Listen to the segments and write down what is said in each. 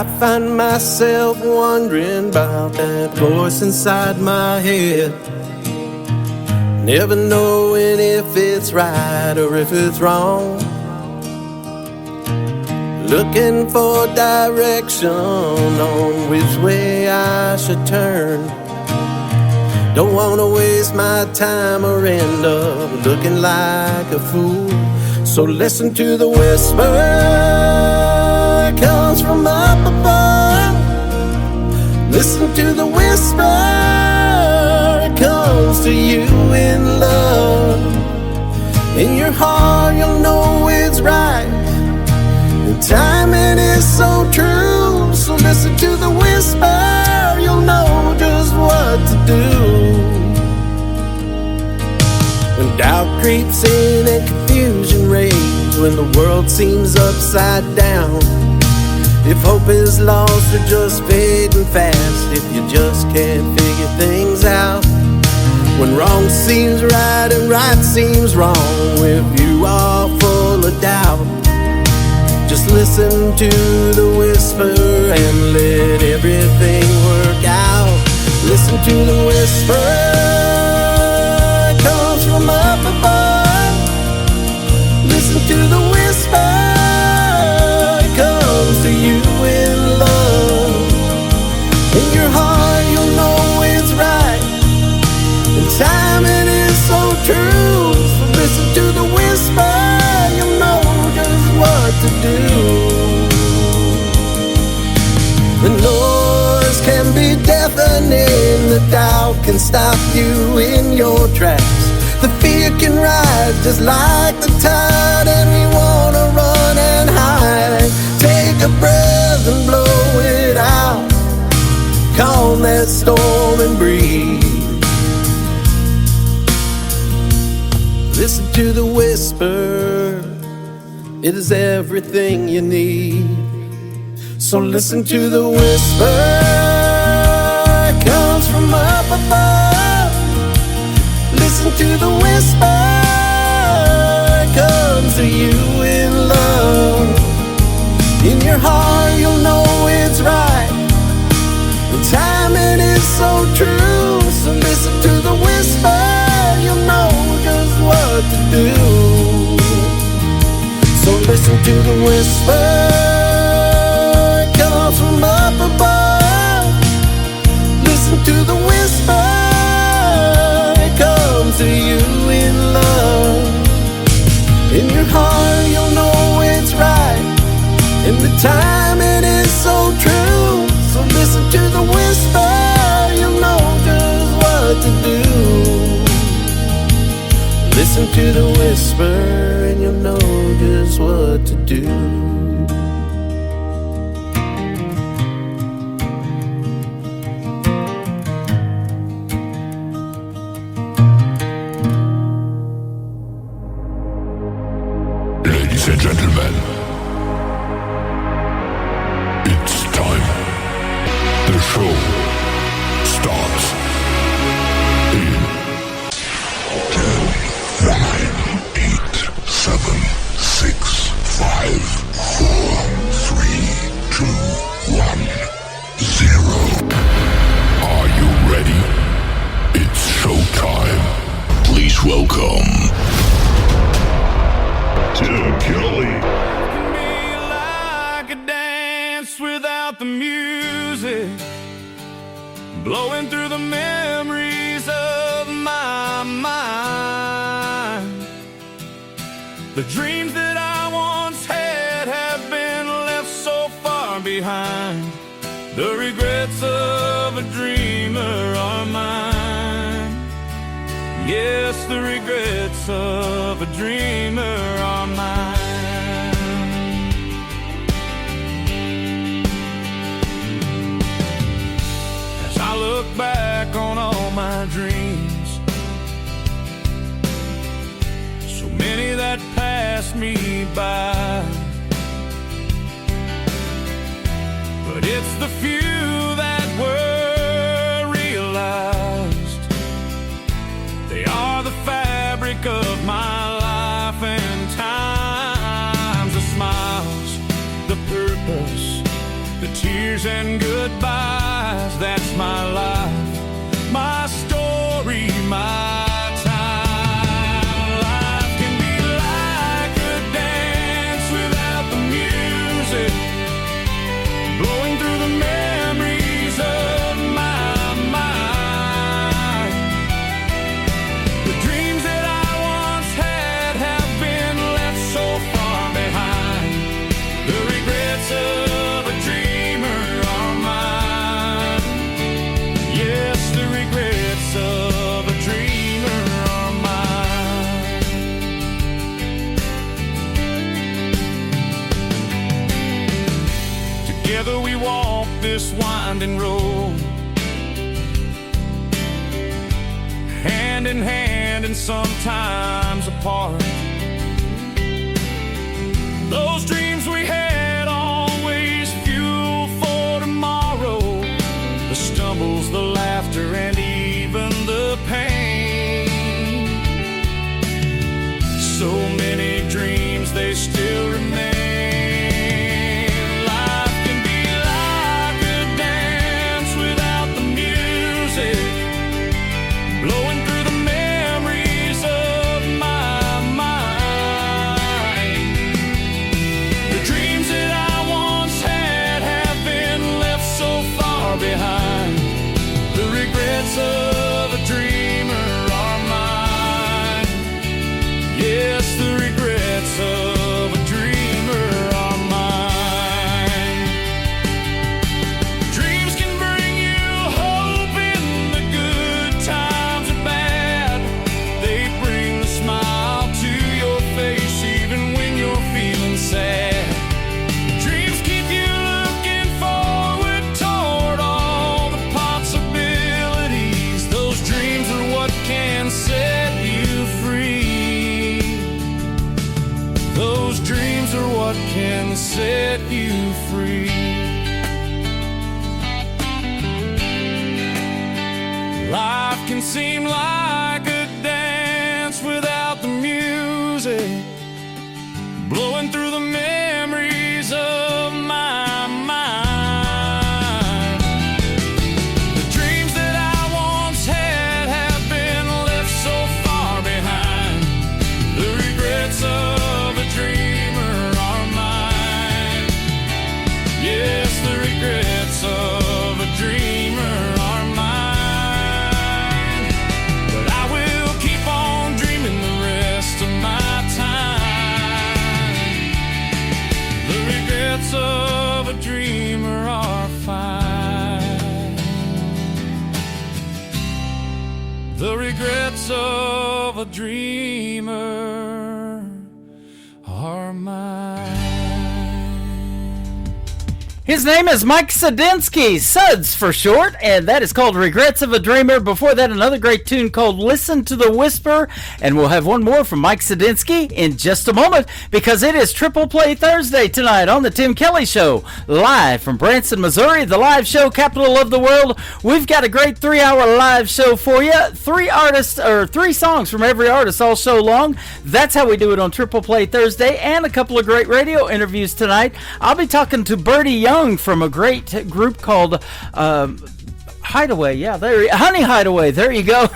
I find myself wondering about that voice inside my head, never knowing if it's right or if it's wrong, looking for direction on which way I should turn. Don't wanna waste my time or end up looking like a fool. So listen to the whisper, it comes from up above. Listen to the whisper, it comes to you in love. In your heart you'll know it's right, and timing is so true. So listen to the whisper, you'll know just what to do. When doubt creeps in and confusion reigns, when the world seems upside down, if hope is lost or just fading fast, if you just can't figure things out, when wrong seems right and right seems wrong, if you are full of doubt, just listen to the whisper and let everything work out. Listen to the whisper, it comes from up above. Listen to the whisper, it comes to you in love. In your heart you'll know it's right, and timing is so true. So listen to the whisper, you'll know just what to do. The noise can be deafening, the doubt can stop you in your tracks. The fear can rise just like the tide, and we wanna run and hide. Take a breath and blow it out, calm that storm and breathe. Listen to the whisper, it is everything you need. So listen to the whisper, it comes from up above. Listen to the whisper, it comes to you in love. In your heart you'll know it's right, the timing is so true. So listen to the whisper, you'll know just what to do. So listen to the whisper, it comes from up above. Listen to the whisper, it comes to you in love. In your heart you'll know it's right, and the timing is so true. So listen to the whisper, you'll know just what to do. Listen to the whisper and you'll know just what to do. Ladies and gentlemen, it's time. The show starts in 10, 9, 8, 7, 6, 5, 4, 3, 2, 1, 0. Are you ready? It's showtime. Please welcome Tim Kelly. Me like a dance without the music, blowing through the memories of my mind. The dreams that I once had have been left so far behind. The regrets of a dreamer are mine. Yes, the regrets of a dreamer are mine. As I look back on all my dreams, so many that passed me by, but it's the few that were realized. They are the fabric of my life and times, the smiles, the purpose, the tears and goodbyes. That's my life, my story, my time. Life can be like a dance without the music, blowing through the memories of my mind. The dreams that I once had have been left so far behind. The regrets of a dreamer are mine. Yes, the regrets of a dreamer are mine. Together we walk this winding road, hand in hand and sometimes apart. Those dreams we had always fuel for tomorrow, the stumbles, the laughter, and even the pain. So many dreams, they still remain. Life can be like a dance without the music, blowing through the memories of my mind. The dreams that I once had have been left so far behind. The regrets of a dreamer are mine. Yes, the regrets of a dreamer are mine. Dreams can bring you hope in the good times and bad. They bring a smile to your face even when you're feeling sad. Dreams keep you looking forward toward all the possibilities. Those dreams are what can set you free. Those dreams are what can set you free. Life can seem like a dance without the music, blowing through the memories of my mind. The dreams that I once had have been left so far behind. The regrets of a dreamer are mine. Yes, the regrets of a dreamer are mine. But I will keep on dreaming the rest of my time. The regrets of a dreamer are fine. The regrets of a dreamer are mine. His name is Mike Sadinsky, Suds for short, and that is called Regrets of a Dreamer. Before that, another great tune called Listen to the Whisper, and we'll have one more from Mike Sadinsky in just a moment, because it is Triple Play Thursday tonight on the Tim Kelly Show, live from Branson, Missouri, the live show capital of the world. We've got a great 3-hour live show for you. 3 artists, or 3 songs from every artist all show long. That's how we do it on Triple Play Thursday, and a couple of great radio interviews tonight. I'll be talking to Birdie Young from a great group called Hideaway, Honey Hideaway, there you go.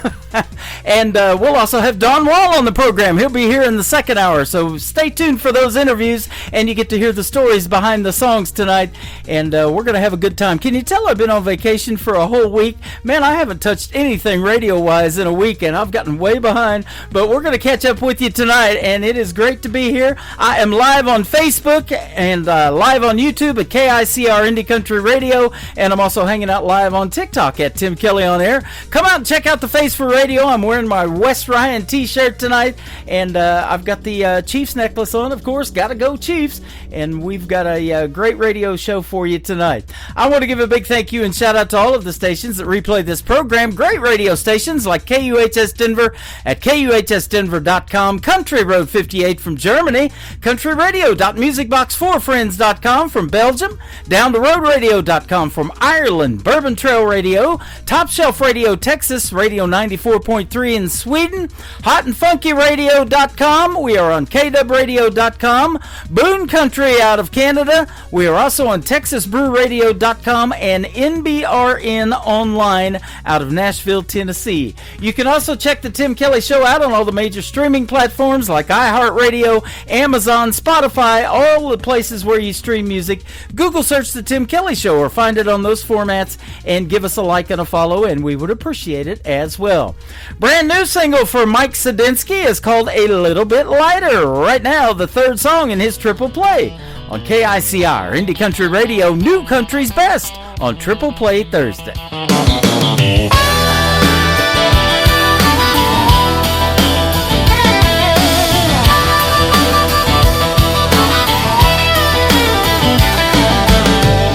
And we'll also have Don Wall on the program. He'll be here in the second hour, so stay tuned for those interviews, and you get to hear the stories behind the songs tonight, and we're going to have a good time. Can you tell I've been on vacation for a whole week? Man, I haven't touched anything radio-wise in a week, and I've gotten way behind, but we're going to catch up with you tonight, and it is great to be here. I am live on Facebook and live on YouTube at KICR Indie Country Radio, and I'm also hanging out live on TikTok at Tim Kelly on Air. Come out and check out the Face for Radio. I'm wearing my West Ryan t-shirt tonight, and I've got the Chiefs necklace on, of course. Gotta go Chiefs. And we've got a great radio show for you tonight. I want to give a big thank you and shout out to all of the stations that replay this program. Great radio stations like KUHS Denver at KUHSdenver.com, Country Road 58 from Germany, countryradio.musicbox4friends.com from Belgium, downtheroadradio.com from Ireland, Bourbon Trail Radio, Top Shelf Radio Texas, Radio 94.3 in Sweden, hotandfunkyradio.com. We are on KWradio.com, Boone Country Country out of Canada. We are also on TexasBrewRadio.com and NBRN Online out of Nashville, Tennessee. You can also check the Tim Kelly Show out on all the major streaming platforms like iHeartRadio, Amazon, Spotify, all the places where you stream music. Google search the Tim Kelly Show or find it on those formats and give us a like and a follow, and we would appreciate it as well. Brand new single for Mike Sadinsky is called A Little Bit Lighter. Right now, the third song in his triple play on KICR, Indie Country Radio, New Country's Best on Triple Play Thursday.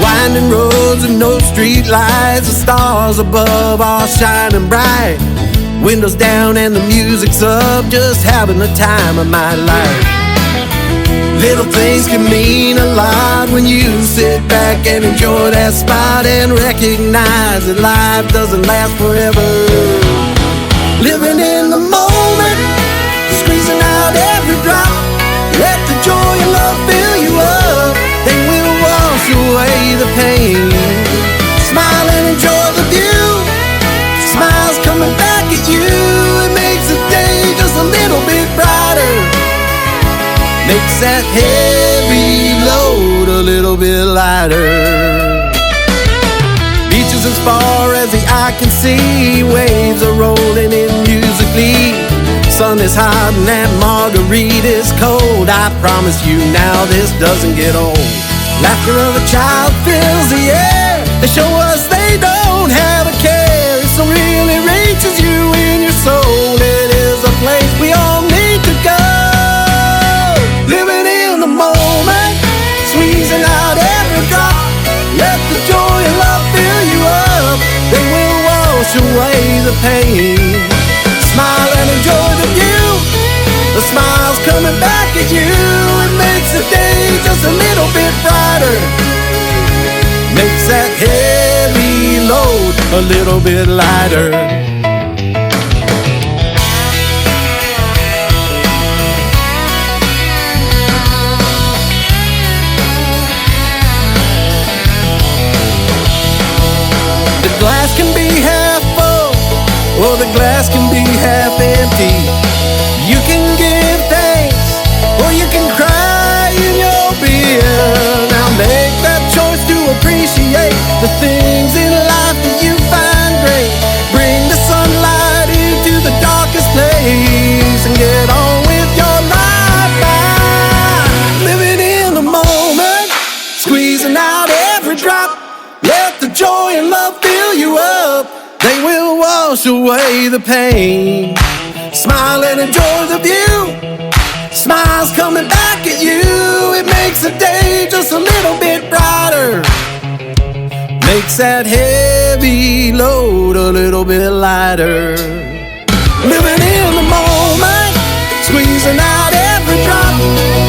Winding roads and no street lights, the stars above are shining bright. Windows down and the music's up, just having the time of my life. Little things can mean a lot when you sit back and enjoy that spot and recognize that life doesn't last forever. Living in the moment, squeezing out every drop. Let the joy and love fill you up, they will wash away the pain. Smile and enjoy the view, smiles coming back at you. It makes the day just a little bit brighter, makes that heavy load a little bit lighter. Beaches as far as the eye can see, waves are rolling in musically. Sun is hot and that margarita's cold. I promise you now this doesn't get old. Laughter of a child fills the air. They show us they don't have a care. It so really reaches you in your soul. It is a place we all need to go. Living in the moment, squeezing out every drop. Let the joy and love fill you up, they will wash away the pain. Smile and enjoy the view, the smile's coming back at you. It makes the day just a little bit brighter, makes that heavy load a little bit lighter. Glass can be half full, or the glass can be half empty. You can give thanks, or you can cry in your beer. Now make that choice to appreciate the things in life that you find great. Bring the sunlight into the darkest place and get on with your life. Living in the moment, squeezing out every drop. Let the joy and love fill you up, they will wash away the pain. Smile and enjoy the view, smiles coming back at you. It makes the day just a little bit brighter, makes that heavy load a little bit lighter. Living in the moment, squeezing out every drop.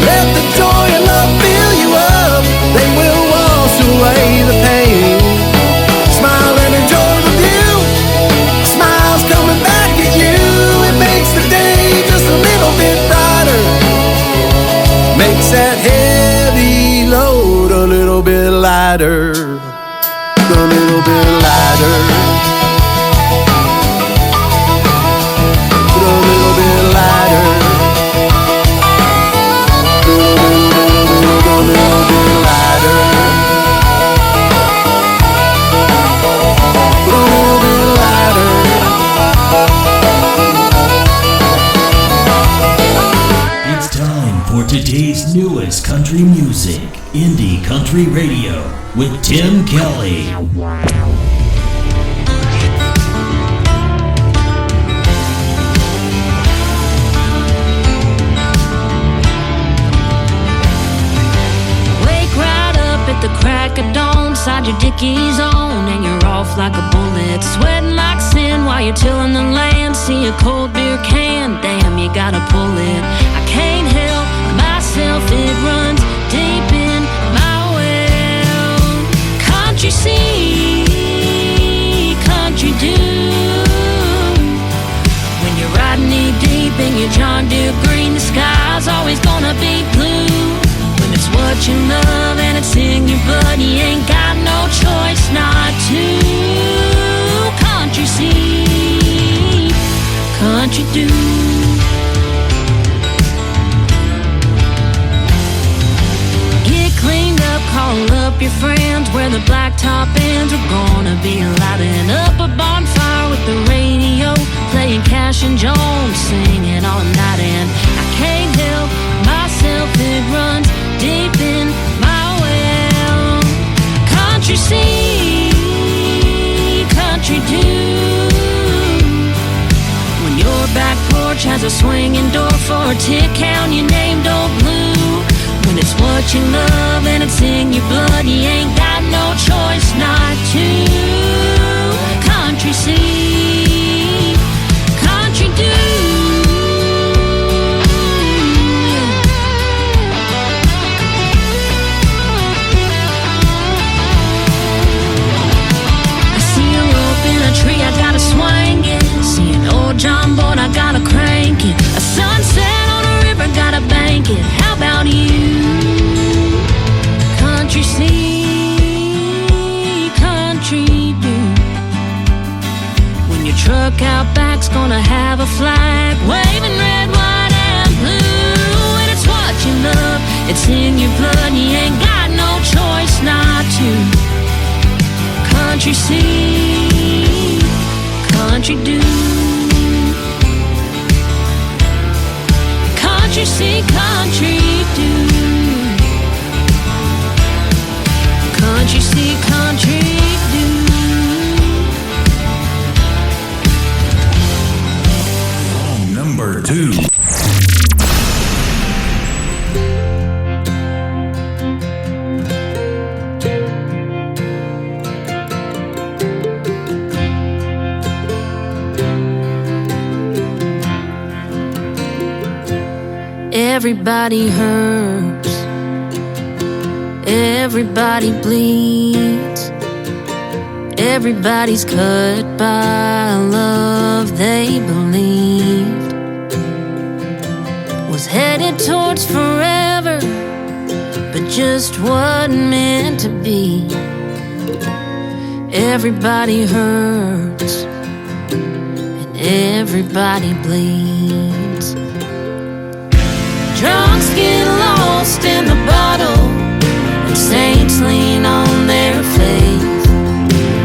Let the joy and love fill you up, they will wash away the pain. Smile and enjoy the view, smiles coming back at you. It makes the day just a little bit brighter, makes that heavy load a little bit lighter, a little bit lighter, a little bit lighter, a little bit lighter. It's time for today's newest country music, Indie Country Radio, with Tim Kelly. Wake right up at the crack of dawn, side your dickies on, and you're off like a bullet. Sweating like sin while you're tilling the land. See a cold beer can, damn, you gotta pull it. I can't help myself, it runs deep in my well. Country see, country do. When you're riding knee deep in your John Deere green, the sky's always gonna be blue. When it's what you country do? Get cleaned up, call up your friends, where the blacktop ends. We're gonna be lighting up a bonfire with the radio, playing Cash and Jones, singing all night. And I can't help myself, it runs deep in my well. Country see, country do. When your back porch has a swinging door for a tick, count your name, don't blue. When it's what you love and it's in your blood, you ain't got no choice not to. Country see, country do. I see a rope in a tree, I gotta swing it. See an old John boat, I gotta crank it. A sunset on a river, gotta bank it. How about you? Country see, country do. When your truck out back's gonna have a flag waving red, white, and blue. And it's what you love, it's in your blood, you ain't got no choice not to. Country see, country do. Country see, country do. Country see, country do. Number 2. Everybody hurts, everybody bleeds, everybody's cut by love they believed was headed towards forever, but just wasn't meant to be. Everybody hurts and everybody bleeds. Drunks get lost in the bottle, and saints lean on their faith.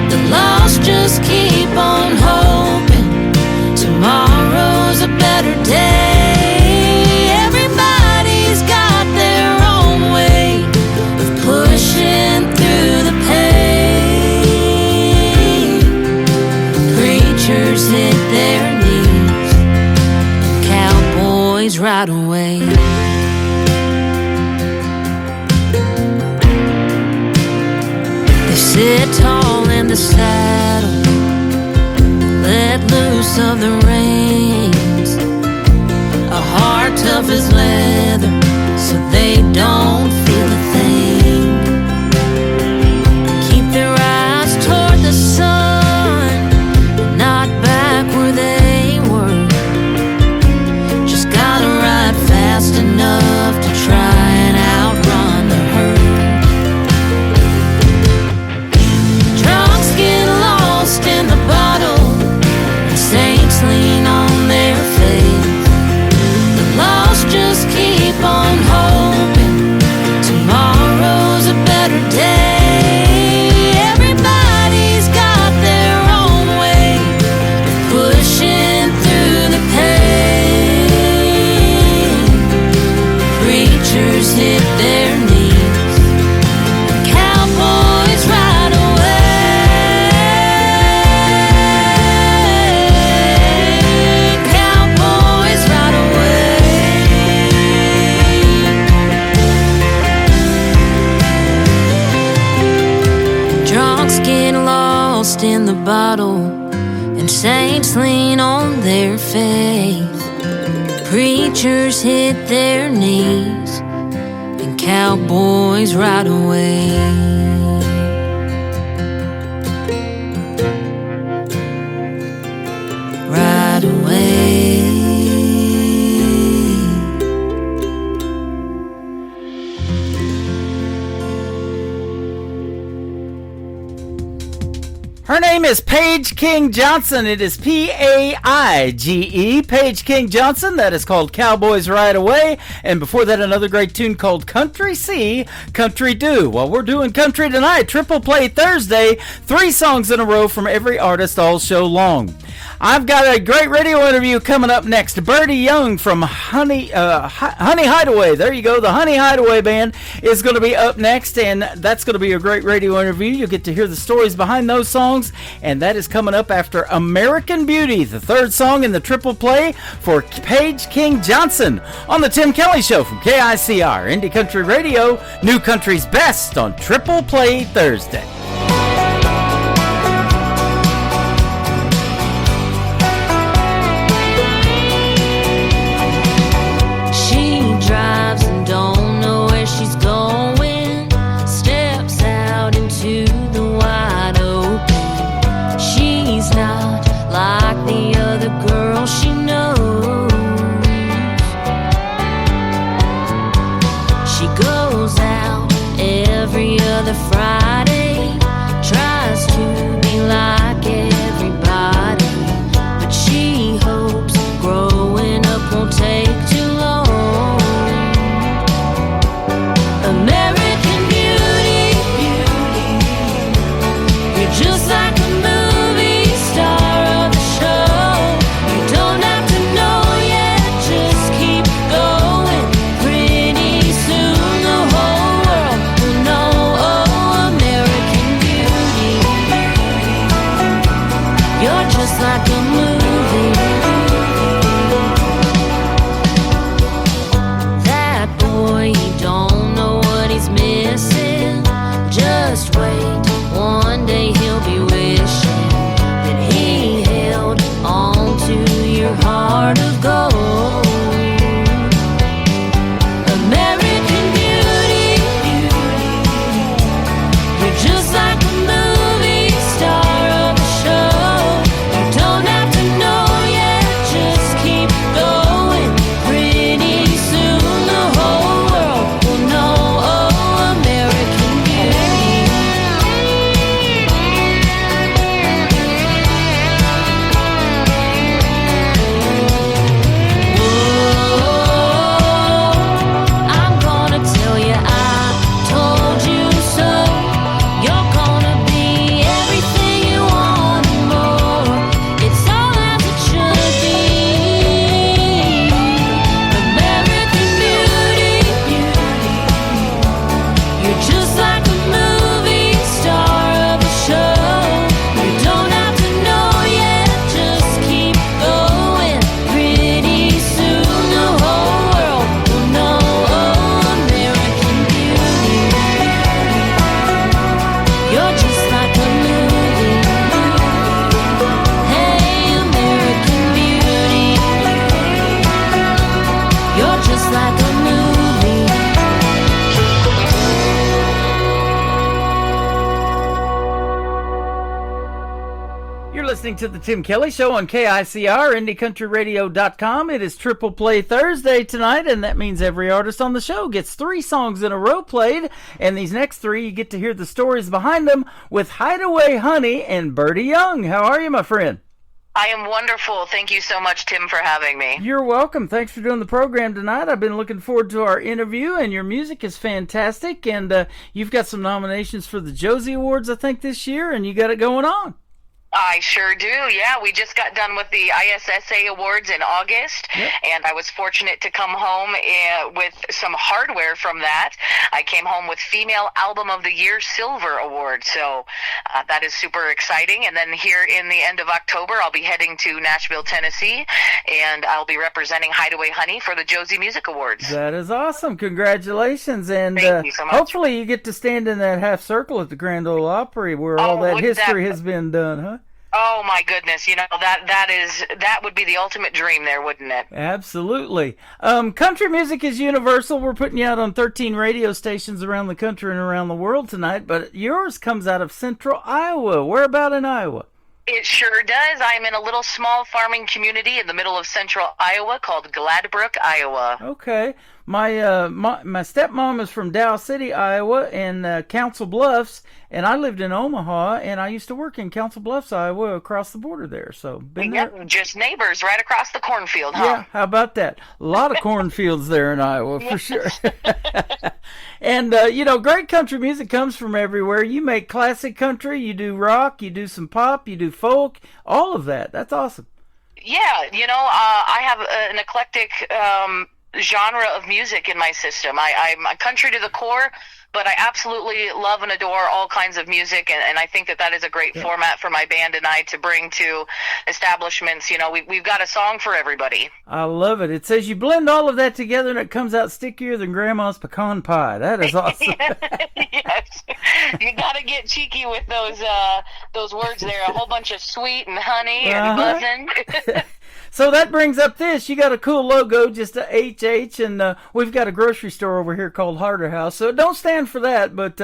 The lost just keep on hoping tomorrow's a better day. Everybody's got their own way of pushing through the pain. Preachers hit their knees, cowboys ride away. Sit tall in the saddle, let loose of the reins. A heart tough as leather, so they don't feel a thing. Keep their eyes toward the sun, not back where they were. Just gotta ride fast enough to try and outrun the herd. In the bottle, and saints lean on their faith. The lost just keep on hoping tomorrow's a better day. Everybody's got their own way of pushing through the pain. Preachers hit their knees, cowboys ride away. In the bottle, and saints lean on their faith. Preachers hit their knees, and cowboys ride away. Ride away. Her name is Paige King Johnson. It is Paige, Paige King Johnson. That is called Cowboys Ride Away. And before that, another great tune called Country C, Country Do. Well, we're doing country tonight. Triple Play Thursday. 3 songs in a row from every artist all show long. I've got a great radio interview coming up next. Birdie Young from Honey Hideaway. There you go. The Honey Hideaway Band is going to be up next, and that's going to be a great radio interview. You'll get to hear the stories behind those songs, and that is coming up after American Beauty, the 3rd song in the Triple Play for Paige King Johnson on the Tim Kelly Show from KICR, Indie Country Radio, New Country's Best on Triple Play Thursday. She knows. She goes out every other Friday, tries to be like everybody, but she hopes growing up won't take too long. American Beauty, you're just like a movie star of the show. Like a movie. That boy, he don't know what he's missing. Just wait, one day he'll be wishing that he held on to your heart of gold. American Beauty, you're just like a movie star of the show. To the Tim Kelly Show on KICR, IndieCountryRadio.com. It is Triple Play Thursday tonight, and that means every artist on the show gets 3 songs in a row played, and these next 3, you get to hear the stories behind them with Hideaway Honey and Birdie Young. How are you, my friend? I am wonderful. Thank you so much, Tim, for having me. You're welcome. Thanks for doing the program tonight. I've been looking forward to our interview, and your music is fantastic, and you've got some nominations for the Josie Awards, I think, this year, and you got it going on. I sure do. Yeah, we just got done with the ISSA Awards in August, and I was fortunate to come home with some hardware from that. I came home with Female Album of the Year Silver Award, so that is super exciting. And then here in the end of October, I'll be heading to Nashville, Tennessee, and I'll be representing Hideaway Honey for the Josie Music Awards. That is awesome. Congratulations. And Thank you so much. Hopefully you get to stand in that half circle at the Grand Ole Opry where all that history has been done, huh? Oh my goodness, you know, that would be the ultimate dream there, wouldn't it? Absolutely. Country music is universal. We're putting you out on 13 radio stations around the country and around the world tonight, but yours comes out of Central Iowa. Where about in Iowa? It sure does. I'm in a little small farming community in the middle of Central Iowa called Gladbrook, Iowa. Okay. my stepmom is from Dow City, Iowa, and Council Bluffs, and I lived in Omaha, and I used to work in Council Bluffs, Iowa, across the border there. So been there. Yep, just neighbors right across the cornfield, huh? Yeah, how about that? A lot of cornfields there in Iowa, for sure. And, great country music comes from everywhere. You make classic country, you do rock, you do some pop, you do folk, all of that. That's awesome. Yeah, I have an eclectic genre of music in my system. I'm a country to the core, but I absolutely love and adore all kinds of music, and I think that is a great format for my band and I to bring to establishments. We've got a song for everybody. I love it. It says you blend all of that together and it comes out stickier than Grandma's pecan pie. That is awesome. Yes, you got to get cheeky with those words there. A whole bunch of sweet and honey and buzzing. So that brings up this. You got a cool logo, just a HH, and we've got a grocery store over here called Harder House. So don't stand for that, but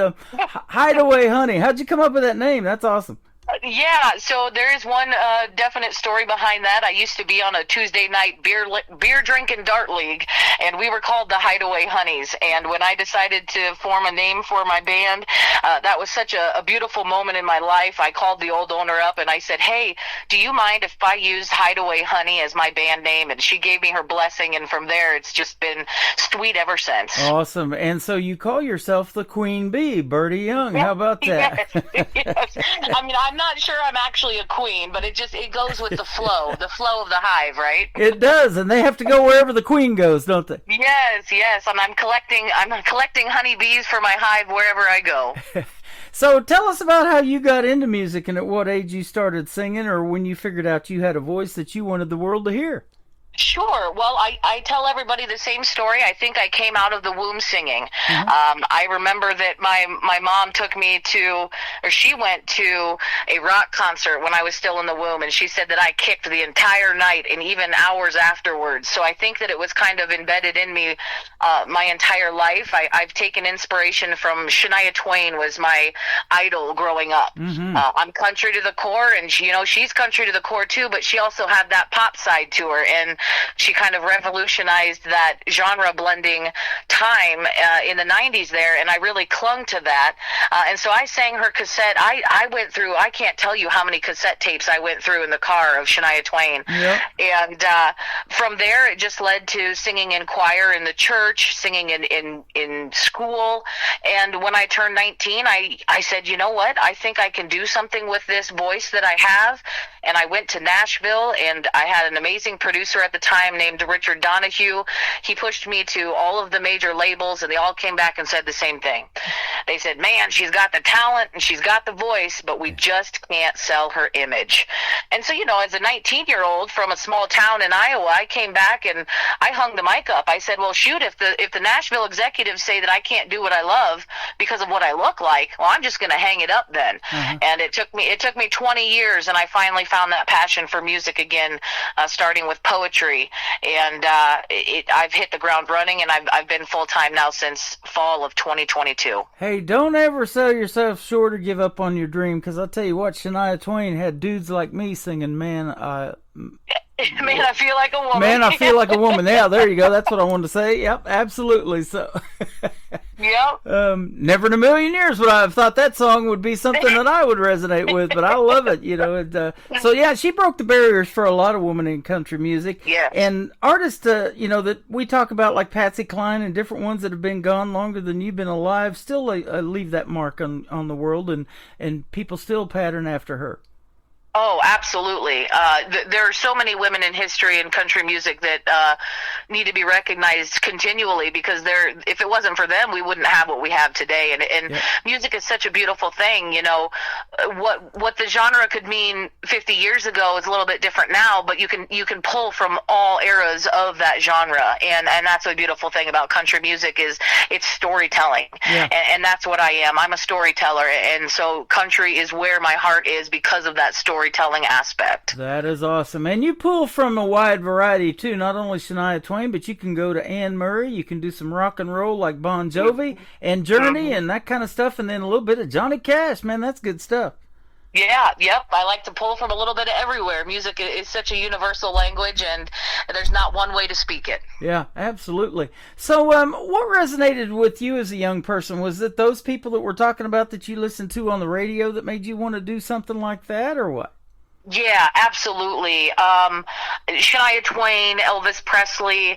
Hideaway Honey. How'd you come up with that name? That's awesome. Yeah, so there is one definite story behind that. I used to be on a Tuesday night beer drinking dart league, and we were called the Hideaway Honeys. And when I decided to form a name for my band, that was such a beautiful moment in my life. I called the old owner up and I said, "Hey, do you mind if I use Hideaway Honey as my band name?" And she gave me her blessing, and from there it's just been sweet ever since. Awesome. And so you call yourself the Queen Bee, Birdie Young. How about that? Yes. I mean, I'm not sure I'm actually a queen, but it goes with the flow of the hive, right? It does, and they have to go wherever the queen goes, don't they? Yes, and I'm collecting honeybees for my hive wherever I go. So tell us about how you got into music and at what age you started singing, or when you figured out you had a voice that you wanted the world to hear. Sure. Well, I tell everybody the same story. I think I came out of the womb singing. I remember that my mom she went to a rock concert when I was still in the womb, and she said that I kicked the entire night and even hours afterwards. So I think that it was kind of embedded in me my entire life. I've taken inspiration from Shania Twain, was my idol growing up. I'm country to the core, and she's country to the core too, but she also had that pop side to her, and she kind of revolutionized that genre blending time in the 90s there, and I really clung to that. And so I sang her cassette. I went through, I can't tell you how many cassette tapes I went through in the car of Shania Twain. Yep. And from there, it just led to singing in choir in the church, singing in school. And when I turned 19, I said, you know what? I think I can do something with this voice that I have. And I went to Nashville, and I had an amazing producer at the time named Richard Donahue. He pushed me to all of the major labels, and they all came back and said the same thing. They said, "Man, she's got the talent and she's got the voice, but we just can't sell her image." And so, as a 19-year-old from a small town in Iowa, I came back and I hung the mic up. I said, well, shoot, if the Nashville executives say that I can't do what I love because of what I look like, well, I'm just going to hang it up then. And it took me 20 years, and I finally found that passion for music again, starting with poetry. And I've hit the ground running, and I've been full-time now since fall of 2022. Hey, don't ever sell yourself short or give up on your dream, because I'll tell you what, Shania Twain had dudes like me singing, man, I feel like a woman. Man, I feel like a woman. Yeah, there you go. That's what I wanted to say. Yep, absolutely. So, yep. Never in a million years would I have thought that song would be something that I would resonate with, but I love it. So yeah, she broke the barriers for a lot of women in country music. Yeah. And artists, that we talk about, like Patsy Cline and different ones that have been gone longer than you've been alive, still leave that mark on the world, and people still pattern after her. Oh, absolutely. There are so many women in history and country music that need to be recognized continually, because if it wasn't for them, we wouldn't have what we have today. And yep. Music is such a beautiful thing. What the genre could mean 50 years ago is a little bit different now, but you can pull from all eras of that genre. And that's the beautiful thing about country music is it's storytelling. Yeah. And that's what I am. I'm a storyteller. And so country is where my heart is because of that storytelling aspect. That is awesome. And you pull from a wide variety too, not only Shania Twain, but you can go to Anne Murray, you can do some rock and roll like Bon Jovi and Journey and that kind of stuff, and then a little bit of Johnny Cash. Man, that's good stuff. Yeah, yep. I like to pull from a little bit of everywhere. Music is such a universal language, and there's not one way to speak it. Yeah, absolutely. So, what resonated with you as a young person? Was it those people that we're talking about that you listened to on the radio that made you want to do something like that, or what? Yeah, absolutely. Shania Twain, Elvis Presley.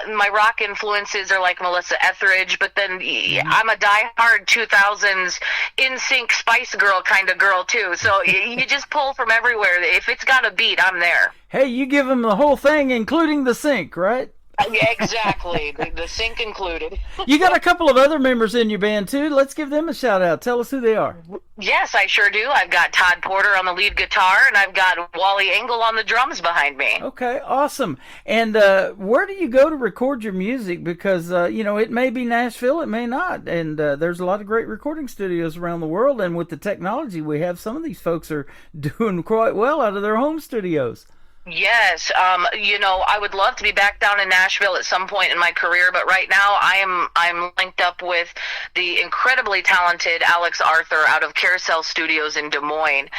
My rock influences are like Melissa Etheridge, but then I'm a diehard 2000s NSYNC Spice Girl kind of girl too. So you just pull from everywhere. If it's got a beat, I'm there. Hey, you give them the whole thing, including the sync, right? Yeah, exactly. the sync included. You got a couple of other members in your band too. Let's give them a shout out. Tell us who they are. Yes, I sure do. I've got Todd Porter on the lead guitar, and I've got Wally Engel on the drums behind me. Okay, awesome. And where do you go to record your music? Because, it may be Nashville, it may not. And there's a lot of great recording studios around the world. And with the technology we have, some of these folks are doing quite well out of their home studios. Yes, I would love to be back down in Nashville at some point in my career, but right now I'm linked up with the incredibly talented Alex Arthur out of Carousel Studios in Des Moines.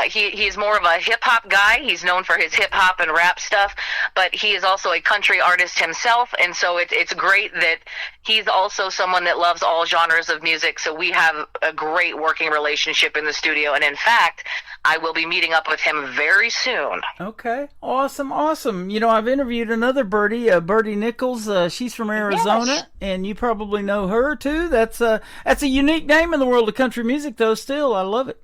He's more of a hip hop guy. He's known for his hip hop and rap stuff, but he is also a country artist himself, and so it's great that he's also someone that loves all genres of music. So we have a great working relationship in the studio, and in fact, I will be meeting up with him very soon. Okay. Awesome. I've interviewed another Birdie, Birdie Nichols. She's from Arizona, Yes. and you probably know her too. That's a unique name in the world of country music, though. Still, I love it.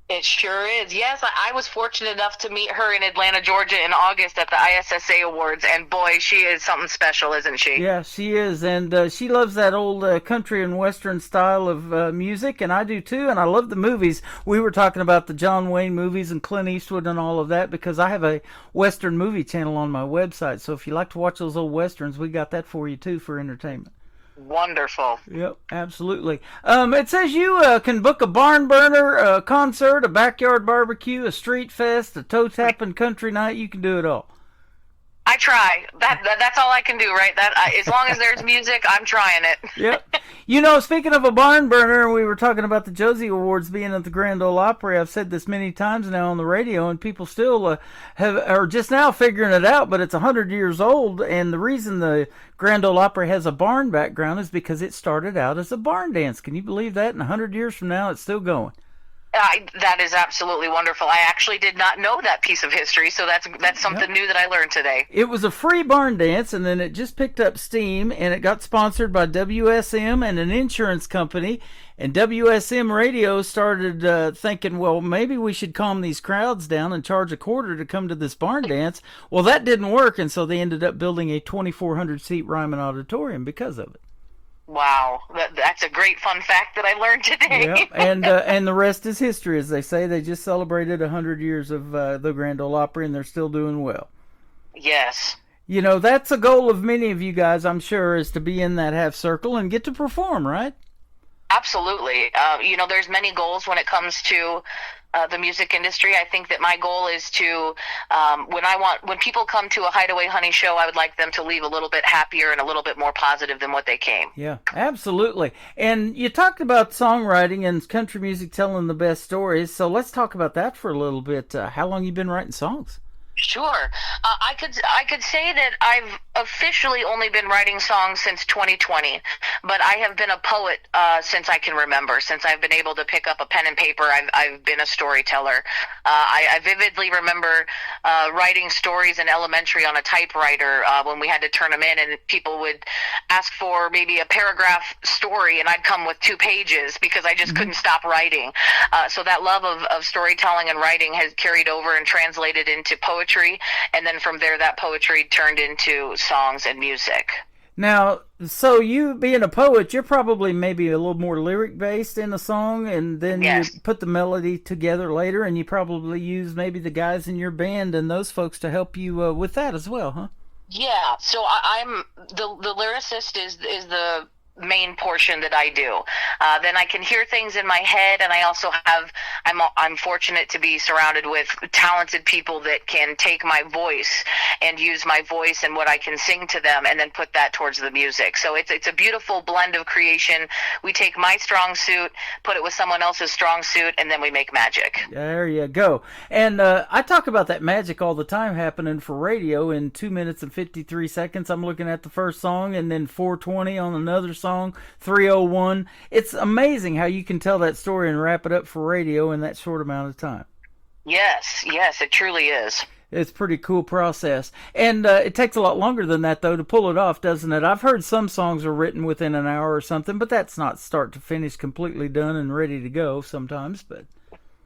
It sure is. Yes, I was fortunate enough to meet her in Atlanta, Georgia in August at the ISSA Awards, and boy, she is something special, isn't she? Yeah, she is, and she loves that old country and western style of music, and I do too, and I love the movies. We were talking about the John Wayne movies and Clint Eastwood and all of that because I have a western movie channel on my website, so if you like to watch those old westerns, we got that for you too for entertainment. Wonderful. Yep, absolutely. It says you can book a barn burner, a concert, a backyard barbecue, a street fest, a toe tapping country night. You can do it all. I try. That's all I can do, right? As long as there's music, I'm trying it. Yep. Speaking of a barn burner, we were talking about the Josie Awards being at the Grand Ole Opry. I've said this many times now on the radio, and people still are just now figuring it out, but it's 100 years old, and the reason the Grand Ole Opry has a barn background is because it started out as a barn dance. Can you believe that? And 100 years from now, it's still going. That is absolutely wonderful. I actually did not know that piece of history, so that's something new that I learned today. It was a free barn dance, and then it just picked up steam, and it got sponsored by WSM and an insurance company, and WSM Radio started thinking, well, maybe we should calm these crowds down and charge $0.25 to come to this barn dance. Well, that didn't work, and so they ended up building a 2,400-seat Ryman Auditorium because of it. Wow, that's a great fun fact that I learned today. Yeah, and the rest is history, as they say. They just celebrated 100 years of the Grand Ole Opry, and they're still doing well. Yes. That's a goal of many of you guys, I'm sure, is to be in that half circle and get to perform, right? Absolutely. There's many goals when it comes to the music industry. I think that my goal is to, when people come to a Hideaway Honey show, I would like them to leave a little bit happier and a little bit more positive than what they came. Yeah, absolutely. And you talked about songwriting and country music telling the best stories, so let's talk about that for a little bit. How long you been writing songs? Sure. I could say that I've officially only been writing songs since 2020, but I have been a poet since I can remember. Since I've been able to pick up a pen and paper, I've been a storyteller. I vividly remember writing stories in elementary on a typewriter when we had to turn them in, and people would ask for maybe a paragraph story, and I'd come with 2 pages because I just couldn't stop writing. So that love of storytelling and writing has carried over and translated into poetry, and then from there that poetry turned into songs and music. Now, so you being a poet, you're probably maybe a little more lyric based in a song, and then Yes. you put the melody together later, and you probably use maybe the guys in your band and those folks to help you with that as well, huh? Yeah, so I'm the lyricist is the main portion that I do. Then I can hear things in my head, and I also I'm fortunate to be surrounded with talented people that can take my voice and use my voice and what I can sing to them and then put that towards the music. So it's a beautiful blend of creation. We take my strong suit, put it with someone else's strong suit, and then we make magic. There you go. And I talk about that magic all the time happening for radio. In 2 minutes and 53 seconds, I'm looking at the first song, and then 4:20 on another song, 3:01. It's amazing how you can tell that story and wrap it up for radio in that short amount of time. Yes, it truly is. It's a pretty cool process. And it takes a lot longer than that, though, to pull it off, doesn't it? I've heard some songs are written within an hour or something, but that's not start to finish completely done and ready to go sometimes. But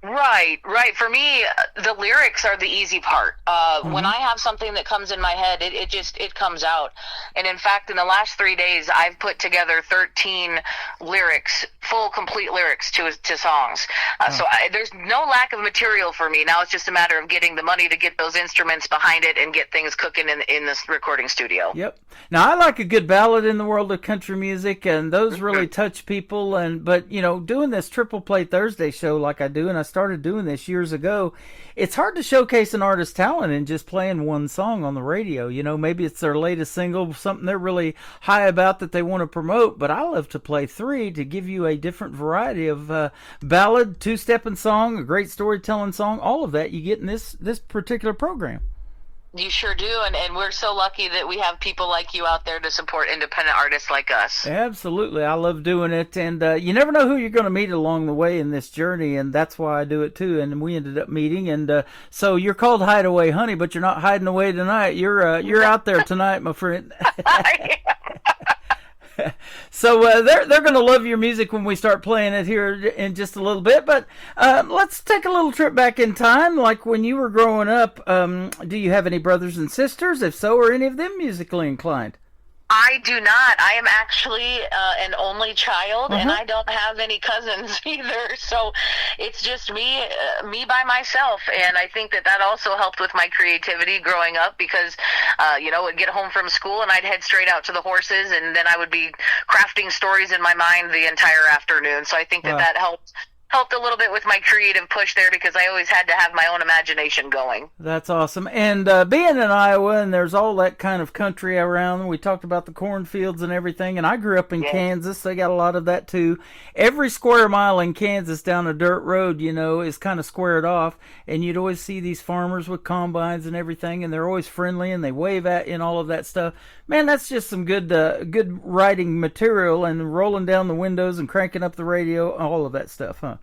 Right. For me, the lyrics are the easy part. When I have something that comes in my head, it comes out. And in fact, in the last 3 days, I've put together 13 lyrics, full, complete lyrics to songs. So there's no lack of material for me. Now it's just a matter of getting the money to get those instruments behind it and get things cooking in this recording studio. Yep. Now, I like a good ballad in the world of country music, and those really touch people. But doing this Triple Play Thursday show like I do, and I started doing this years ago, it's hard to showcase an artist's talent in just playing one song on the radio. Maybe it's their latest single, something they're really high about that they want to promote, but I love to play three to give you a different variety of ballad, two-stepping song, a great storytelling song, all of that you get in this particular program. You sure do, and we're so lucky that we have people like you out there to support independent artists like us. Absolutely. I love doing it, and you never know who you're going to meet along the way in this journey, and that's why I do it too. And we ended up meeting, and so you're called Hideaway Honey, but you're not hiding away tonight. You're out there tonight, my friend. So they're going to love your music when we start playing it here in just a little bit. But let's take a little trip back in time. Like when you were growing up, do you have any brothers and sisters? If so, are any of them musically inclined? I do not. I am actually an only child, and I don't have any cousins either. So it's just me by myself. And I think that also helped with my creativity growing up because, I'd get home from school and I'd head straight out to the horses, and then I would be crafting stories in my mind the entire afternoon. So I think that helped a little bit with my creative push there because I always had to have my own imagination going. That's awesome. And being in Iowa, and there's all that kind of country around, we talked about the cornfields and everything, and I grew up in Kansas. They got a lot of that too. Every square mile in Kansas down a dirt road, is kind of squared off, and you'd always see these farmers with combines and everything, and they're always friendly, and they wave at you and all of that stuff. Man, that's just some good writing material, and rolling down the windows and cranking up the radio, all of that stuff, huh?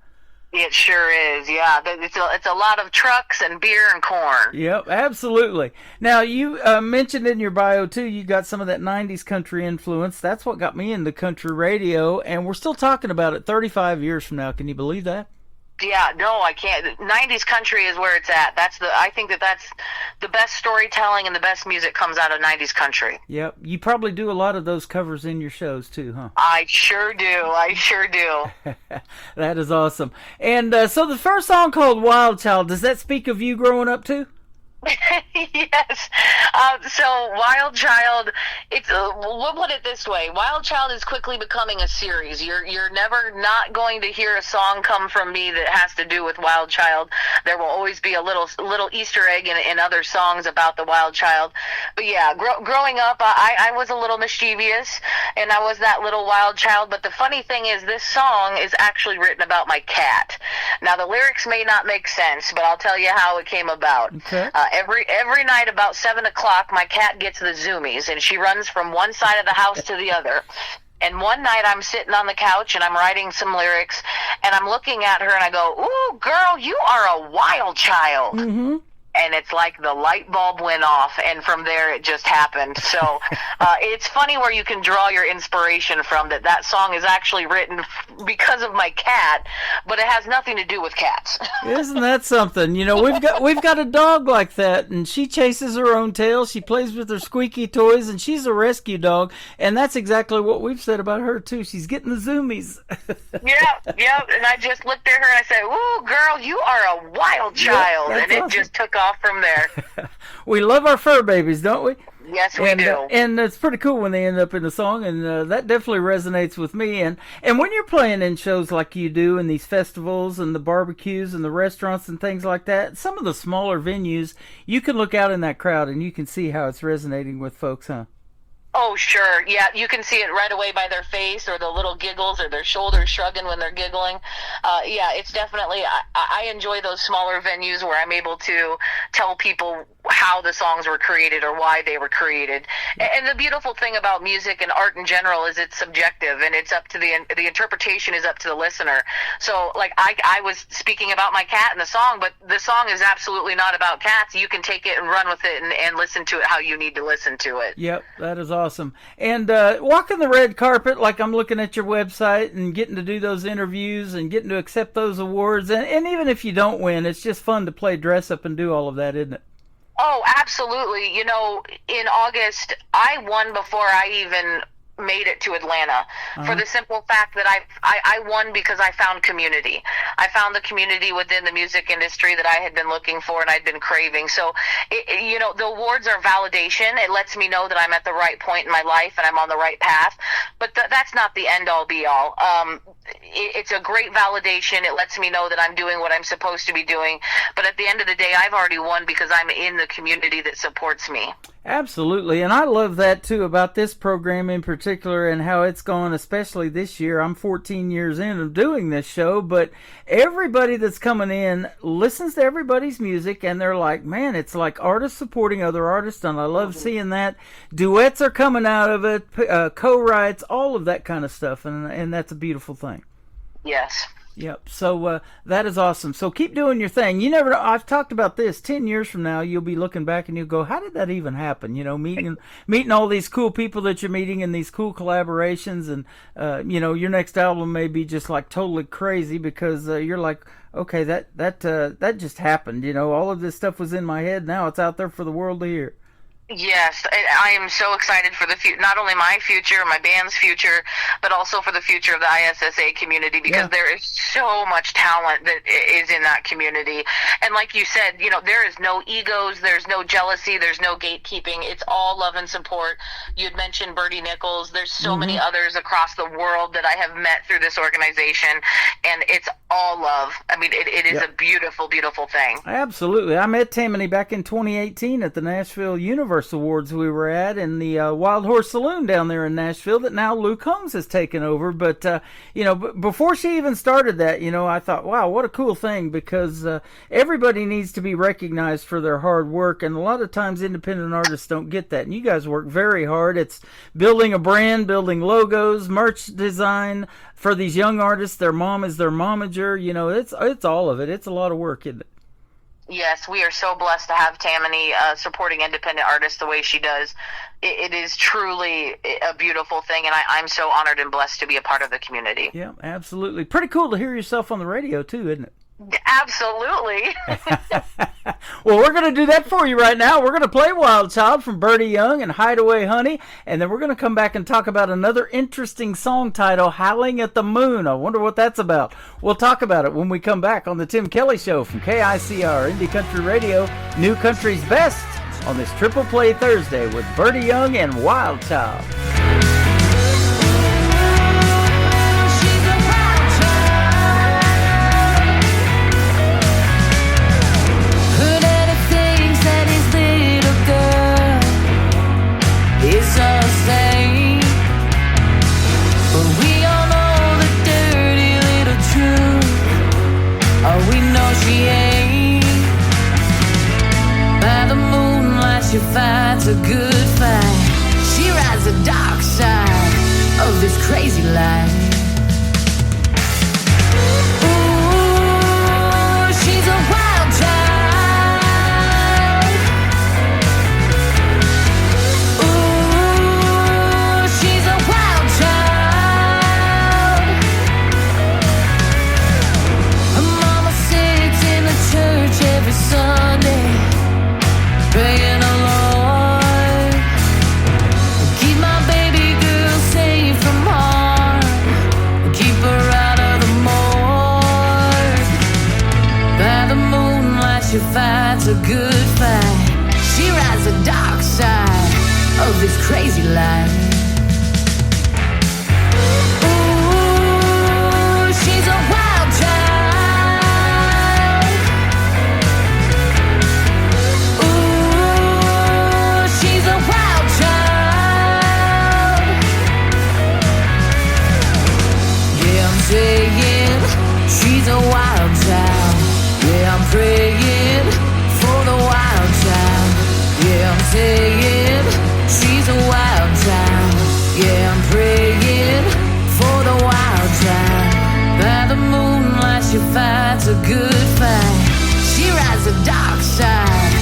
It sure is, yeah. It's a lot of trucks and beer and corn. Yep, absolutely. Now, you mentioned in your bio, too, you got some of that 90s country influence. That's what got me into country radio, and we're still talking about it 35 years from now. Can you believe that? Yeah, no, I can't. 90s country is where it's at. I think that's the best storytelling and the best music comes out of 90s country. Yep. You probably do a lot of those covers in your shows too, huh? I sure do. That is awesome. And so the first song called Wild Child, does that speak of you growing up too? Yes. So Wild Child, we'll put it this way. Wild Child is quickly becoming a series. You're never not going to hear a song come from me that has to do with Wild Child. There will always be a little Easter egg in other songs about the Wild Child. But yeah, growing up, I was a little mischievous, and I was that little wild child. But the funny thing is, this song is actually written about my cat. Now, the lyrics may not make sense, but I'll tell you how it came about. Okay. Every night about 7 o'clock, my cat gets the zoomies, and she runs from one side of the house to the other. And one night I'm sitting on the couch and I'm writing some lyrics, and I'm looking at her and I go, "Ooh, girl, you are a wild child." Mm-hmm. And it's like the light bulb went off, and from there it just happened. So it's funny where you can draw your inspiration from that song is actually written because of my cat, but it has nothing to do with cats. Isn't that something? We've got a dog like that, and she chases her own tail. She plays with her squeaky toys, and she's a rescue dog, and that's exactly what we've said about her too. She's getting the zoomies. Yeah. And I just looked at her and I said, "Ooh, girl, you are a wild child," and it just took off from there. We love our fur babies, don't we? Yes, we do. And it's pretty cool when they end up in the song, and that definitely resonates with me. And when you're playing in shows like you do, in these festivals and the barbecues and the restaurants and things like that, some of the smaller venues, you can look out in that crowd and you can see how it's resonating with folks, huh? Oh, sure. Yeah, you can see it right away by their face or the little giggles or their shoulders shrugging when they're giggling. Yeah, it's definitely, I enjoy those smaller venues where I'm able to tell people how the songs were created or why they were created. And the beautiful thing about music and art in general is it's subjective, and it's up to the interpretation is up to the listener. So, like, I was speaking about my cat in the song, but the song is absolutely not about cats. You can take it and run with it and listen to it how you need to listen to it. Yep, that is awesome. And walking the red carpet, like I'm looking at your website and getting to do those interviews and getting to accept those awards, and even if you don't win, it's just fun to play dress up and do all of that, isn't it? Oh, absolutely. You know, in August, I won before I even made it to Atlanta, for the simple fact that I won because I found community. I found the community within the music industry that I had been looking for and I'd been craving. So, you know, the awards are validation. It lets me know that I'm at the right point in my life and I'm on the right path. But that's not the end-all, be-all. It's a great validation. It lets me know that I'm doing what I'm supposed to be doing. But at the end of the day, I've already won because I'm in the community that supports me. Absolutely, and I love that too about this program in particular and how it's gone, especially this year. I'm 14 years in of doing this show, but everybody that's coming in listens to everybody's music, and they're like, man, it's like artists supporting other artists, and I love seeing that. Duets are coming out of it, co-writes, all of that kind of stuff, and that's a beautiful thing. Yes. Yep. So that is awesome. So keep doing your thing. You never know. I've talked about this. 10 years from now, you'll be looking back and you'll go, how did that even happen? You know, meeting all these cool people that you're meeting and these cool collaborations. And, you know, your next album may be just like totally crazy because you're like, okay, that just happened. You know, all of this stuff was in my head. Now it's out there for the world to hear. Yes, I am so excited for the future, not only my future, my band's future, but also for the future of the ISSA community, because there is so much talent that is in that community. And like you said, you know, there is no egos, there's no jealousy, there's no gatekeeping. It's all love and support. You had mentioned Bertie Nichols. There's so many others across the world that I have met through this organization, and it's all love. I mean, it is a beautiful, beautiful thing. Absolutely. I met Tammany back in 2018 at the Nashville Universe Awards we were at in the Wild Horse Saloon down there in Nashville that now Luke Combs has taken over. But, you know, before she even started that, you know, I thought, wow, what a cool thing, because everybody needs to be recognized for their hard work. And a lot of times independent artists don't get that. And you guys work very hard. It's building a brand, building logos, merch design for these young artists. Their mom is their momager. You know, it's all of it. It's a lot of work, isn't it? Yes, we are so blessed to have Tammany supporting independent artists the way she does. It is truly a beautiful thing, and I'm so honored and blessed to be a part of the community. Yeah, absolutely. Pretty cool to hear yourself on the radio, too, isn't it? Absolutely. Well, we're going to do that for you right now. We're going to play Wild Child from Bertie Young and Hideaway Honey, and then we're going to come back and talk about another interesting song title, Howling at the Moon. I wonder what that's about. We'll talk about it when we come back on the Tim Kelly Show from KICR Indie Country Radio, New Country's Best, on this Triple Play Thursday with Bertie Young and Wild Child. She fights a good fight. She rides the dark side of this crazy life. Ooh, she's a wild child. Ooh, she's a wild child. Her mama sits in the church every Sunday, praying a Lord, keep my baby girl safe from harm, keep her out of the morgue. By the moonlight she fights a good fight. She rides the dark side of this crazy life. Ooh, she's a wild child. Ooh, she's a wild child. Yeah, I'm saying she's a wild child. Yeah, I'm praying for the wild child. Yeah, I'm saying she's a wild child. Yeah, I'm praying for the wild child. By the moonlight she fights a good fight. She rides the dark side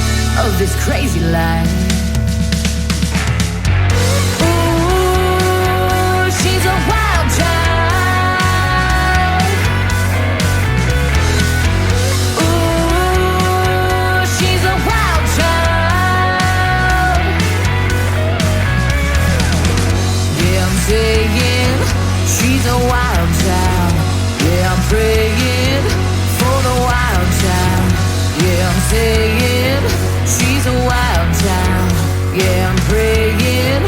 of this crazy life. Ooh, she's a wild child. Ooh, she's a wild child. Yeah, I'm saying she's a wild child. Yeah, I'm praying for the wild child. Yeah, I'm saying she's a wild child. Yeah, I'm praying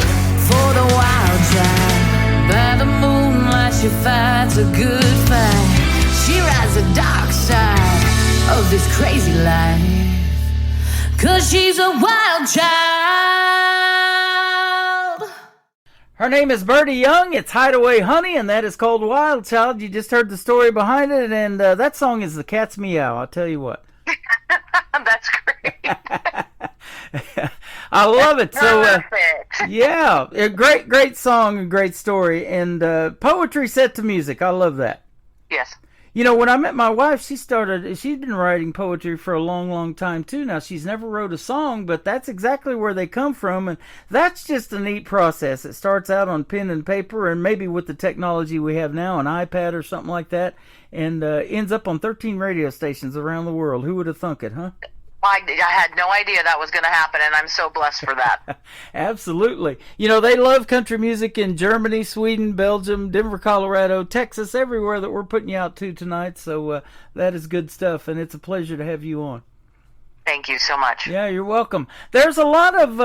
for the wild child. By the moonlight she fights a good fight. She rides the dark side of this crazy life. 'Cause she's a wild child. Her name is Birdie Young. It's Hideaway Honey, and that is called Wild Child. You just heard the story behind it, and that song is The Cat's Meow. I'll tell you what. That's great. I love it. So, Perfect. yeah, a great song, a great story, and poetry set to music. I love that. Yes. You know, when I met my wife, she's been writing poetry for a long time, too. Now, she's never wrote a song, but that's exactly where they come from, and that's just a neat process. It starts out on pen and paper, and maybe with the technology we have now, an iPad or something like that, and ends up on 13 radio stations around the world. Who would have thunk it, huh? I had no idea that was going to happen, and I'm so blessed for that. Absolutely. You know, they love country music in Germany, Sweden, Belgium, Denver, Colorado, Texas, everywhere that we're putting you out to tonight. So that is good stuff, and it's a pleasure to have you on. Thank you so much. Yeah, you're welcome. There's a lot of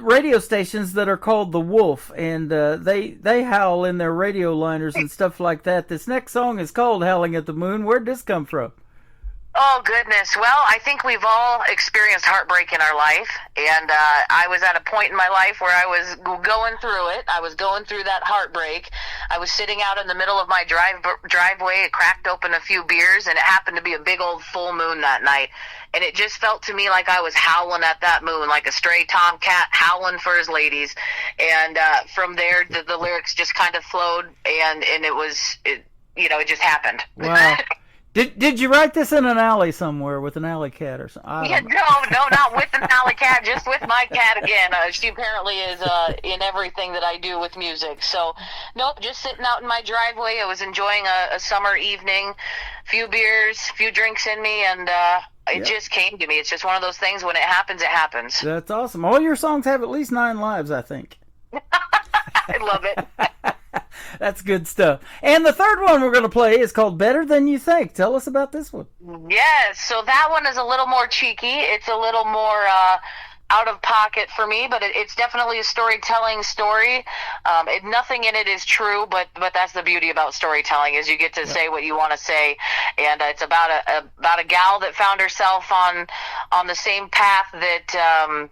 radio stations that are called The Wolf, and they howl in their radio liners and stuff like that. This next song is called Howling at the Moon. Where'd this come from? Oh, goodness. Well, I think we've all experienced heartbreak in our life, and I was at a point in my life where I was going through it. I was going through that heartbreak. I was sitting out in the middle of my driveway, cracked open a few beers, and it happened to be a big old full moon that night. And it just felt to me like I was howling at that moon, like a stray tomcat howling for his ladies. And from there, the lyrics just kind of flowed, and it just happened. Wow. Did you write this in an alley somewhere with an alley cat or something? No, not with an alley cat, just with my cat again. She apparently is in everything that I do with music. So, nope, just sitting out in my driveway. I was enjoying a summer evening, few beers, few drinks in me, and it just came to me. It's just one of those things. When it happens, it happens. That's awesome. All your songs have at least 9 lives, I think. I love it. That's good stuff. And the third one we're going to play is called Better Than You Think. Tell us about this one. Yes, so that one is a little more cheeky. It's a little more out of pocket for me, but it's definitely a storytelling story. Nothing in it is true, but that's the beauty about storytelling, is you get to say what you want to say. And it's about a gal that found herself on the same path that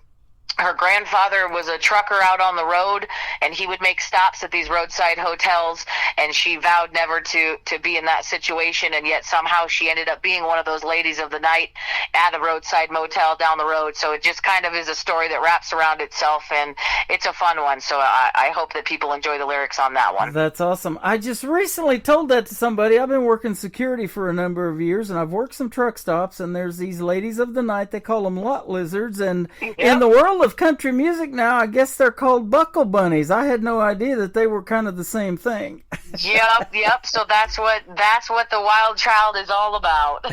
her grandfather was a trucker out on the road, and he would make stops at these roadside hotels, and she vowed never to be in that situation, and yet somehow she ended up being one of those ladies of the night at a roadside motel down the road. So it just kind of is a story that wraps around itself, and it's a fun one. So I hope that people enjoy the lyrics on that one. That's awesome. I just recently told that to somebody. I've been working security for a number of years, and I've worked some truck stops, and there's these ladies of the night. They call them lot lizards, and in the world of country music now, I guess they're called buckle bunnies. I had no idea that they were kind of the same thing. Yep. So that's what the Wild Child is all about.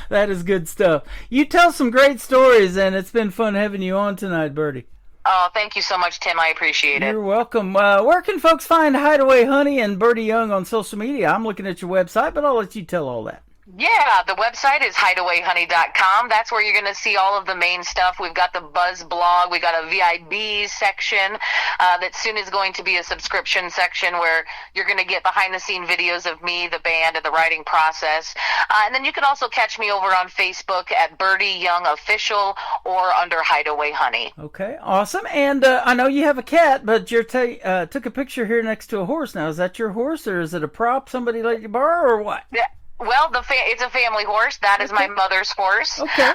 That is good stuff. You tell some great stories, and it's been fun having you on tonight, Birdie. Oh, thank you so much, Tim. I appreciate it. You're welcome. Where can folks find Hideaway Honey and Birdie Young on social media? I'm looking at your website, but I'll let you tell all that. Yeah, the website is hideawayhoney.com. That's where you're going to see all of the main stuff. We've got the Buzz blog. We got a VIB section that soon is going to be a subscription section where you're going to get behind-the-scene videos of me, the band, and the writing process. And then you can also catch me over on Facebook at Birdie Young Official or under Hideaway Honey. Okay, awesome. And I know you have a cat, but you took a picture here next to a horse. Now, is that your horse, or is it a prop somebody let you borrow, or what? Yeah. Well, it's a family horse. That is my mother's horse. Okay.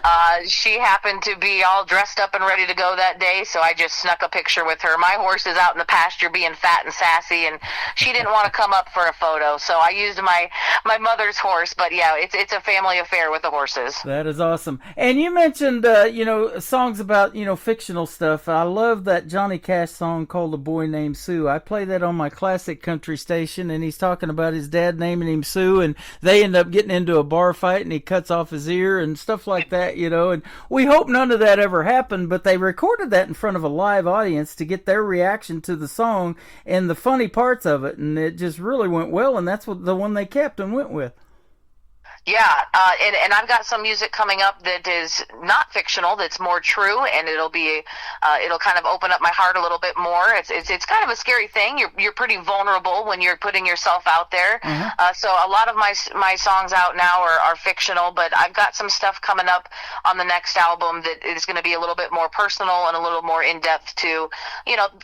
She happened to be all dressed up and ready to go that day, so I just snuck a picture with her. My horse is out in the pasture being fat and sassy, and she didn't want to come up for a photo, so I used my mother's horse. But yeah, it's a family affair with the horses. That is awesome. And you mentioned, songs about, fictional stuff. I love that Johnny Cash song called "A Boy Named Sue." I play that on my classic country station, and he's talking about his dad naming him Sue, and they end up getting into a bar fight and he cuts off his ear and stuff like that, and we hope none of that ever happened, but they recorded that in front of a live audience to get their reaction to the song and the funny parts of it, and it just really went well, and that's what the one they kept and went with. Yeah, and I've got some music coming up that is not fictional, that's more true, and it'll kind of open up my heart a little bit more. It's kind of a scary thing. You're pretty vulnerable when you're putting yourself out there. Mm-hmm. So a lot of my songs out now are fictional, but I've got some stuff coming up on the next album that is going to be a little bit more personal and a little more in depth to,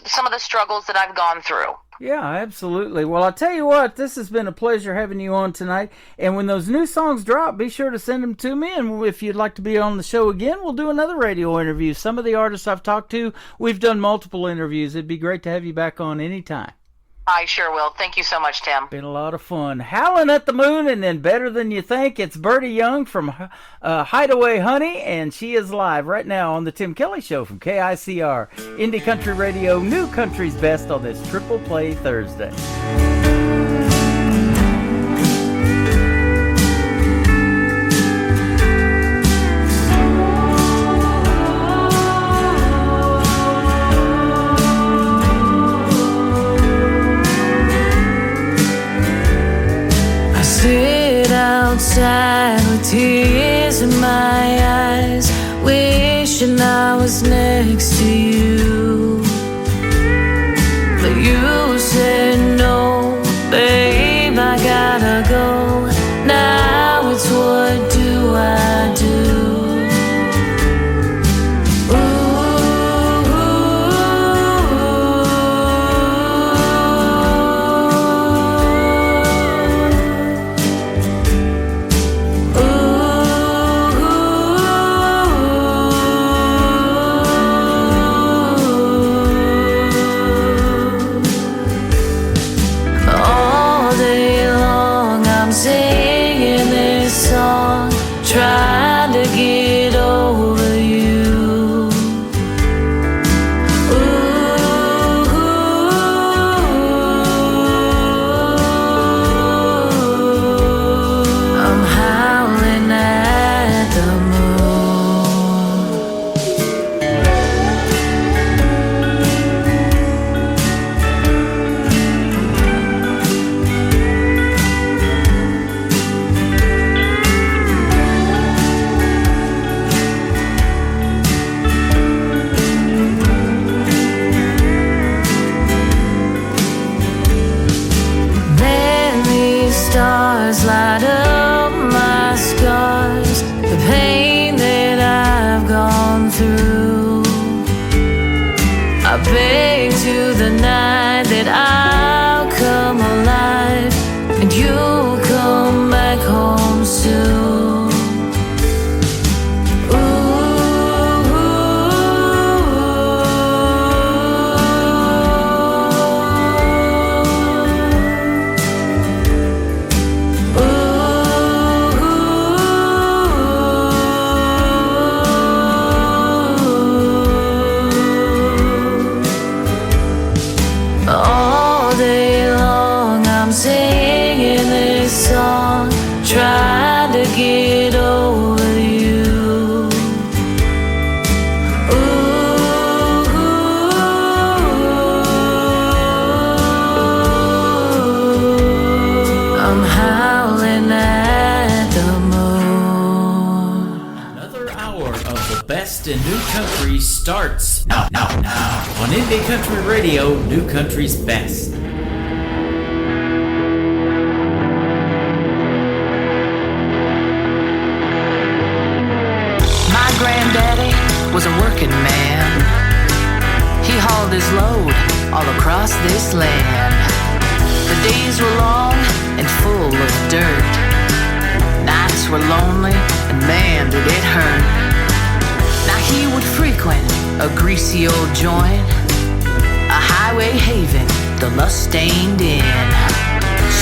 some of the struggles that I've gone through. Yeah, absolutely. Well, I'll tell you what, this has been a pleasure having you on tonight. And when those new songs drop, be sure to send them to me. And if you'd like to be on the show again, we'll do another radio interview. Some of the artists I've talked to, we've done multiple interviews. It'd be great to have you back on anytime. I sure will. Thank you so much, Tim. Been a lot of fun. Howling at the Moon and then Better Than You Think. It's Birdie Young from Hideaway Honey, and she is live right now on the Tim Kelly Show from KICR. Indie Country Radio, New Country's Best on this Triple Play Thursday. Sit outside with tears in my eyes, wishing I was next to you. But you said no, babe, I gotta go. Now it's what do I do? Trying to get over you. I'm howling at the stars light up my scars, the pain that I've gone through. I beg to the night that I'll come alive and you'll come back home soon. hour of the best in new country starts now on Indie Country Radio, New Country's Best. My granddaddy was a working man. He hauled his load all across this land. The days were long and full of dirt. Nights were lonely and man did it hurt. Now he would frequent a greasy old joint, a highway haven, the lust-stained inn.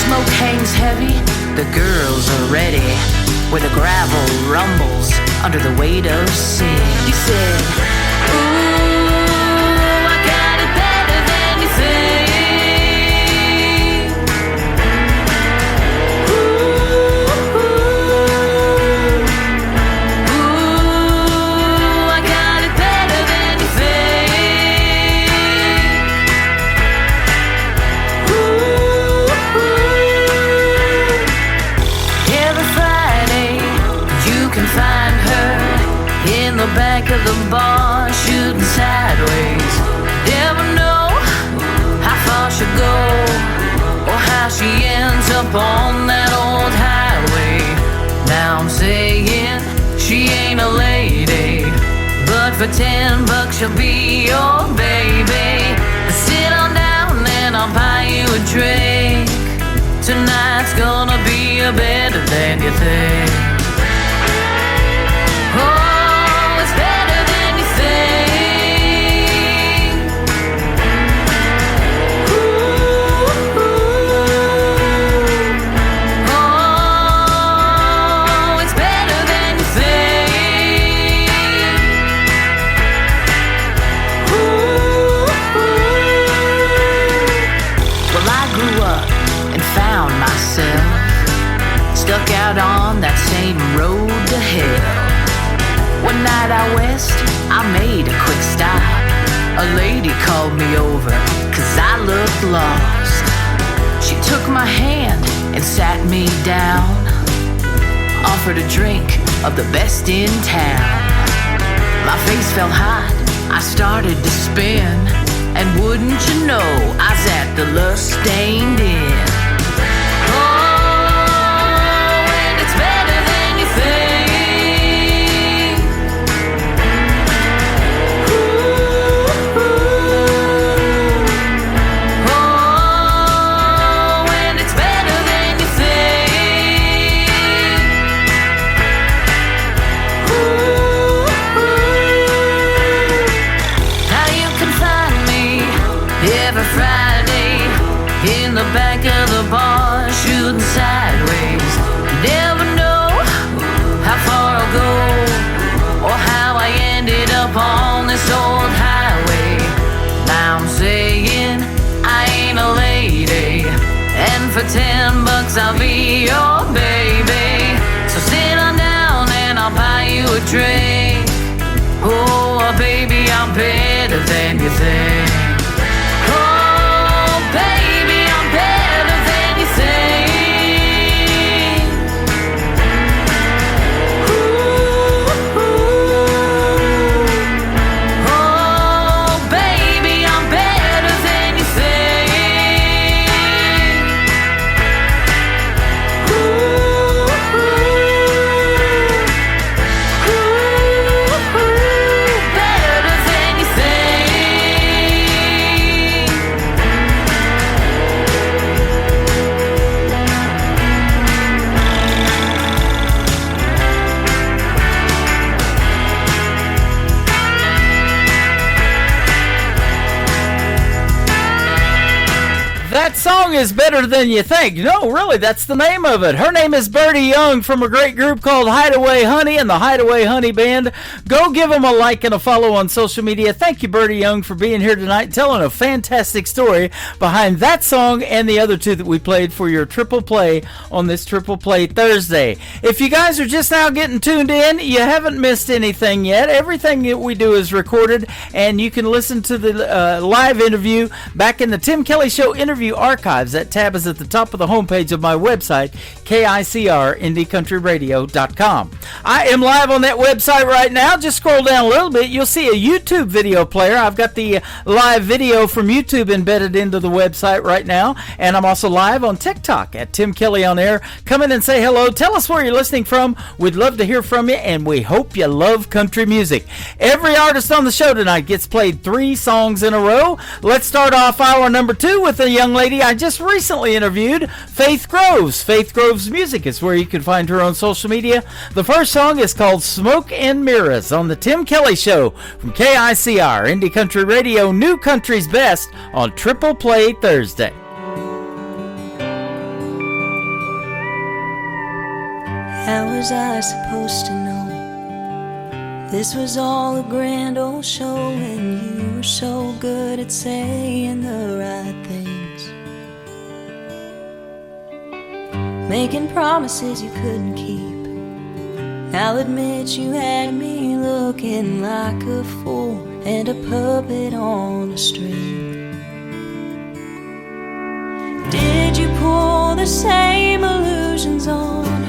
Smoke hangs heavy, the girls are ready, where the gravel rumbles under the weight of sin. He said, ooh, I got it better than you think. Ooh, I got it better than you think. Every Friday you can find her in the back of the bar shooting sideways. Never know how far she'll go or how she ends up on that old highway. Now I'm saying she ain't a lady, but for $10 she'll be your baby. Sit on down and I'll buy you a drink. Tonight's gonna be a better than you think. Oh, it's better than you think. Ooh, oh, it's better than you think. Well, I grew up and found myself stuck out on that same road to hell. One night out west, I made a quick stop. A lady called me over, cause I looked lost. She took my hand and sat me down, offered a drink of the best in town. My face felt hot, I started to spin, and wouldn't you know, I was at the lust-stained inn. Oh, and it's better than you think. Oh, and it's better than you think. Now you can find me every Friday in the back of the bar shooting sideways. You never know how far I'll go or how I ended up on this old highway. Now I'm saying I ain't a lady, and for $10 I'll be your baby. So sit on down and I'll buy you a drink. Oh, baby, I'm better than you think. Oh, baby, I'm better than you think. Oh, baby, I'm better than you think. Better than you think. That song is better than you think. No, really, that's the name of it. Her name is Birdie Young from a great group called Hideaway Honey and the Hideaway Honey Band. Go give them a like and a follow on social media. Thank you, Birdie Young, for being here tonight, telling a fantastic story behind that song and the other two that we played for your Triple Play on this Triple Play Thursday. If you guys are just now getting tuned in, you haven't missed anything yet. Everything that we do is recorded, and you can listen to the live interview back in the Tim Kelly Show interview archives. That tab is at the top of the homepage of my website, KICR-IndieCountryRadio.com. I am live on that website right now. Just scroll down a little bit. You'll see a YouTube video player. I've got the live video from YouTube embedded into the website right now. And I'm also live on TikTok at Tim Kelly on Air. Come in and say hello. Tell us where you're listening from. We'd love to hear from you, and we hope you love country music. Every artist on the show tonight gets played 3 songs in a row. Let's start off hour number 2 with a young lady I just recently interviewed, Faith Groves. Faith Groves Music is where you can find her on social media. The first song is called Smoke and Mirrors on the Tim Kelly Show from KICR, Indie Country Radio, New Country's Best on Triple Play Thursday. How was I supposed to know this was all a grand old show when you were so good at saying the right things, making promises you couldn't keep? I'll admit you had me looking like a fool and a puppet on a string. Did you pull the same illusions on her?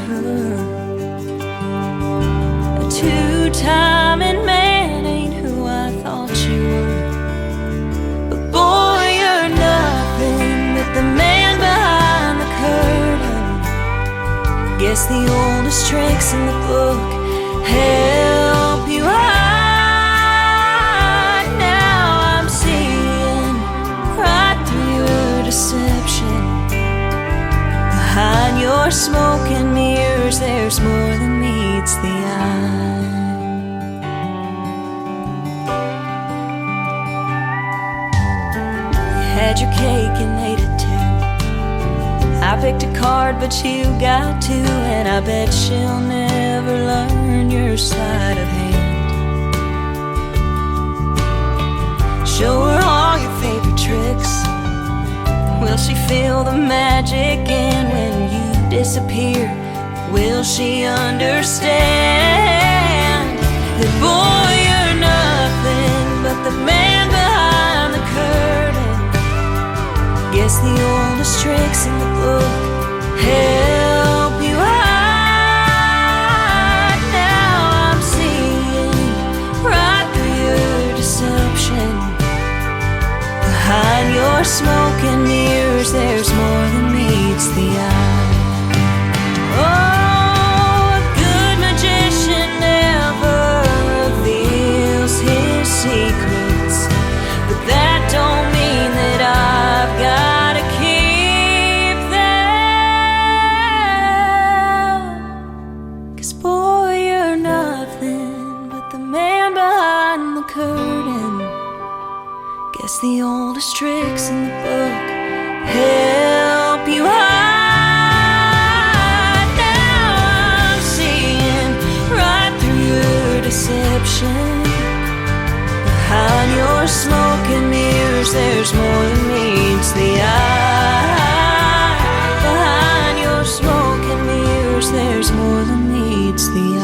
A two-timing man ain't who I thought you were. But boy, you're nothing but the man behind the curtain. Guess the oldest tricks in the book help you hide. Now I'm seeing right through your deception. Behind your smoke and mirrors, there's more than meets the eye. You had your cake and ate it too. I picked a card, but you got 2, and I bet she'll never learn your sleight of hand. Show her all your favorite tricks. Will she feel the magic? And when you disappear, will she understand that boy, you're nothing but the man behind the curtain? Guess the oldest tricks in the book help you hide. Now I'm seeing right through your deception. Behind your smoke and mirrors, there's more than meets the eye. Oh, a good magician never reveals his secrets, but that don't mean that I've gotta keep them. 'Cause boy, you're nothing but the man behind the curtain. Guess the oldest tricks in the book help you hide. Now I'm seeing right through your deception. Behind your smoke and mirrors, there's more than meets the eye. Behind your smoke and mirrors, there's more than meets the eye.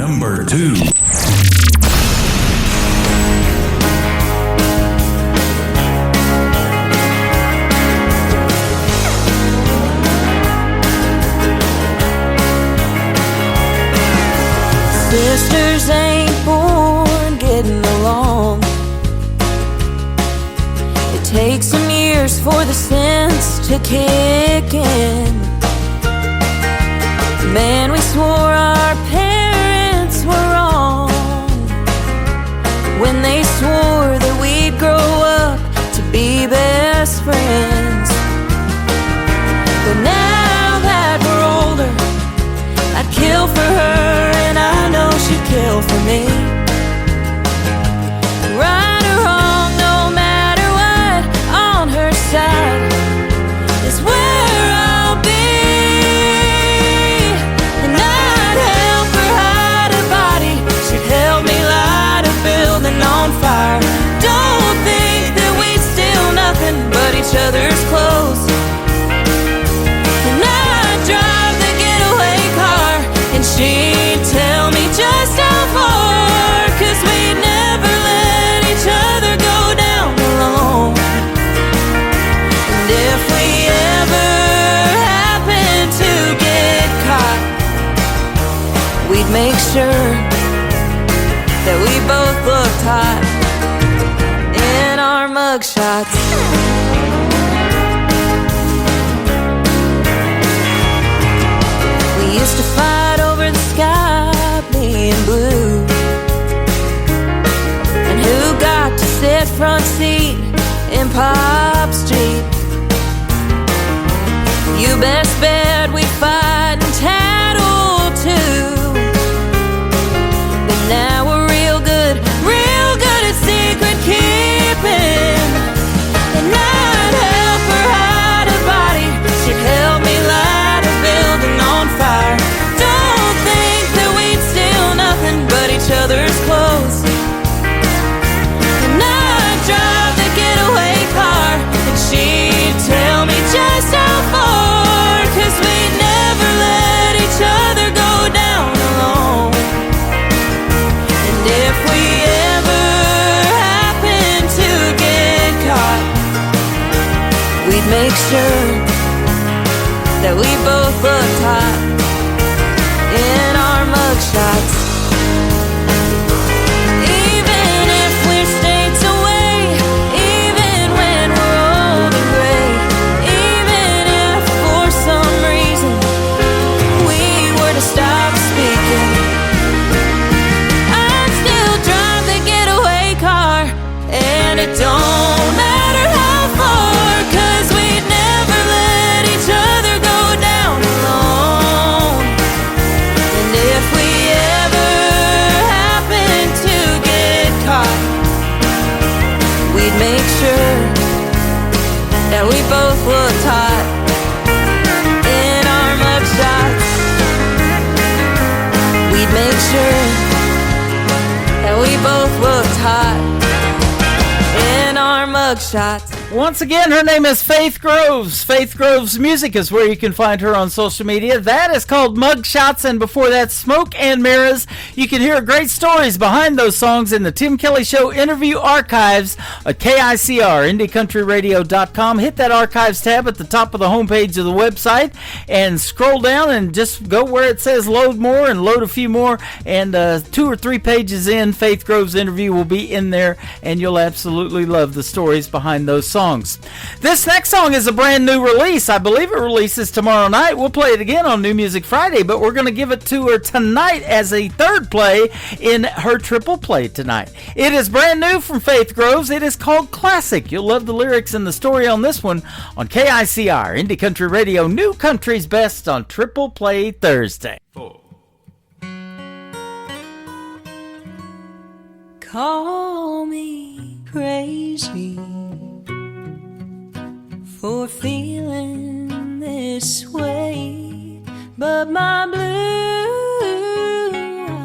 Number 2. Sisters ain't born getting along. It takes some years for the sense to kick in. Man, we swore our parents were wrong when they swore that we'd grow up to be best friends. But now that we're older, I'd kill for her, and I know she'd kill for me. Right or wrong, no matter what, on her side is where I'll be. And I'd help her hide a body, she'd help me light a building on fire. Don't think that we'd steal nothing but each other's clothes. sure that we both looked hot in our mugshots. We used to fight over the sky being blue, and who got to sit front seat in Pop Street. You best bet we fight and tattle too. But now we're real good at secret keeping. And I'd help her hide her body, she'd help me light a building on fire. Don't think that we'd steal nothing but each other's clothes. And I'd drive the getaway car, and she'd tell me just how far, 'cause we'd never let each other go down alone. And if we ever happen to get caught, we'd make sure that we both looked hot in our mugshots. Even if we're states away, even when we're old and gray, even if for some reason we were to stop speaking, I'd still drive the getaway car, and it don't matter how far, 'cause we'd never let each other go down alone. And if we ever happen to get caught, we'd make sure that we both looked hot in our mugshots. We'd make sure that we both looked hot in our mugshots. Once again, her name is Faith Groves. Faith Groves Music is where you can find her on social media. That is called Mugshots, and before that, Smoke and Mirrors. You can hear great stories behind those songs in the Tim Kelly Show interview archives at KICR, IndieCountryRadio.com. Hit that archives tab at the top of the homepage of the website and scroll down and just go where it says load more and load a few more. And 2 or 3 pages in, Faith Groves' interview will be in there, and you'll absolutely love the stories behind those songs. This next song is a brand new release. I believe it releases tomorrow night. We'll play it again on New Music Friday, but we're going to give it to her tonight as a third play in her triple play tonight. It is brand new from Faith Groves. It is called Classic. You'll love the lyrics and the story on this one on KICR, Indie Country Radio, New Country's Best on Triple Play Thursday. Call me crazy for feeling this way, but my blue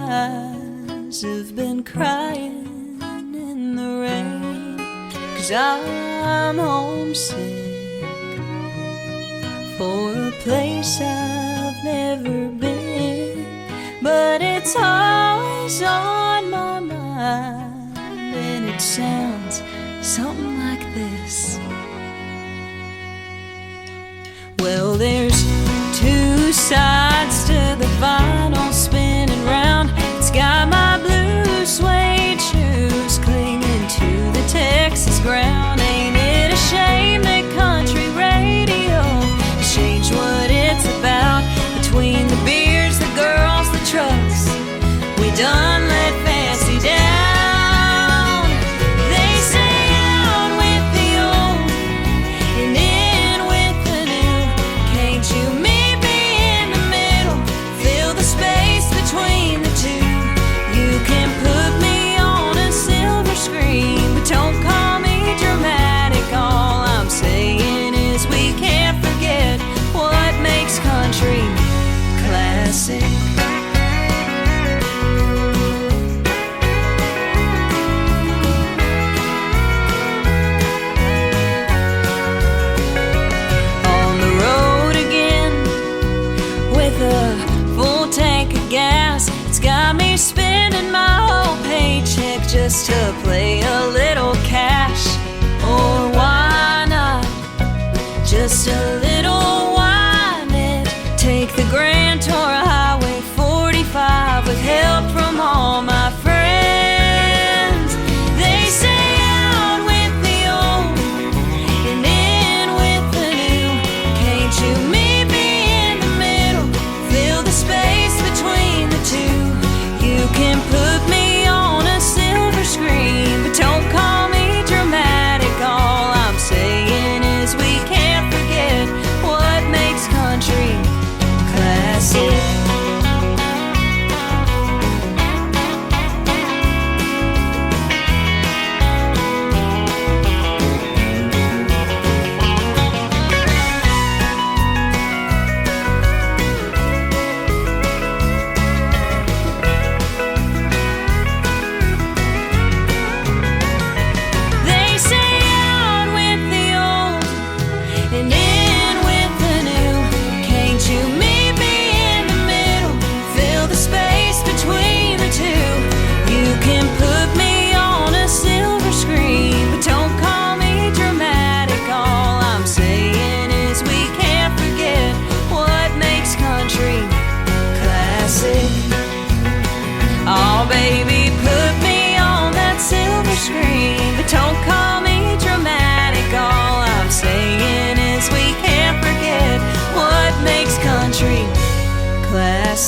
eyes have been crying in the rain, 'cause I'm homesick for a place I've never been, but it's always on my mind, and it sounds something like this. Well, there's 2 sides to the vinyl spinning round. It's got my blue suede shoes clinging to the Texas ground. Ain't it a shame that country radio changed what it's about? Between the beers, the girls, the trucks, we done let fancy down. They say out with the old and in with the new. Can't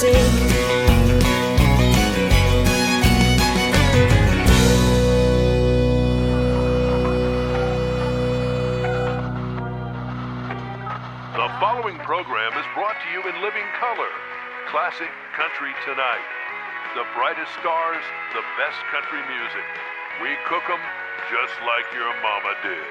sick. The following program is brought to you in living color. Classic Country Tonight. The brightest stars, the best country music. We cook 'em just like your mama did.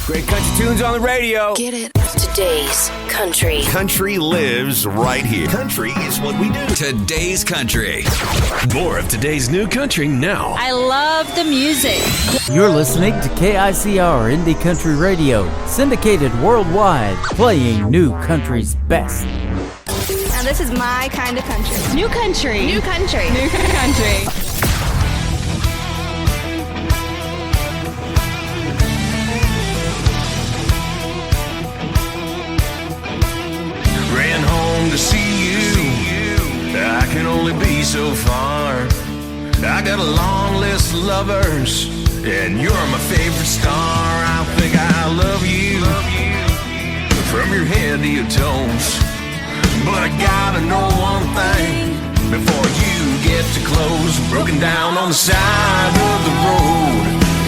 Great country tunes on the radio. Get it. Today's country. Country lives right here. Country is what we do. Today's country. More of today's new country now. I love the music. You're listening to KICR Indie Country Radio, syndicated worldwide, playing new country's best. Now this is my kind of country. New country. New country. New country. Ran home to see you. I can only be so far. I got a long list of lovers, and you're my favorite star. I think I love you from your head to your toes. But I gotta know one thing before you get too close. Broken down on the side of the road,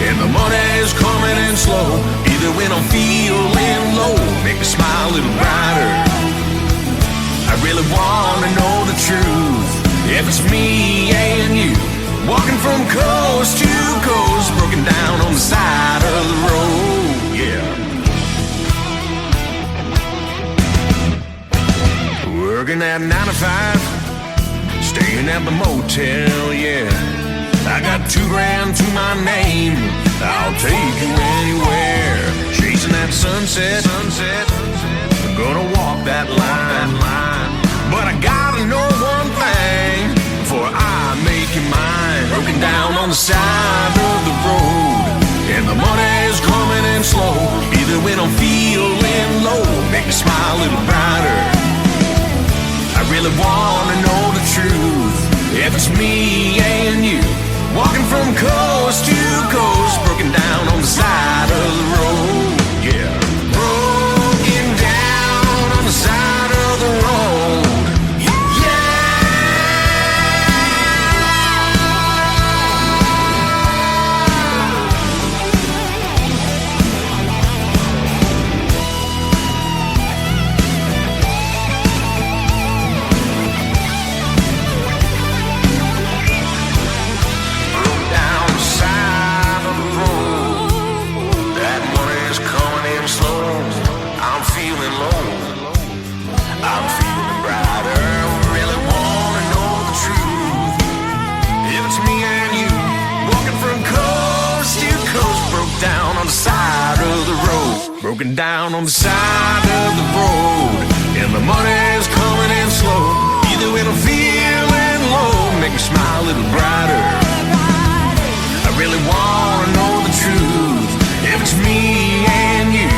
and the money's coming in slow. Either when I'm feeling low, make me smile a little brighter. I really wanna know the truth. If it's me and you, walking from coast to coast, broken down on the side of the road, yeah. Working at 9 to 5, staying at the motel, yeah. I got $2,000 to my name, I'll take you anywhere. Chasing that sunset, I'm gonna walk that line. But I gotta know one thing before I make you mine. Broken down on the side of the road, and the money's coming in slow. Either when I'm feeling low, make me smile a little brighter. I really wanna know the truth. If it's me and you, walking from coast to coast, broken down on the side of the road, yeah. Broken down on the side of the road. Down on the side of the road, broken down on the side of the road, and the money's coming in slow. Either when I'm feeling low, make me smile a little brighter. I really wanna know the truth. If it's me and you,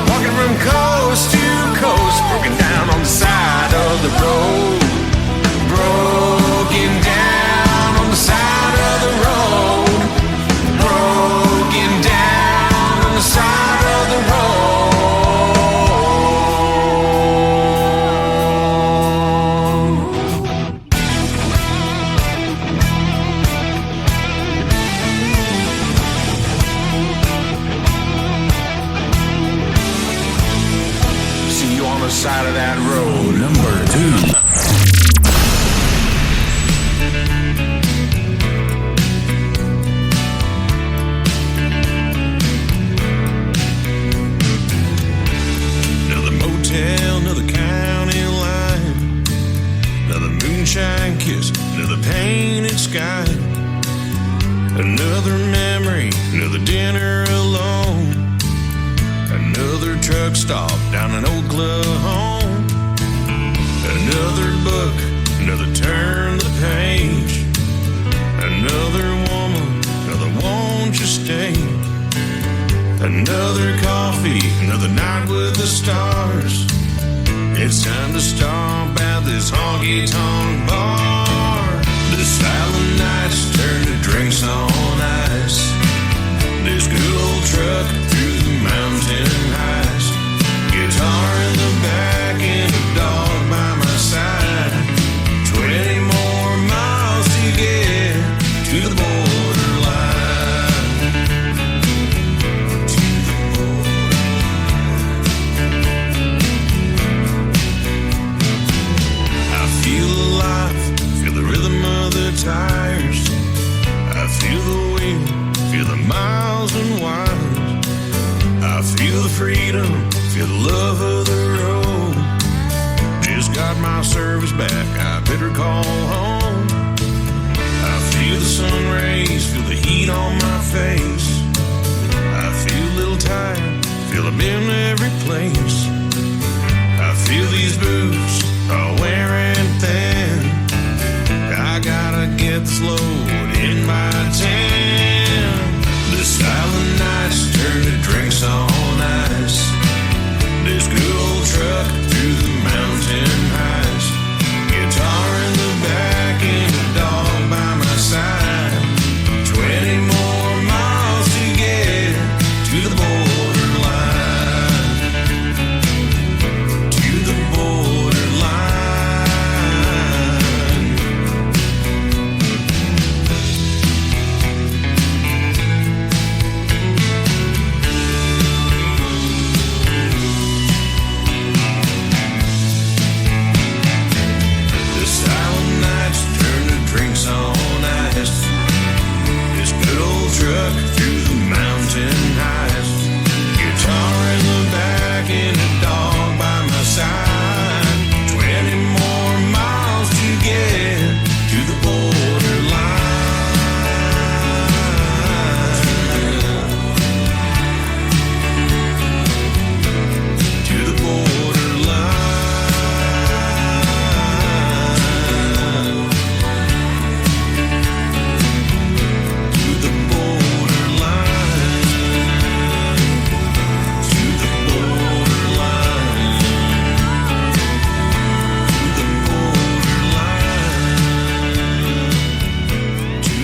walking from coast to coast, broken down on the side of the road, broken down on the side of the road, broken down on the side of the road. See you on the side of that road. Number 2. Another county line, another moonshine kiss, another painted sky, another memory, another dinner alone, another truck stop down in Oklahoma, another book, another turn of the page, another woman, another won't you stay, another coffee, another night with the stars. It's time to stop at this honky-tonk bar. The silent nights turn to drinks on ice. This good old truck through the mountain heights. Guitar in the back and tires. I feel the wind, feel the miles and wires. I feel the freedom, feel the love of the road. Just got my service back, I better call home. I feel the sun rays, feel the heat on my face. I feel a little tired, feel I'm in every place. I feel these boots are wearing thin. I gotta get this load in my tan. The silent nights turn to drinks on ice. This good old truck through the mountain heights. Guitar in the back and a dog by my side. 20 more miles to get to the borderline. To the borderline. The silent nights turn to drinks on ice. This good old truck through the mountain heights. Guitar in the back and a dog by my side. 20 more miles to get to the borderline. To the borderline. To the borderline. To the borderline. To the borderline. To the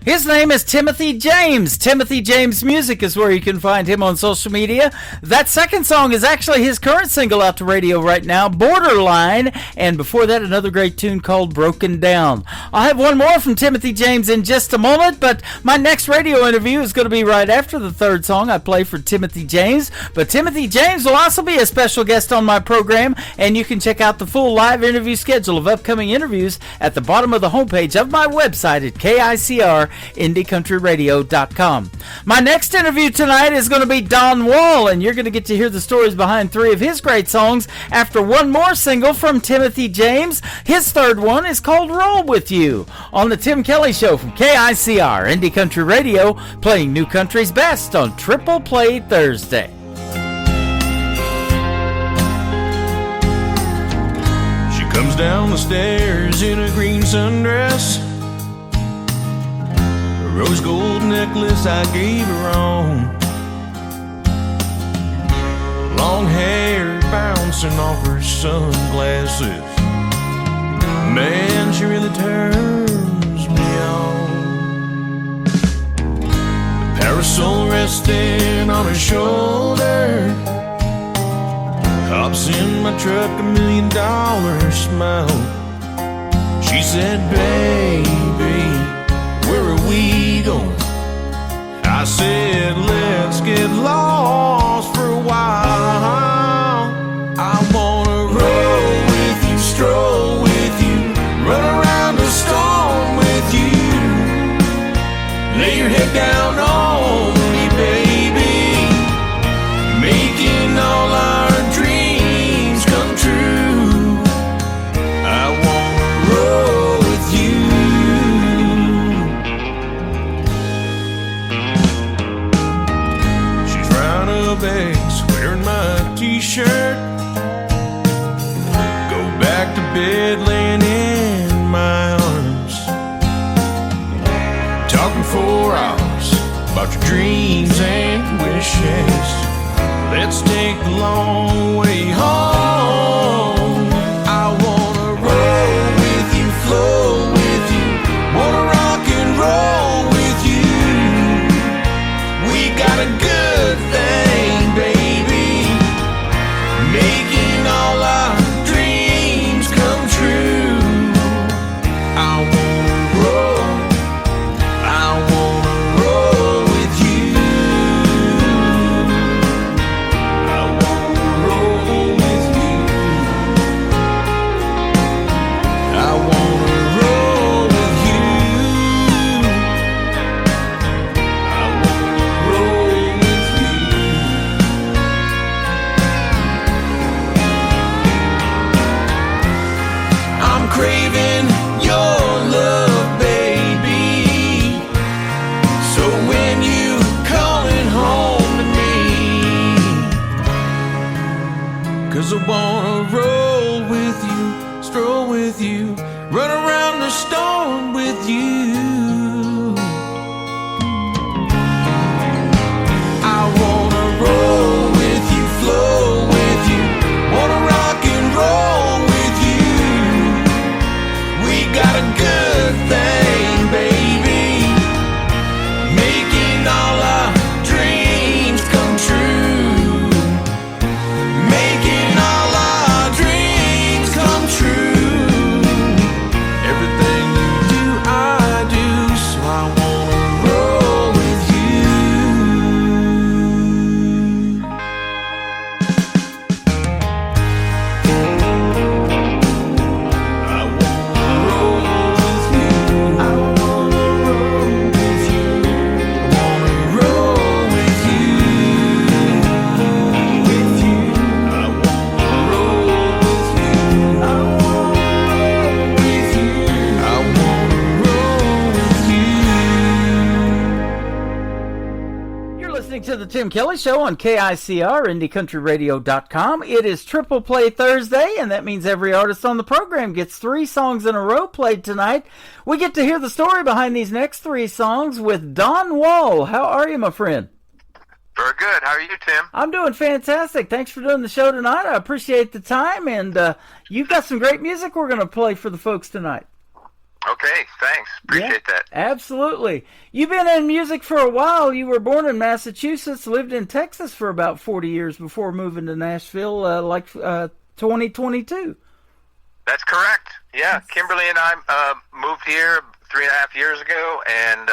His name is Timothy James. Timothy James Music is where you can find him on social media. That second song is actually his current single out to radio right now, Borderline. And before that, another great tune called Broken Down. I'll have one more from Timothy James in just a moment, but my next radio interview is going to be right after the third song I play for Timothy James. But Timothy James will also be a special guest on my program, and you can check out the full live interview schedule of upcoming interviews at the bottom of the homepage of my website at KICRIndieCountryRadio.com. My next interview tonight is going to be Don Wall, and you're going to get to hear the stories behind three of his great songs after one more single from Timothy James. His third one is called Roll With You on the Tim Kelly Show from KICR Indie Country Radio, playing New Country's best on Triple Play Thursday. She comes down the stairs in a green sundress, a rose gold necklace I gave her on, long hair bouncing off her sunglasses. Man, she really turns me on. The parasol resting on her shoulder, hops in my truck, $1 million smile. She said, baby, where are we going? I said, let's get lost for a while. I wanna roll with you, stroll with you, run around the storm with you. Lay your head down on me, baby, making all our dreams come true. I wanna roll with you. She's round up eggs, wearing my t-shirt. Go back to bed, laying in my arms, talking for hours about your dreams and wishes. Let's take the long way home. I wanna roll with you, flow with you, wanna rock and roll with you. We got a good thing, baby, making all our dreams come true. I wanna roll with you. I wanna roll 'cause I wanna roll with you, stroll with you, run around the storm with you. I wanna roll with you, flow with you, wanna rock and roll with you. We got a good thing, baby, making all our dreams come true, making all our dreams come true. Everything you do, I do, so I wanna roll with you. I wanna roll with you. I wanna roll with you. I wanna roll with you. With you. I wanna roll with you. I wanna roll with you. I wanna roll with you. You're listening to the Tim Kelly Show on KICR, IndieCountryRadio.com. It is Triple Play Thursday, and that means every artist on the program gets 3 songs in a row played tonight. We get to hear the story behind these next 3 songs with Don Wall. How are you, my friend? Very good. How are you, Tim? I'm doing fantastic. Thanks for doing the show tonight. I appreciate the time, and you've got some great music we're going to play for the folks tonight. Okay, thanks. Appreciate that. Absolutely. You've been in music for a while. You were born in Massachusetts, lived in Texas for about 40 years before moving to Nashville, 2022. That's correct. Yeah, Kimberly and I moved here 3.5 years ago, and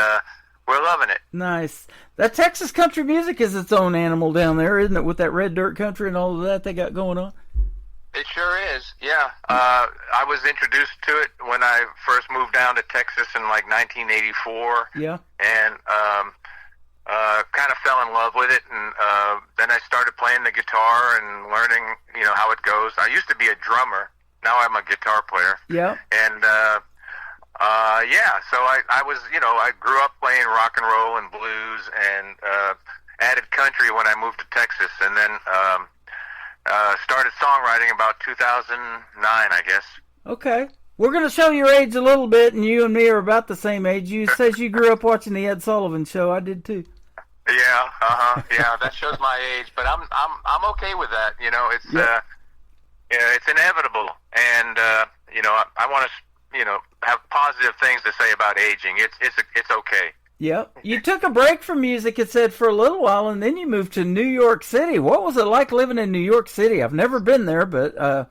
we're loving it. Nice. That Texas country music is its own animal down there, isn't it, with that red dirt country and all of that they got going on? It sure is, yeah. I was introduced to it when I first moved down to Texas in like 1984. Yeah. And kind of fell in love with it, and then I started playing the guitar and learning, how it goes. I used to be a drummer. Now I'm a guitar player. Yeah. And so I was, I grew up playing rock and roll and blues, and added country when I moved to Texas, and then started songwriting about 2009, I guess. Okay. We're going to show your age a little bit, and you and me are about the same age. You says you grew up watching the Ed Sullivan Show. I did too. Yeah, yeah, that shows my age, but I'm okay with that. It's inevitable, and I want to have positive things to say about aging. It's okay. Yep. You took a break from music, it said, for a little while, and then you moved to New York City. What was it like living in New York City? I've never been there, but I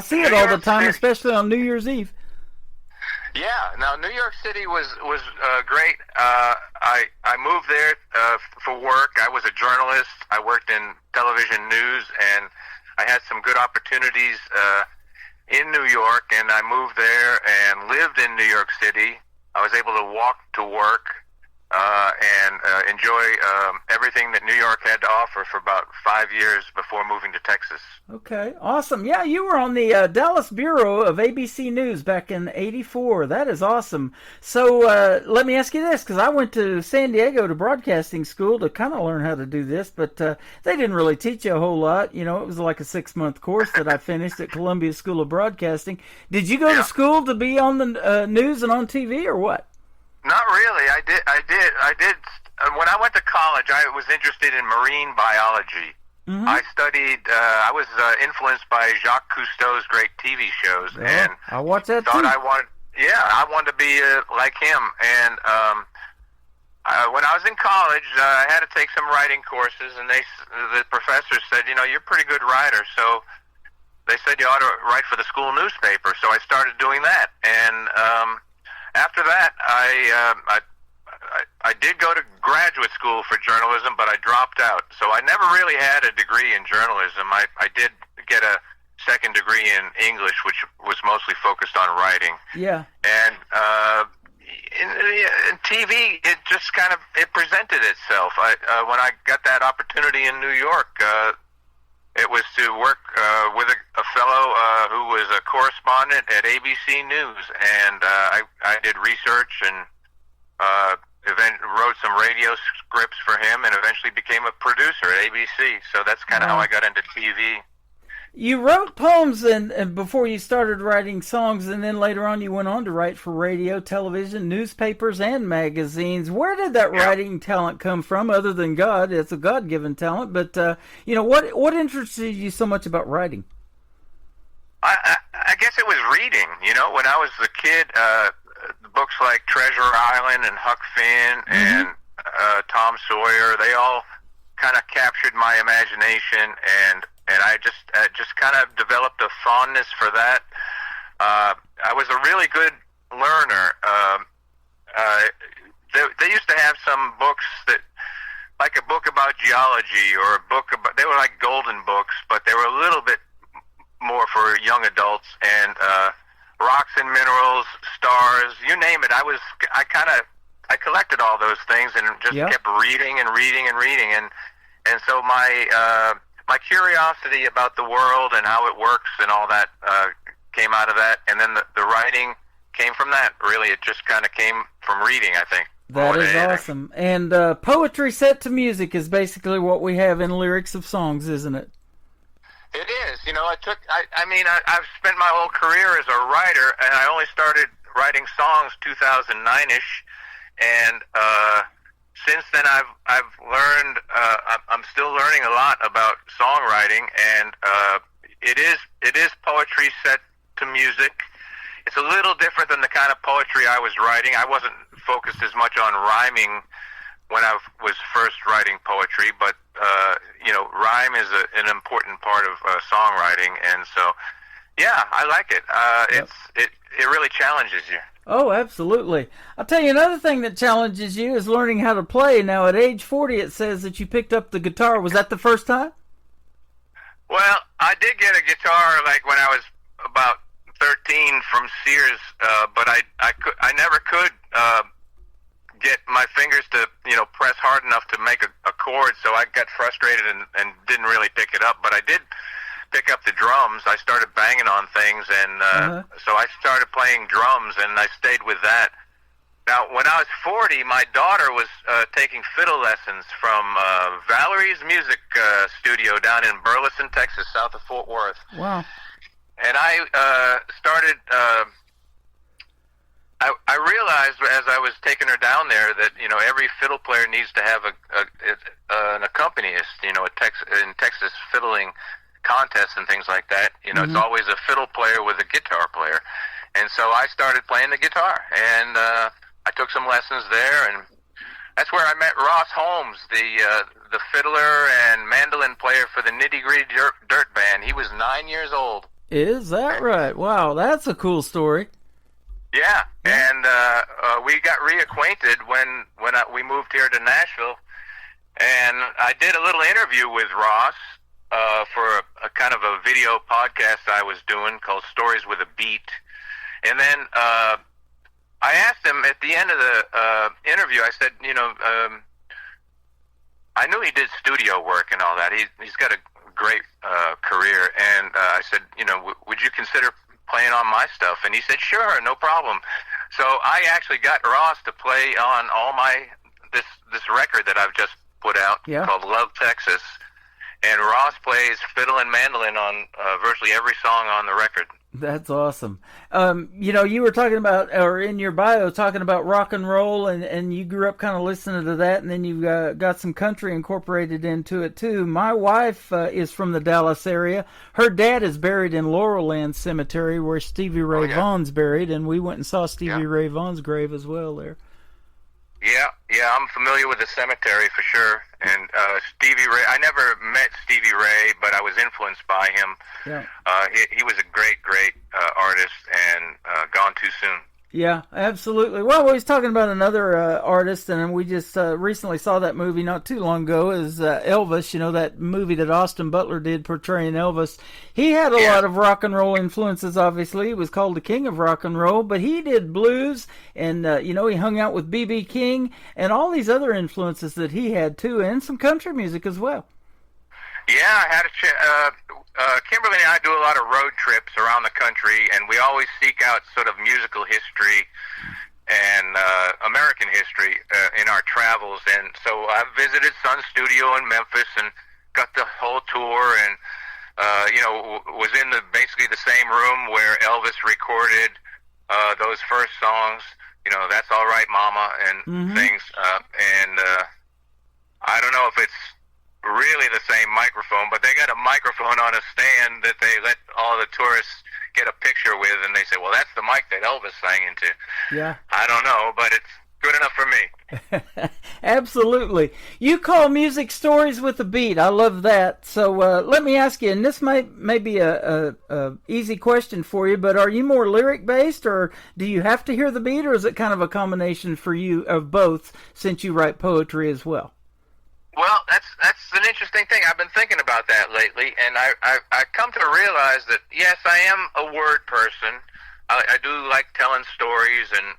see it all the time, especially on New Year's Eve. Yeah. Now, New York City was great. I moved there for work. I was a journalist. I worked in television news, and I had some good opportunities in New York, and I moved there and lived in New York City. I was able to walk to work and enjoy everything that New York had to offer for about 5 years before moving to Texas. Okay, awesome. Yeah, you were on the Dallas Bureau of ABC News back in '84. That is awesome. So let me ask you this, because I went to San Diego to broadcasting school to kind of learn how to do this, but they didn't really teach you a whole lot. It was like a 6-month course that I finished at Columbia School of Broadcasting. Did you go to school to be on the news and on TV, or what? Not really. I did. When I went to college, I was interested in marine biology. Mm-hmm. I studied. I was influenced by Jacques Cousteau's great TV shows, and I watched that thought too. I wanted to be like him. And when I was in college, I had to take some writing courses, and the professor said, you're a pretty good writer, so they said you ought to write for the school newspaper. So I started doing that, and after that, I did go to graduate school for journalism, but I dropped out. So I never really had a degree in journalism. I did get a second degree in English, which was mostly focused on writing. Yeah. And in TV, it just it presented itself. When I got that opportunity in New York, it was to work with a fellow who was a correspondent at ABC News, and I did research and wrote some radio scripts for him, and eventually became a producer at ABC. So that's kind of how I got into TV. You wrote poems and before you started writing songs, and then later on you went on to write for radio, television, newspapers, and magazines. Where did that writing talent come from, other than God? It's a God-given talent, but what interested you so much about writing? I guess it was reading. When I was a kid, books like Treasure Island and Huck Finn and Tom Sawyer, they all kind of captured my imagination, and I just kind of developed a fondness for that. I was a really good learner. They used to have some books that, like a book about geology or a book about, they were like golden books, but they were a little bit more for young adults, and rocks and minerals, stars, you name it. I collected all those things and just kept reading and reading and reading, and so my curiosity about the world and how it works and all that came out of that, and then the writing came from that. Really, it just kind of came from reading, I think. That is awesome. And poetry set to music is basically what we have in lyrics of songs, isn't it? It is. I've spent my whole career as a writer, and I only started writing songs 2009-ish, and since then I've learned, I'm still learning a lot about songwriting, and it is poetry set to music. It's a little different than the kind of poetry I was writing. I wasn't focused as much on rhyming when I was first writing poetry, but rhyme is an important part of songwriting, and so I like it. It really challenges you. Oh, absolutely. I'll tell you another thing that challenges you is learning how to play. Now, at age 40, it says that you picked up the guitar. Was that the first time? Well, I did get a guitar like when I was about 13 from Sears, but I never could get my fingers to press hard enough to make a chord, so I got frustrated and didn't really pick it up. But I did pick up the drums. I started banging on things, and so I started playing drums, and I stayed with that. Now, when I was 40, my daughter was taking fiddle lessons from Valerie's Music Studio down in Burleson, Texas, south of Fort Worth. Wow. And I started... I realized as I was taking her down there that every fiddle player needs to have an accompanist. In Texas fiddling contests and things like that, it's always a fiddle player with a guitar player, and so I started playing the guitar, and I took some lessons there, and that's where I met Ross Holmes, the fiddler and mandolin player for the Nitty Gritty Dirt Band. He was 9 years old. Is that right? Wow, that's a cool story. Yeah, and we got reacquainted when we moved here to Nashville, and I did a little interview with Ross for a kind of a video podcast I was doing called Stories with a Beat, and then I asked him at the end of the interview, I said, I knew he did studio work and all that. He's got a great career, and I said, would you consider playing on my stuff? And he said, sure, no problem. So I actually got Ross to play on all this record that I've just put out called Love Texas, and Ross plays fiddle and mandolin on virtually every song on the record. That's awesome. You were talking about, or in your bio, talking about rock and roll, and you grew up kind of listening to that, and then you got some country incorporated into it, too. My wife is from the Dallas area. Her dad is buried in Laurelland Cemetery, where Stevie Ray Vaughan's buried, and we went and saw Stevie Ray Vaughan's grave as well there. Yeah, I'm familiar with the cemetery for sure. And Stevie Ray, I never met Stevie Ray, but I was influenced by him. Yeah. He was a great artist, and gone too soon. Yeah, absolutely. Well, we was talking about another artist, and we just recently saw that movie not too long ago, is Elvis, that movie that Austin Butler did portraying Elvis. He had a lot of rock and roll influences, obviously. He was called the King of Rock and Roll, but he did blues, and, he hung out with B.B. King, and all these other influences that he had, too, and some country music as well. Yeah, I had Kimberly and I do a lot of road trips around the country, and we always seek out sort of musical history and American history in our travels. And so I visited Sun Studio in Memphis and got the whole tour, and was in basically the same room where Elvis recorded those first songs. That's All Right, Mama, and things. And I don't know if it's really the same microphone, but they got a microphone on a stand that they let all the tourists get a picture with, and they say, well, that's the mic that Elvis sang into. Yeah. I don't know, but it's good enough for me. Absolutely. You call music stories with a beat. I love that. So let me ask you, and this may be a easy question for you, but are you more lyric based, or do you have to hear the beat, or is it kind of a combination for you of both, since you write poetry as well? Well, that's an interesting thing. I've been thinking about that lately, and I come to realize that, yes, I am a word person. I do like telling stories and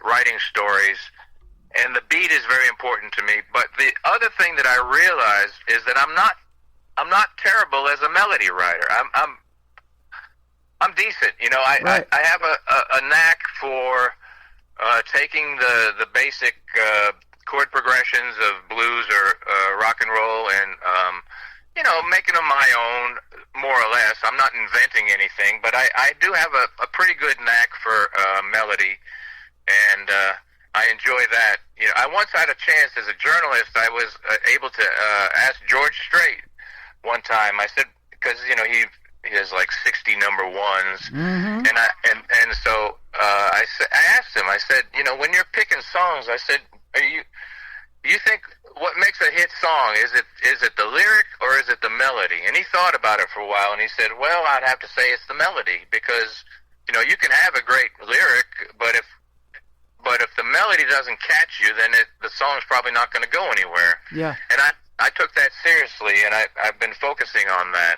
writing stories, and the beat is very important to me. But the other thing that I realized is that I'm not terrible as a melody writer. I'm decent. I have a knack for taking the basic chord progressions of blues or rock and roll and making them my own, more or less. I'm not inventing anything, but I do have a pretty good knack for melody, and I enjoy that. I once had a chance as a journalist. I was able to ask George Strait one time. I said, because he has like 60 number ones, and so I asked him. I said, when you're picking songs, I said, you think what makes a hit song? Is it the lyric or is it the melody? And he thought about it for a while, and he said, well, I'd have to say it's the melody, because you can have a great lyric, but if the melody doesn't catch you, then the song's probably not going to go anywhere. Yeah. And I took that seriously, and I've been focusing on that.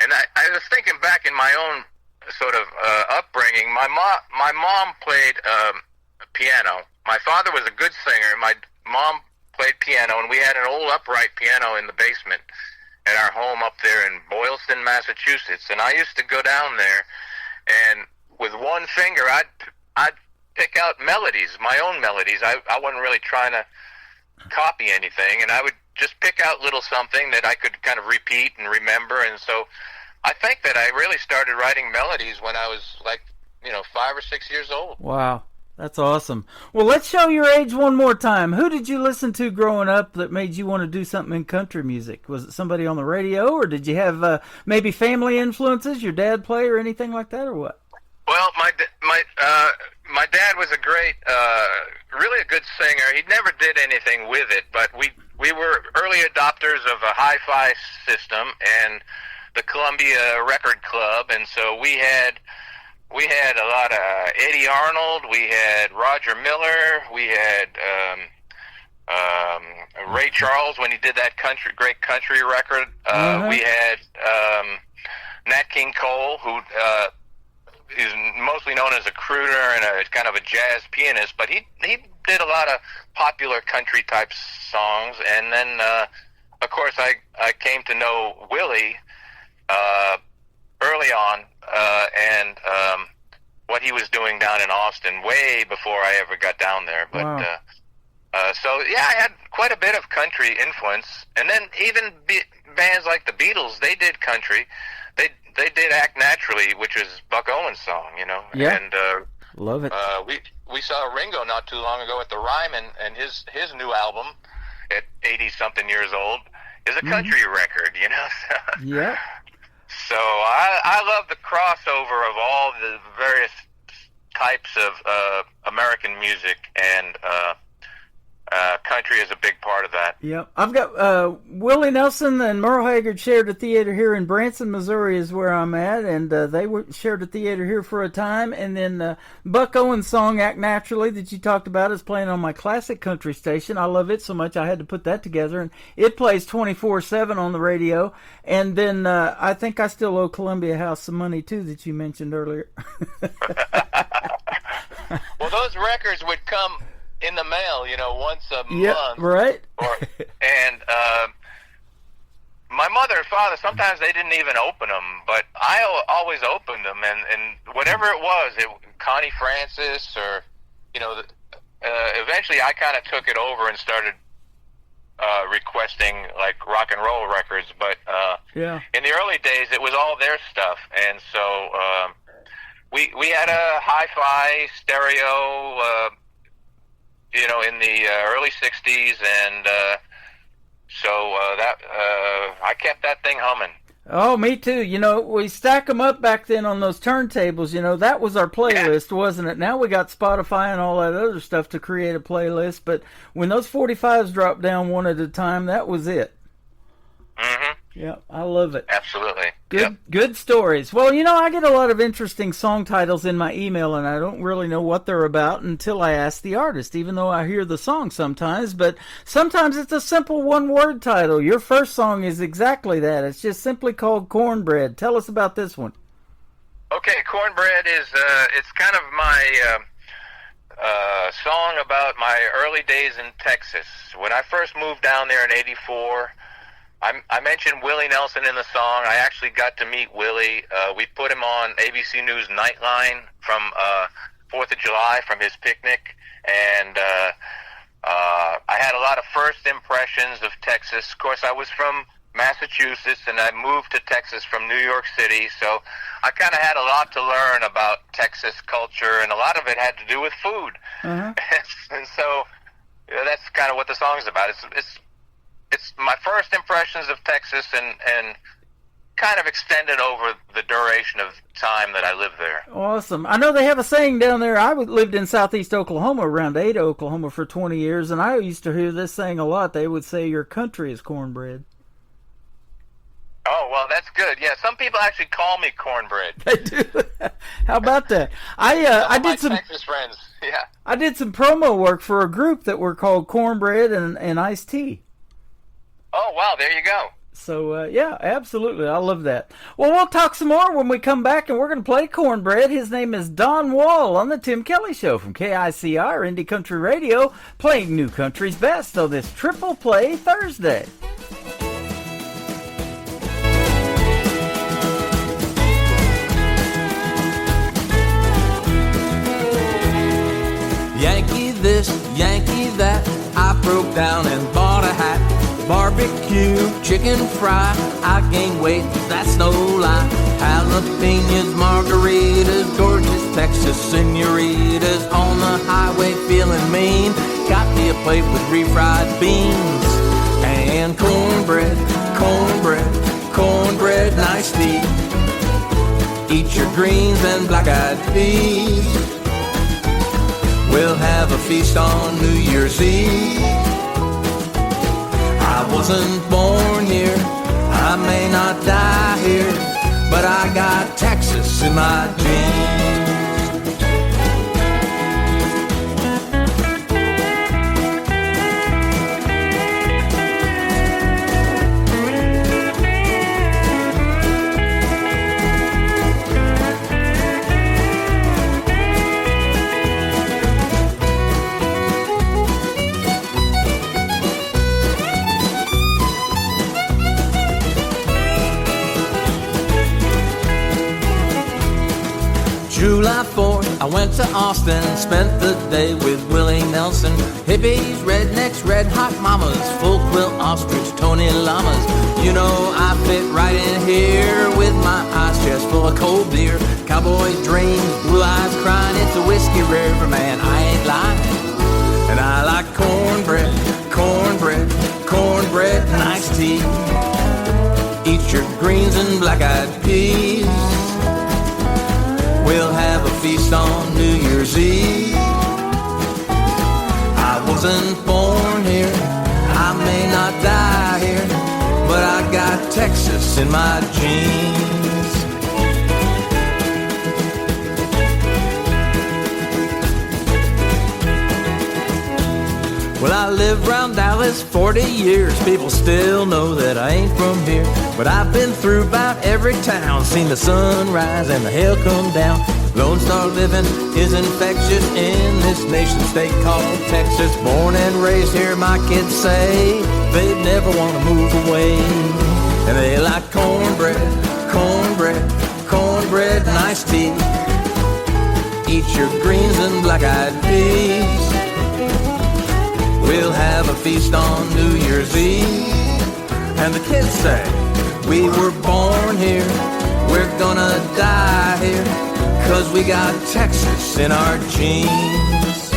And I was thinking back in my own sort of upbringing. My mom played piano. My father was a good singer. My mom played piano, and we had an old upright piano in the basement at our home up there in Boylston, Massachusetts. And I used to go down there, and with one finger, I'd pick out melodies, my own melodies. I wasn't really trying to copy anything, and I would just pick out little something that I could kind of repeat and remember. And so I think that I really started writing melodies when I was like, 5 or 6 years old. Wow. That's awesome. Well, let's show your age one more time. Who did you listen to growing up that made you want to do something in country music? Was it somebody on the radio, or did you have maybe family influences, your dad play or anything like that, or what? Well, my dad was a great, really a good singer. He never did anything with it, but we were early adopters of a hi-fi system and the Columbia Record Club, and so we had a lot of Eddie Arnold, we had Roger Miller, we had Ray Charles when he did that great country record. We had Nat King Cole, who is mostly known as a crooner and a kind of a jazz pianist, but he did a lot of popular country type songs. And then of course I came to know Willie early on, and what he was doing down in Austin way before I ever got down there. But wow. So yeah, I had quite a bit of country influence. And then even bands like the Beatles, they did country. They did Act Naturally, which is Buck Owens' song, Yeah. And love it. We saw Ringo not too long ago at the Ryman, and his new album at 80-something years old is a country record, So, yeah. So I love the crossover of all the various types of American music, and country is a big part of that. Yep. I've got Willie Nelson and Merle Haggard shared a theater here in Branson, Missouri is where I'm at, and they shared a theater here for a time. And then Buck Owens' song Act Naturally that you talked about is playing on my classic country station. I love it so much I had to put that together, and it plays 24/7 on the radio. And then I think I still owe Columbia House some money too that you mentioned earlier. Well, those records would come in the mail, once a month. Right. And my mother and father, sometimes they didn't even open them, but I always opened them, and whatever it was, Connie Francis or, eventually I kind of took it over and started requesting like rock and roll records, but Yeah. in the early days it was all their stuff, and so we had a hi-fi stereo, in the early '60s, and so I kept that thing humming. Oh, me too. We stack them up back then on those turntables. That was our playlist, wasn't it? Now we got Spotify and all that other stuff to create a playlist. But when those 45s dropped down one at a time, that was it. Mm-hmm. Yeah, I love it. Absolutely. Good stories. Well, I get a lot of interesting song titles in my email, and I don't really know what they're about until I ask the artist, even though I hear the song sometimes. But sometimes it's a simple one-word title. Your first song is exactly that. It's just simply called Cornbread. Tell us about this one. Okay, Cornbread is it's kind of my song about my early days in Texas. When I first moved down there in '84, I mentioned Willie Nelson in the song. I actually got to meet Willie. We put him on ABC News Nightline from 4th of July from his picnic, and I had a lot of first impressions of Texas. Of course, I was from Massachusetts, and I moved to Texas from New York City, so I kind of had a lot to learn about Texas culture, and a lot of it had to do with food. Uh-huh. And so that's kind of what the song's about. It's my first impressions of Texas, and kind of extended over the duration of time that I lived there. Awesome. I know they have a saying down there. I lived in southeast Oklahoma, around Ada, Oklahoma, for 20 years, and I used to hear this saying a lot. They would say, your country is cornbread. Oh, well, that's good. Yeah, some people actually call me Cornbread. They do. How about that? I did some Texas friends. Yeah. I did some promo work for a group that were called Cornbread and Iced Tea. Oh, wow, there you go. So, yeah, absolutely. I love that. Well, we'll talk some more when we come back, and we're going to play Cornbread. His name is Don Wall on the Tim Kelly Show from KICR, Indie Country Radio, playing New Country's best on this Triple Play Thursday. Yankee this, Yankee that, I broke down and bought a hat. Barbecue, chicken fry, I gained weight, that's no lie. Jalapenos, margaritas, gorgeous Texas senoritas. On the highway feeling mean, got me a plate with refried beans. And cornbread, cornbread, cornbread, nice tea. Eat your greens and black-eyed peas. We'll have a feast on New Year's Eve. I wasn't born here, I may not die here, but I got Texas in my genes. July 4th, I went to Austin, spent the day with Willie Nelson. Hippies, rednecks, red hot mamas, full quilt ostrich, Tony llamas. You know I fit right in here with my ice chest full of cold beer. Cowboy dreams, blue eyes crying, it's a whiskey river, man, I ain't lying. And I like cornbread, cornbread, cornbread, and iced tea. Eat your greens and black-eyed peas. We'll have a feast on New Year's Eve. I wasn't born here, I may not die here, but I got Texas in my genes. Well, I lived round Dallas 40 years. People still know that I ain't from here, but I've been through about every town, seen the sun rise and the hell come down. Lone Star living is infectious in this nation state called Texas. Born and raised here, my kids say they'd never want to move away. And they like cornbread, cornbread, cornbread, and iced tea. Eat your greens and black-eyed peas. We'll have a feast on New Year's Eve. And the kids say, we were born here, we're gonna die here, 'cause we got Texas in our genes.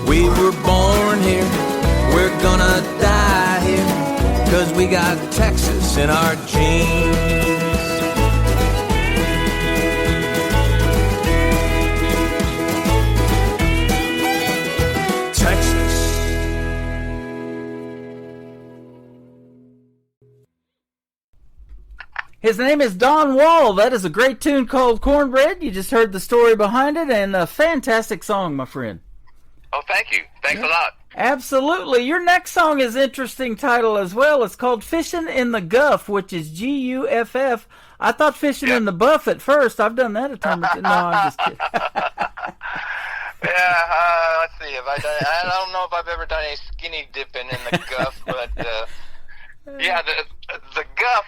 We were born here, we're gonna die here, 'cause we got Texas in our genes. His name is Don Wall. That is a great tune called Cornbread. You just heard the story behind it, and a fantastic song, my friend. Oh, thank you. Thanks a lot. Absolutely. Your next song is interesting title as well. It's called Fishing in the Guff, which is Guff. I thought Fishing in the Buff at first. I've done that a time or two. No, I'm just kidding. Yeah, let's see. I don't know if I've ever done any skinny dipping in the Guff, but yeah, the Guff.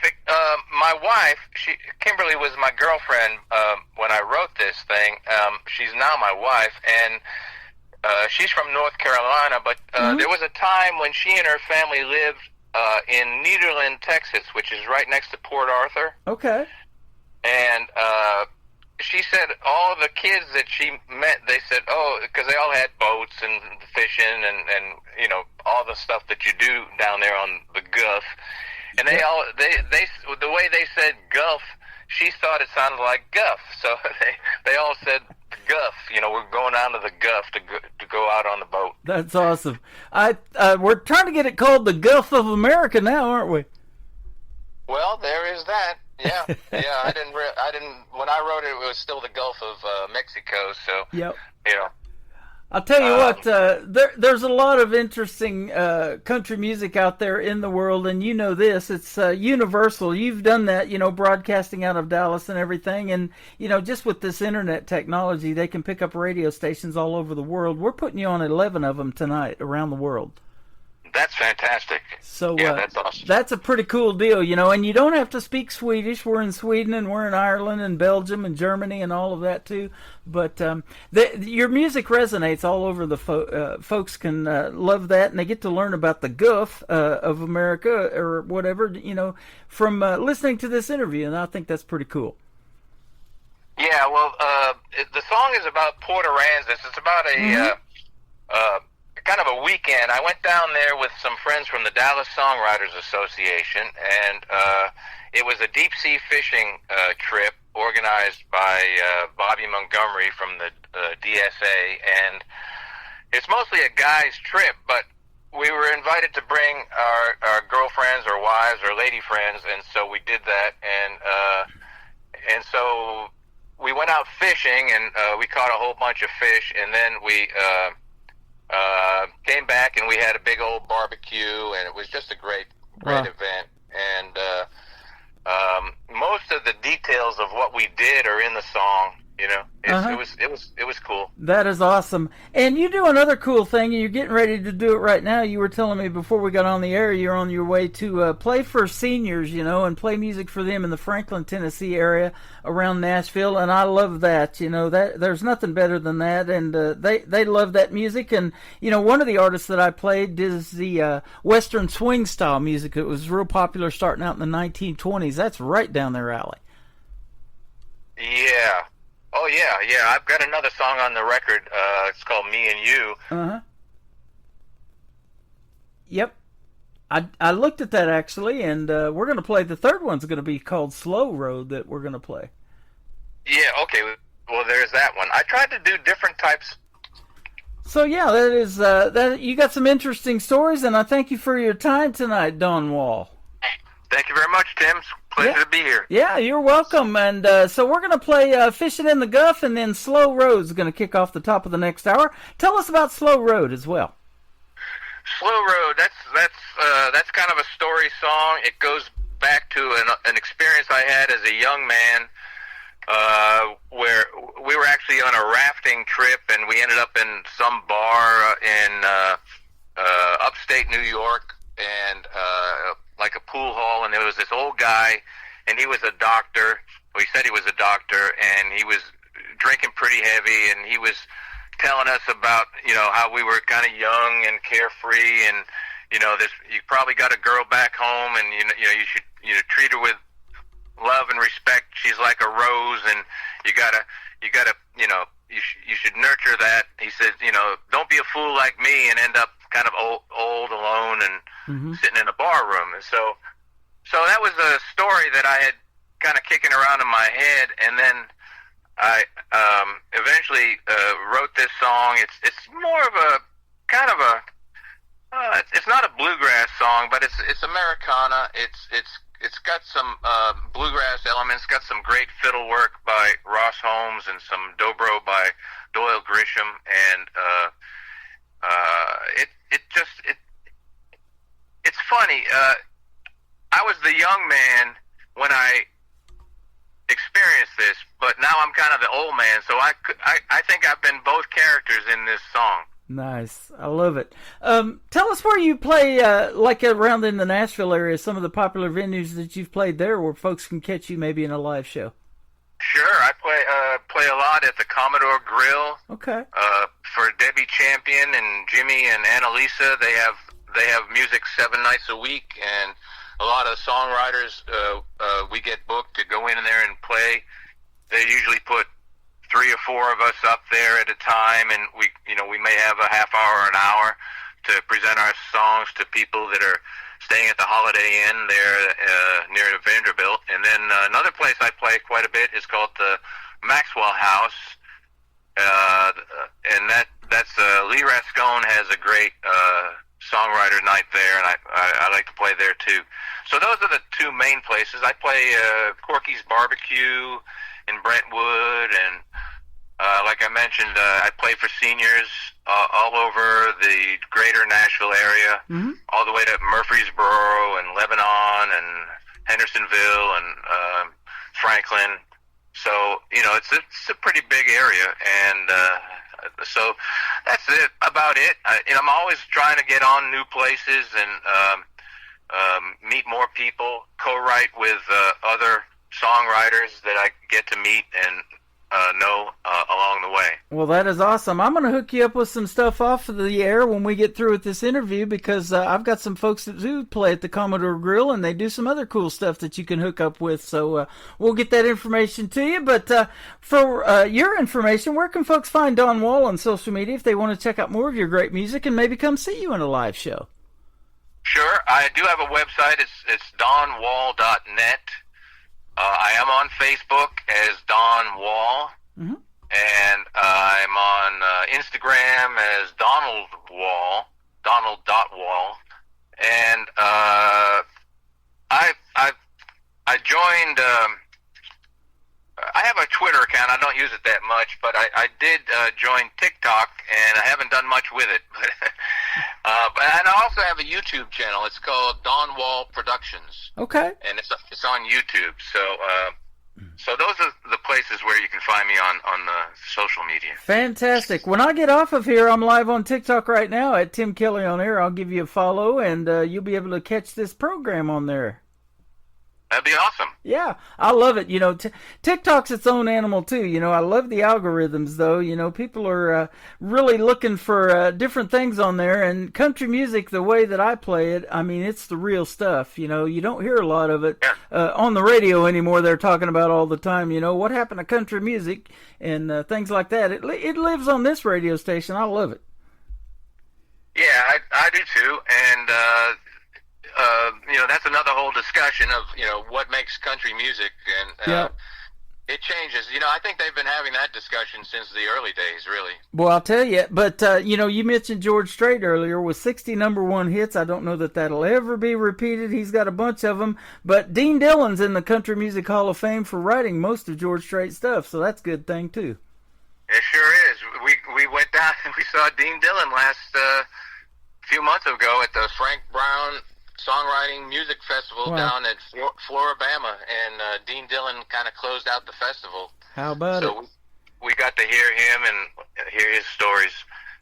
My wife, Kimberly, was my girlfriend when I wrote this thing. She's now my wife, and she's from North Carolina. But there was a time when she and her family lived in Nederland, Texas, which is right next to Port Arthur. Okay. And she said all of the kids that she met, they said, oh, because they all had boats and fishing and you know, all the stuff that you do down there on the Guff. And they all, the way they said Guff, she thought it sounded like Guff. So they all said Guff. You know, we're going down to the Guff to go out on the boat. That's awesome. We're trying to get it called the Gulf of America now, aren't we? Well, there is that. Yeah, yeah. I didn't. When I wrote it, it was still the Gulf of Mexico. So, yep. You know. I'll tell you what. There's a lot of interesting country music out there in the world, and you know this. It's universal. You've done that, you know, broadcasting out of Dallas and everything, and you know, just with this internet technology, they can pick up radio stations all over the world. We're putting you on 11 of them tonight around the world. That's fantastic. So yeah, that's awesome. That's a pretty cool deal, you know, and you don't have to speak Swedish. We're in Sweden and we're in Ireland and Belgium and Germany and all of that too. But your music resonates all over the folks can love that, and they get to learn about the Guff of America or whatever, you know, from listening to this interview, and I think that's pretty cool. Yeah, well, the song is about Port Aransas. It's about a kind of a weekend. I went down there with some friends from the Dallas Songwriters Association, and it was a deep sea fishing trip organized by Bobby Montgomery from the DSA, and it's mostly a guy's trip, but we were invited to bring our girlfriends or wives or lady friends, and so we did that, and so we went out fishing, and we caught a whole bunch of fish, and then we came back and we had a big old barbecue, and it was just a great event. And most of the details of what we did are in the song. You know, it was cool. That is awesome. And you do another cool thing, and you're getting ready to do it right now. You were telling me before we got on the air, you're on your way to play for seniors, you know, and play music for them in the Franklin, Tennessee area around Nashville. And I love that. You know, that there's nothing better than that. And they love that music. And you know, one of the artists that I played is the Western swing style music. It was real popular starting out in the 1920s. That's right down their alley. Yeah. Oh, yeah. I've got another song on the record. It's called Me and You. Uh-huh. Yep. I looked at that, actually, and we're going to play. The third one's going to be called Slow Road that we're going to play. Yeah, okay. Well, there's that one. I tried to do different types. So, yeah, that is that. You got some interesting stories, and I thank you for your time tonight, Don Wall. Thank you very much, Tim. Pleasure to be here. Yeah, you're welcome. And so we're going to play Fishing in the Guff, and then Slow Road's going to kick off the top of the next hour. Tell us about Slow Road as well. Slow Road, that's kind of a story song. It goes back to an experience I had as a young man where we were actually on a rafting trip, and we ended up in some bar in upstate New York, and like a pool hall, and there was this old guy, and he was a doctor. Well, he said he was a doctor, and he was drinking pretty heavy, and he was telling us about, how we were kind of young and carefree, and you probably got a girl back home, and you should treat her with love and respect. She's like a rose, and you should nurture that. He said, don't be a fool like me and end up kind of old alone and sitting in a bar room. And so that was a story that I had kind of kicking around in my head, and then I eventually wrote this song. It's more of a kind of a it's not a bluegrass song, but it's Americana. It's got some bluegrass elements, got some great fiddle work by Ross Holmes and some dobro by Doyle Grisham, and it's funny. I was the young man when I experienced this, but now I'm kind of the old man, so I think I've been both characters in this song. Nice. I love it. Tell us where you play, like around in the Nashville area, some of the popular venues that you've played there where folks can catch you maybe in a live show. Sure. I play a lot at the Commodore Grill. Okay. For Debbie Champion and Jimmy and Annalisa, they have music 7 nights a week, and a lot of songwriters, we get booked to go in there and play. They usually put 3 or 4 of us up there at a time, and we may have a half hour or an hour to present our songs to people that are staying at the Holiday Inn there near Vanderbilt. And then another place I play quite a bit is called the Maxwell House, and that's Lee Rascone has a great songwriter night there, and I like to play there too. So those are the 2 main places. I play Corky's Barbecue in Brentwood, and like I mentioned, I play for seniors all over the greater Nashville area, all the way to Murfreesboro and Lebanon and Hendersonville and Franklin. So it's a pretty big area, and so that's about it. I'm always trying to get on new places and meet more people, co-write with other songwriters that I get to meet and know along the way. Well, that is awesome. I'm going to hook you up with some stuff off of the air when we get through with this interview, because I've got some folks that do play at the Commodore Grill, and they do some other cool stuff that you can hook up with. So we'll get that information to you. But for your information, where can folks find Don Wall on social media if they want to check out more of your great music and maybe come see you in a live show? Sure. I do have a website. It's donwall.net. I am on Facebook as Don Wall, and I'm on Instagram as Donald Wall, Donald.Wall, and I joined. I have a Twitter account. I don't use it that much, but I did join TikTok, and I haven't done much with it. And I also have a YouTube channel. It's called Don Wall Productions. Okay. And it's on YouTube. So those are the places where you can find me on the social media. Fantastic. When I get off of here, I'm live on TikTok right now at Tim Kelly on Air. I'll give you a follow, and you'll be able to catch this program on there. That'd be awesome. Yeah, I love it. TikTok's its own animal too. I love the algorithms though. People are really looking for different things on there, and country music, the way that I play it, I mean, it's the real stuff. You don't hear a lot of it on the radio anymore. They're talking about all the time, what happened to country music and things like that. It lives on this radio station. I love it. Yeah, I do too, and that's another whole discussion of, what makes country music, and it changes. I think they've been having that discussion since the early days, really. Well, I'll tell you, but, you mentioned George Strait earlier with 60 #1 hits. I don't know that that'll ever be repeated. He's got a bunch of them, but Dean Dillon's in the Country Music Hall of Fame for writing most of George Strait's stuff, so that's a good thing, too. It sure is. We went down and we saw Dean Dillon last few months ago at the Frank Brown Songwriting Music Festival down at Floribama, and Dean Dillon kind of closed out the festival. How about it? So we got to hear him and hear his stories.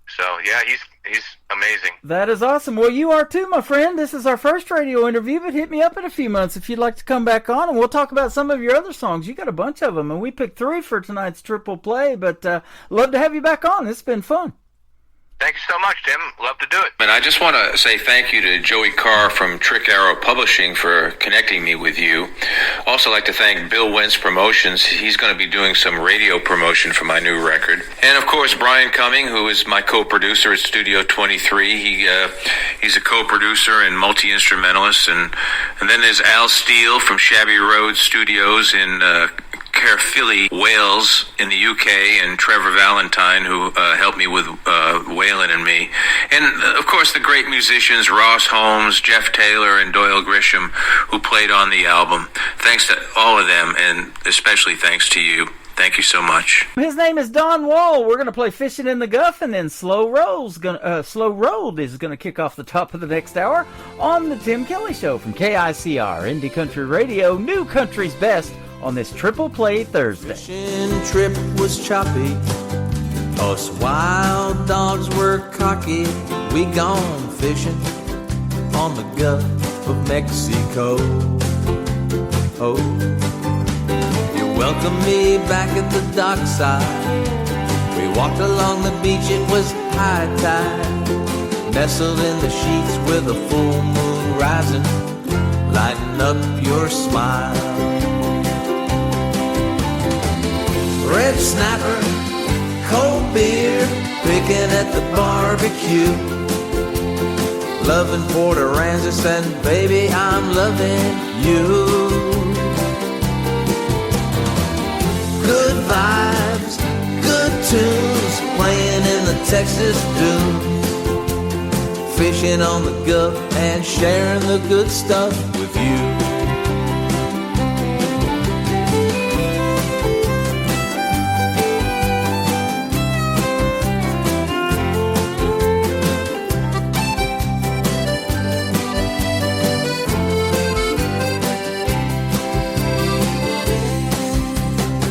So yeah, he's amazing. That is awesome. Well, you are too, my friend. This is our first radio interview, but hit me up in a few months if you'd like to come back on, and we'll talk about some of your other songs. You got a bunch of them, and we picked 3 for tonight's triple play, but love to have you back on. It's been fun. Thank you so much, Tim. Love to do it. And I just want to say thank you to Joey Carr from Trick Arrow Publishing for connecting me with you. Also like to thank Bill Wentz Promotions. He's going to be doing some radio promotion for my new record. And of course, Brian Cumming, who is my co-producer at Studio 23. He's a co-producer and multi-instrumentalist. And then there's Al Steele from Shabby Road Studios in Caerphilly, Wales in the UK, and Trevor Valentine, who helped me with Waylon and me. And, of course, the great musicians Ross Holmes, Jeff Taylor, and Doyle Grisham, who played on the album. Thanks to all of them, and especially thanks to you. Thank you so much. His name is Don Wall. We're going to play Fishing in the Guff, and then Slow Road is going to kick off the top of the next hour on the Tim Kelly Show from KICR, Indie Country Radio, New Country's Best, on this Triple Play Thursday. Fishing trip was choppy. Us wild dogs were cocky. We gone fishing on the Gulf of Mexico. Oh, you welcomed me back at the dockside. We walked along the beach, it was high tide. Nestled in the sheets with a full moon rising, lighting up your smile. Red snapper, cold beer, picking at the barbecue. Loving Port Aransas, and baby, I'm loving you. Good vibes, good tunes, playing in the Texas dunes. Fishing on the Gulf and sharing the good stuff with you.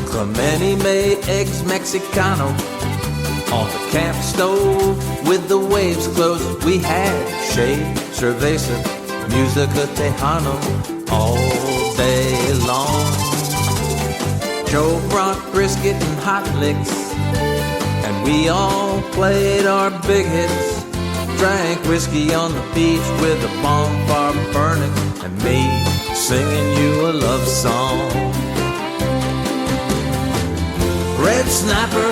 Clemente made eggs Mexicano on the camp stove with the waves close. We had shade, cerveza, musica tejano all day long. Joe brought brisket and hot licks, and we all played our big hits. Drank whiskey on the beach with a bonfire burning, and me singing you a love song. Red snapper,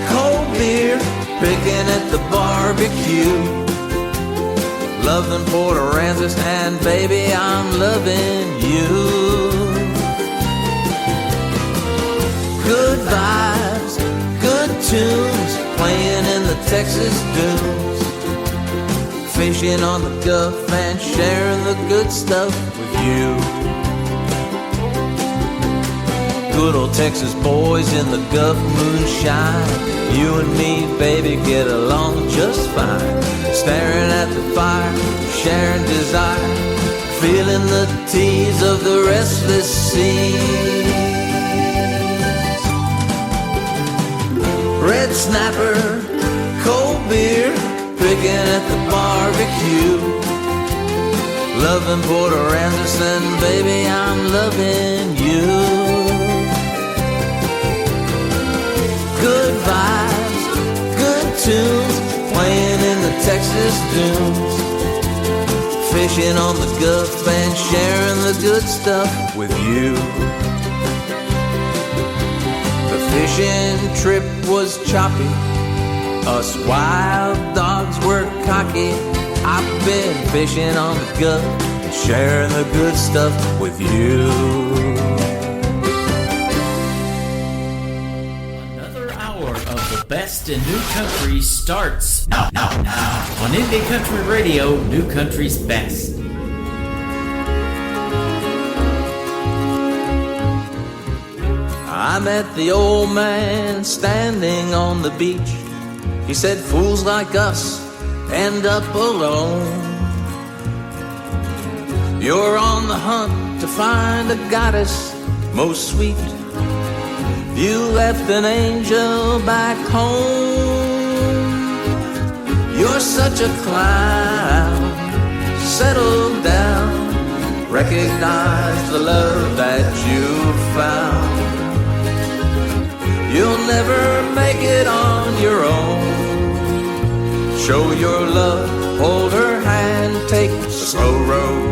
cold beer, picking at the barbecue. Loving Port Aransas, and baby, I'm loving you. Good vibes, good tunes, playing in the Texas dunes. Fishing on the Gulf and sharing the good stuff with you. Good old Texas boys in the Gulf moonshine. You and me, baby, get along just fine. Staring at the fire, sharing desire, feeling the tease of the restless seas. Red snapper, cold beer, picking at the barbecue. Loving Port Aransas, and baby, I'm loving you. Good vibes, good tunes, playing in the Texas dunes. Fishing on the Gulf and sharing the good stuff with you. The fishing trip was choppy. Us wild dogs were cocky. I've been fishing on the Gulf and sharing the good stuff with you. Best in New Country starts now on Indie Country Radio, New Country's Best. I met the old man standing on the beach. He said, fools like us end up alone. You're on the hunt to find a goddess most sweet. You left an angel back home. You're such a clown. Settle down. Recognize the love that you found. You'll never make it on your own. Show your love, hold her hand, take the slow road.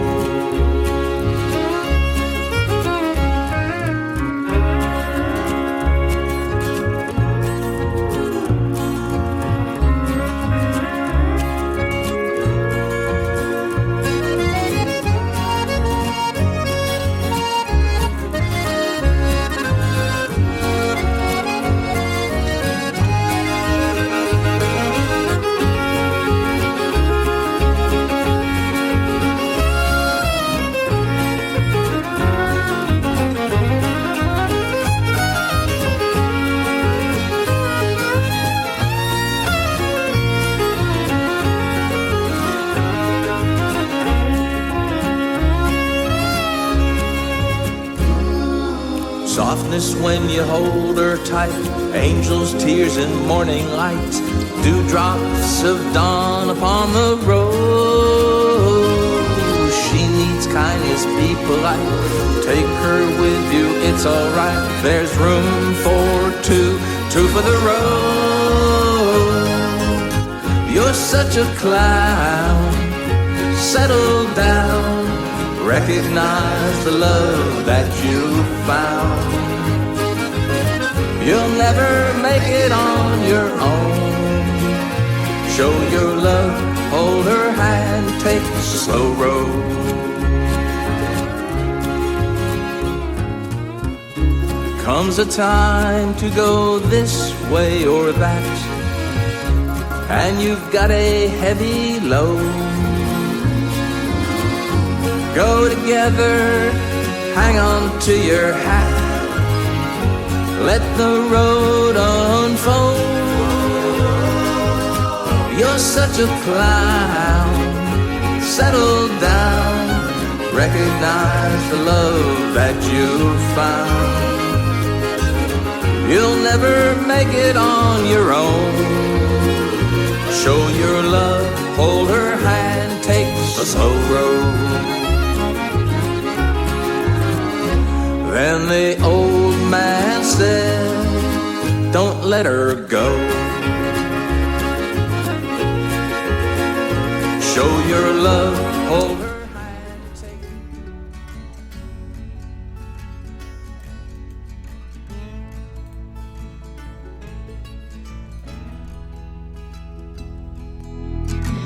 Softness when you hold her tight, angels' tears and morning light, dewdrops of dawn upon the road. She needs kindness, be polite, take her with you, it's alright. There's room for two for the road. You're such a clown, settle down. Recognize the love that you found. You'll never make it on your own. Show your love, hold her hand, take the slow road. Comes a time to go this way or that, and you've got a heavy load. Go together, hang on to your hat, let the road unfold. You're such a clown, settle down, recognize the love that you found. You'll never make it on your own. Show your love, hold her hand, take the slow road. Then the old man said, don't let her go. Show your love, hold her.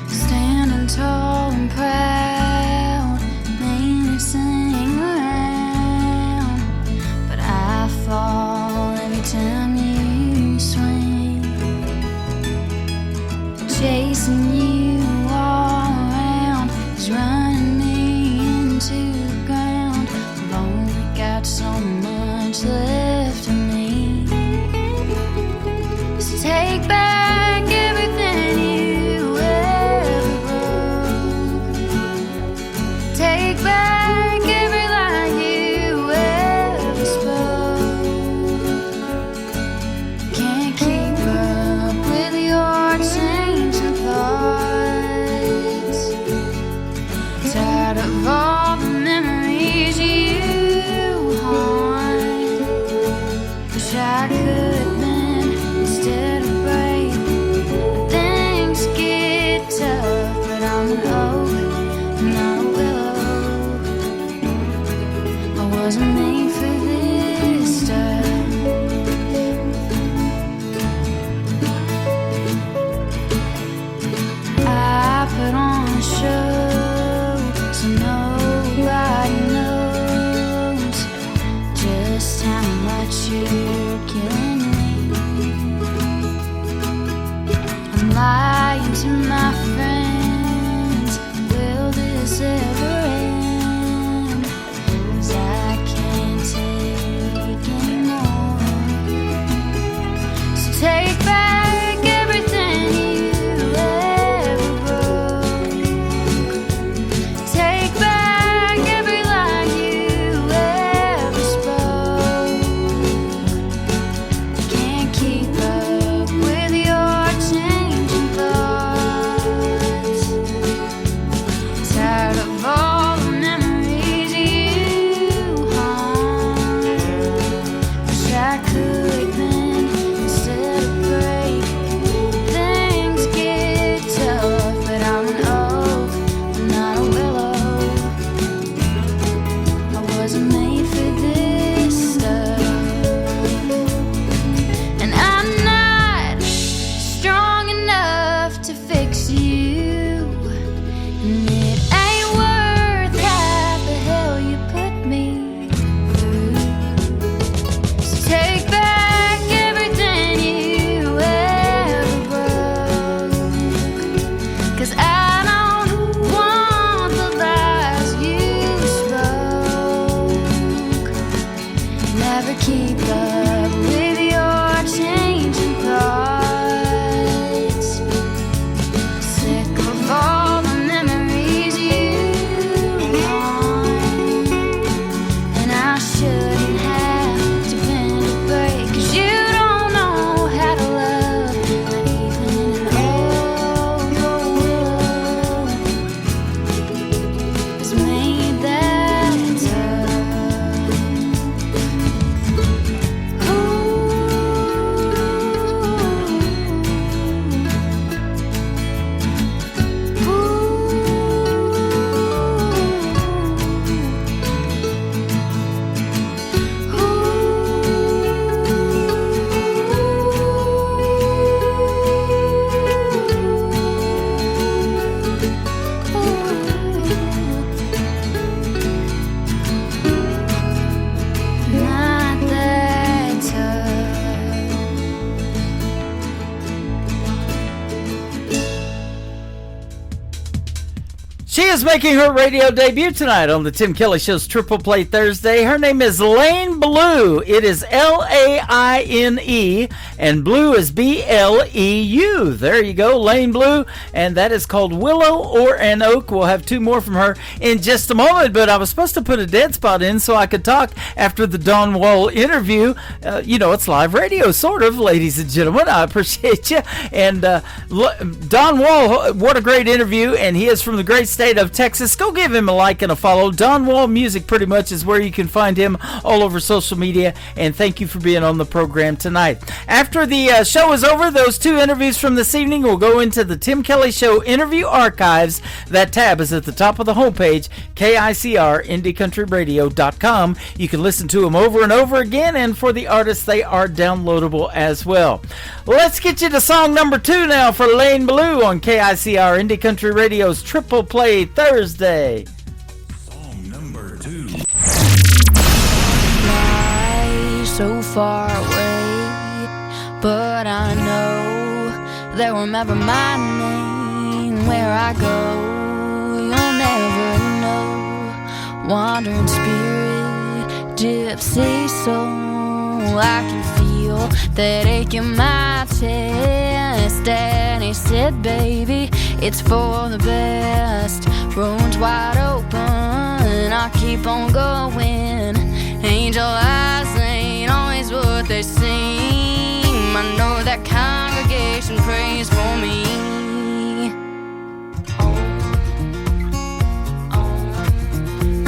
Standing tall and proud, made her sing around, but I fall every time you swing. Chasing you all around is running me into the ground. I've only got so much left of me. So take back everything you ever broke. Take back every lie you ever spoke. Can't keep up with your changing thoughts. Tired of all the memories you haunt. Wish I could have been instead of brave. Things get tough, but I'm an oak, not a willow. I wasn't made for this stuff. I put on a show so nobody knows just how much you're killing me. I'm lying to my friends, will this ever end? 'Cause I can't take anymore. So take back everything you ever broke. Take back every lie you ever spoke. keep up with your changing thoughts. Sick of all the memories you want, and I shouldn't have to bend a break, 'cause you don't know how to love, not even in an old world. It's made that tough. Not that tough. She is making her radio debut tonight on the Tim Kelly Show's Triple Play Thursday. Her name is Laine Blue. It is Laine, and Blue is Bleu. There you go, Laine Blue, and that is called Willow or an Oak. We'll have two more from her in just a moment, but I was supposed to put a dead spot in so I could talk after the Don Wall interview. It's live radio, sort of, ladies and gentlemen. I appreciate you. And Don Wall, what a great interview, and he is from the great state of Texas. Go give him a like and a follow. Don Wall Music pretty much is where you can find him all over social media, and thank you for being on the program tonight. After the show is over, those two interviews from this evening will go into the Tim Kelly Show interview archives. That tab is at the top of the homepage, KICRIndieCountryRadio.com. You can listen to them over and over again, and for the artists, they are downloadable as well. Let's get you to song number 2 now for Laine Blue on KICR Indie Country Radio's Triple Play Thursday. Song number 2. Fly so far away, but I know they will remember my name where I go. You'll never know. Wandering spirit, gypsy soul, I can feel that ache in my chest. And he said, baby, it's for the best. Roads wide open, I keep on going. Angel eyes ain't always what they seem. I know that congregation prays for me.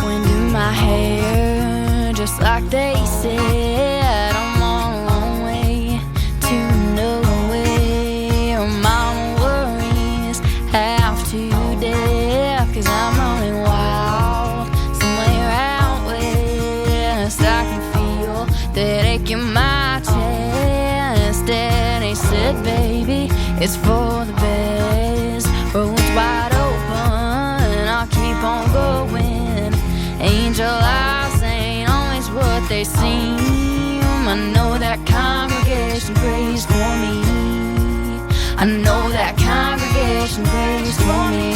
Wind in my hair, just like they said. I'm on a long way to nowhere. My worries have to death, 'cause I'm running wild somewhere out west. I can feel that ache in my chest. And he said, baby, it's for the best. Roads wide open, I'll keep on going. Angel eyes ain't always what they seem. I know that congregation prays for me. I know that congregation prays for me.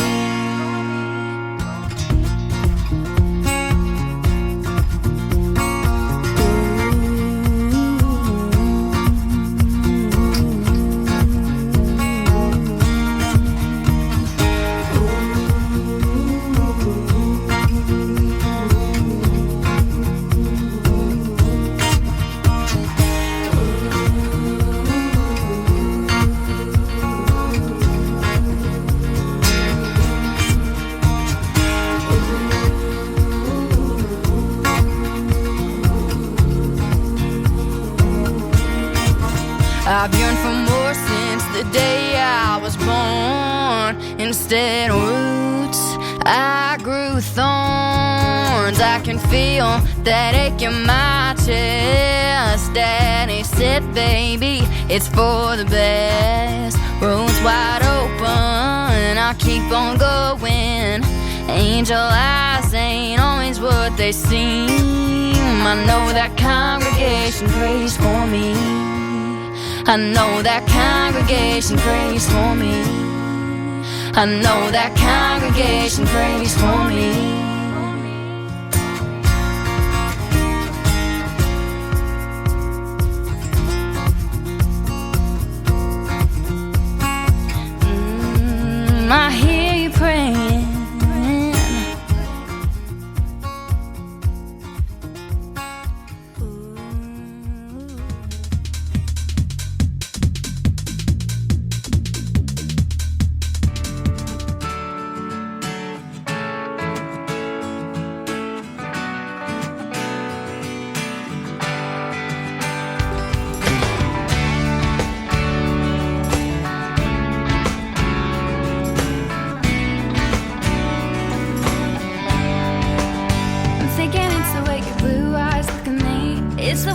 I've yearned for more since the day I was born. Instead of roots, I grew thorns. I can feel that ache in my chest. Daddy said, baby, it's for the best. Roads wide open, I keep on going. Angel eyes ain't always what they seem. I know that congregation prays for me. I know that congregation prays for me. I know that congregation prays for me.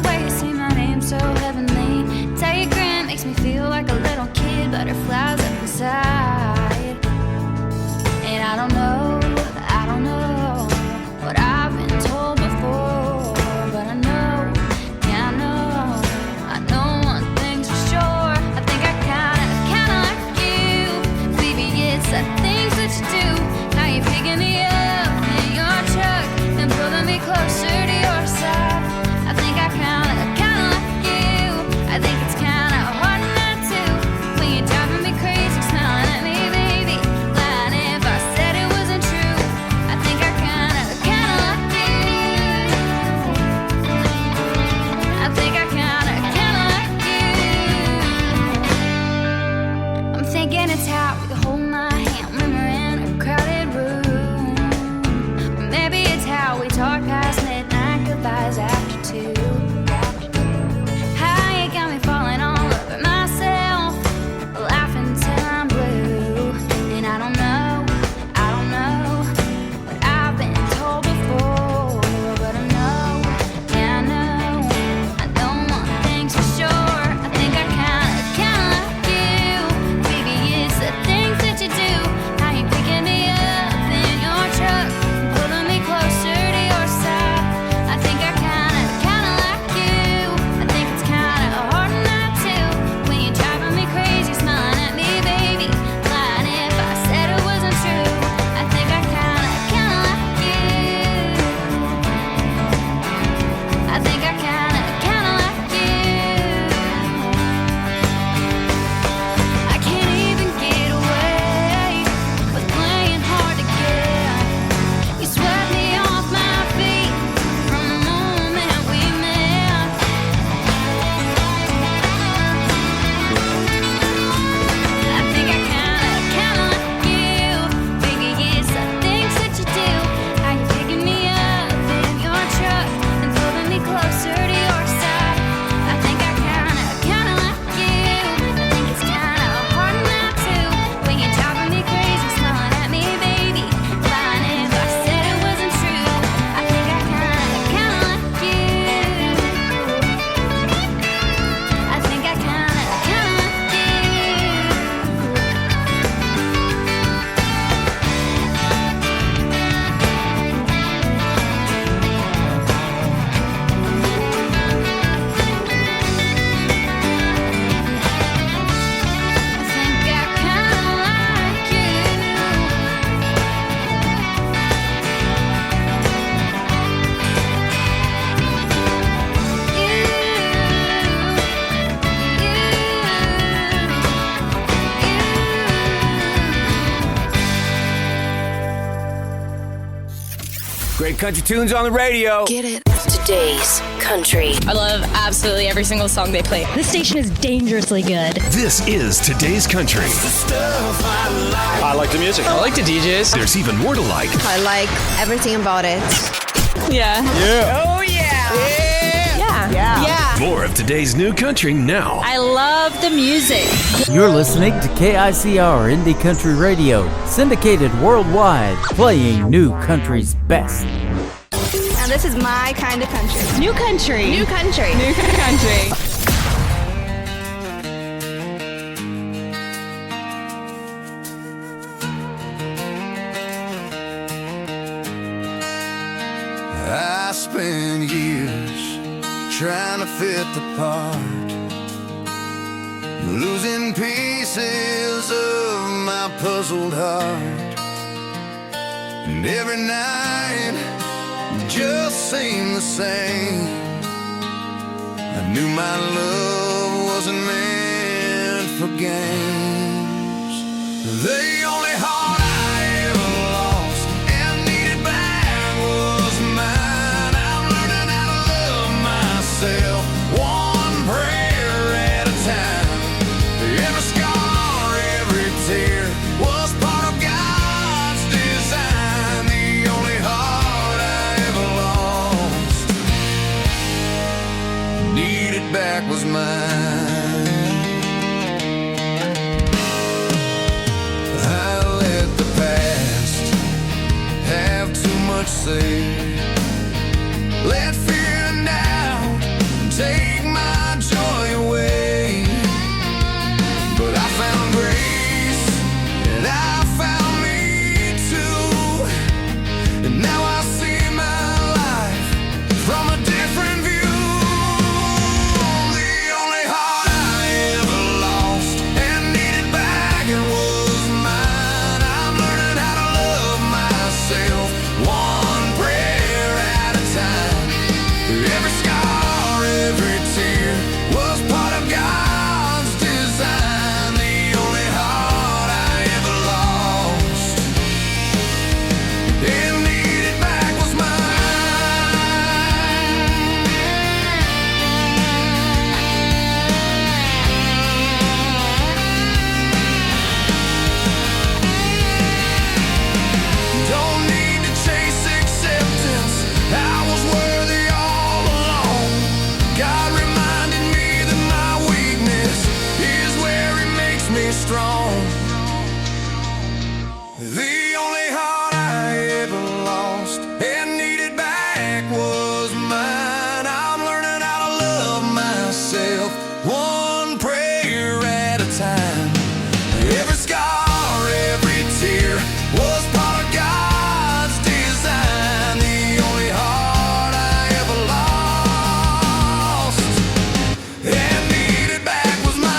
way you say my name so heavenly. Tell your grin makes me feel like a little kid. Butterflies up inside. And I don't know what I've been told before, but I know, yeah, I know one thing's for sure. I think I kinda like you, baby. It's the things that you do. How you picking me up in your truck and pulling me closer to your side. I think I kinda like you. I think it's kinda hard not to when you're driving me crazy, smiling at me, baby. Lying if I said it wasn't true. I think I kinda like you. I think I kinda like you. I'm thinking it's how we could hold my hand when we're in a crowded room. Or maybe it's how we talk past midnight goodbyes after 2. How you got me falling all over myself, laughing till I'm blue. And I don't know what I've been told before, but I know, yeah, I know one thing's for sure. I think I kinda like you, baby. It's the things that you do. How you picking me up in your truck, pulling me closer to your side. I think I kinda like you. I think it's kinda hard not to when you're driving me crazy, smiling at me, baby. Lying if I said it wasn't true. I think I kinda like you. I think I kinda like you. I can't even get away with playing hard to get. You swept me off my feet from the moment we met. I think I kinda like you, baby. It's the things that you do. How you picking me up in your truck and pulling me closer to your side. I think I kinda like you. I think it's kinda hard not to when you're driving me crazy, smiling at me, baby. Lying if I said it wasn't true. I think I kinda like you. I think I kinda like you. Great country tunes on the radio. Get it? Today's country. I love absolutely every single song they play. This station is dangerously good. This is Today's Country. I like the music. I like the DJs. There's even more to like. I like everything about it. Yeah. Yeah. Oh, yeah. Yeah. More of today's new country now. I love the music. You're listening to KICR Indie Country Radio, syndicated worldwide, playing new country's best. Now this is my kind of country. New country. New country. New country. I spent years trying to fit the part, losing pieces of my puzzled heart. And every night just seemed the same. I knew my love wasn't meant for games. The only heart I ever lost and needed back was mine. I'm learning how to love myself, one prayer at a time. Every scar, every tear was part of God's design. The only heart I ever lost, needed back was mine. I let the past have too much say. Let fear and doubt strong. The only heart I ever lost and needed back was mine. I'm learning how to love myself, one prayer at a time. Every scar, every tear was part of God's design. The only heart I ever lost and needed back was mine.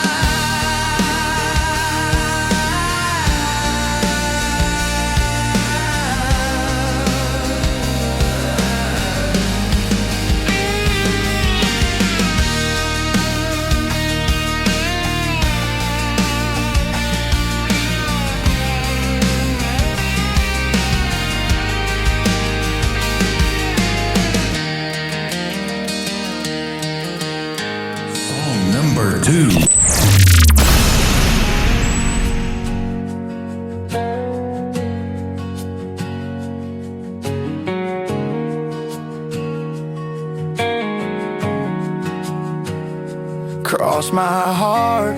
Song number 2. Cross my heart,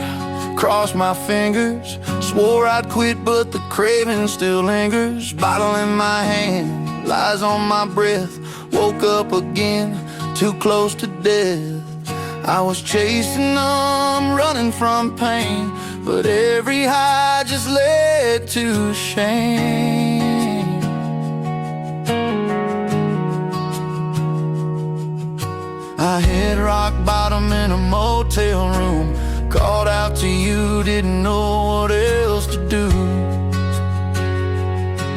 cross my fingers. Swore I'd quit, but the craving still lingers. Bottle in my hand, lies on my breath. Woke up again, too close to death. I was chasing them, running from pain, but every high just led to shame. I hit rock bottom in a motel room. Called out to you, didn't know what else to do.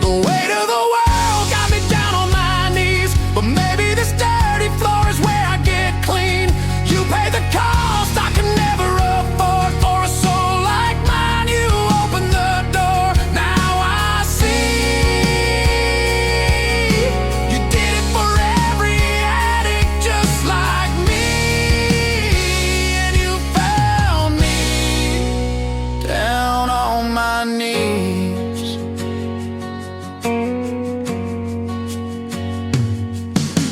The weight of the world got me down on my knees, but maybe this dirty floor is where I get clean. You pay the cost I can never afford. For a soul like mine, you open the door. Now I see you did it for every addict just like me. And you found me down on my knees.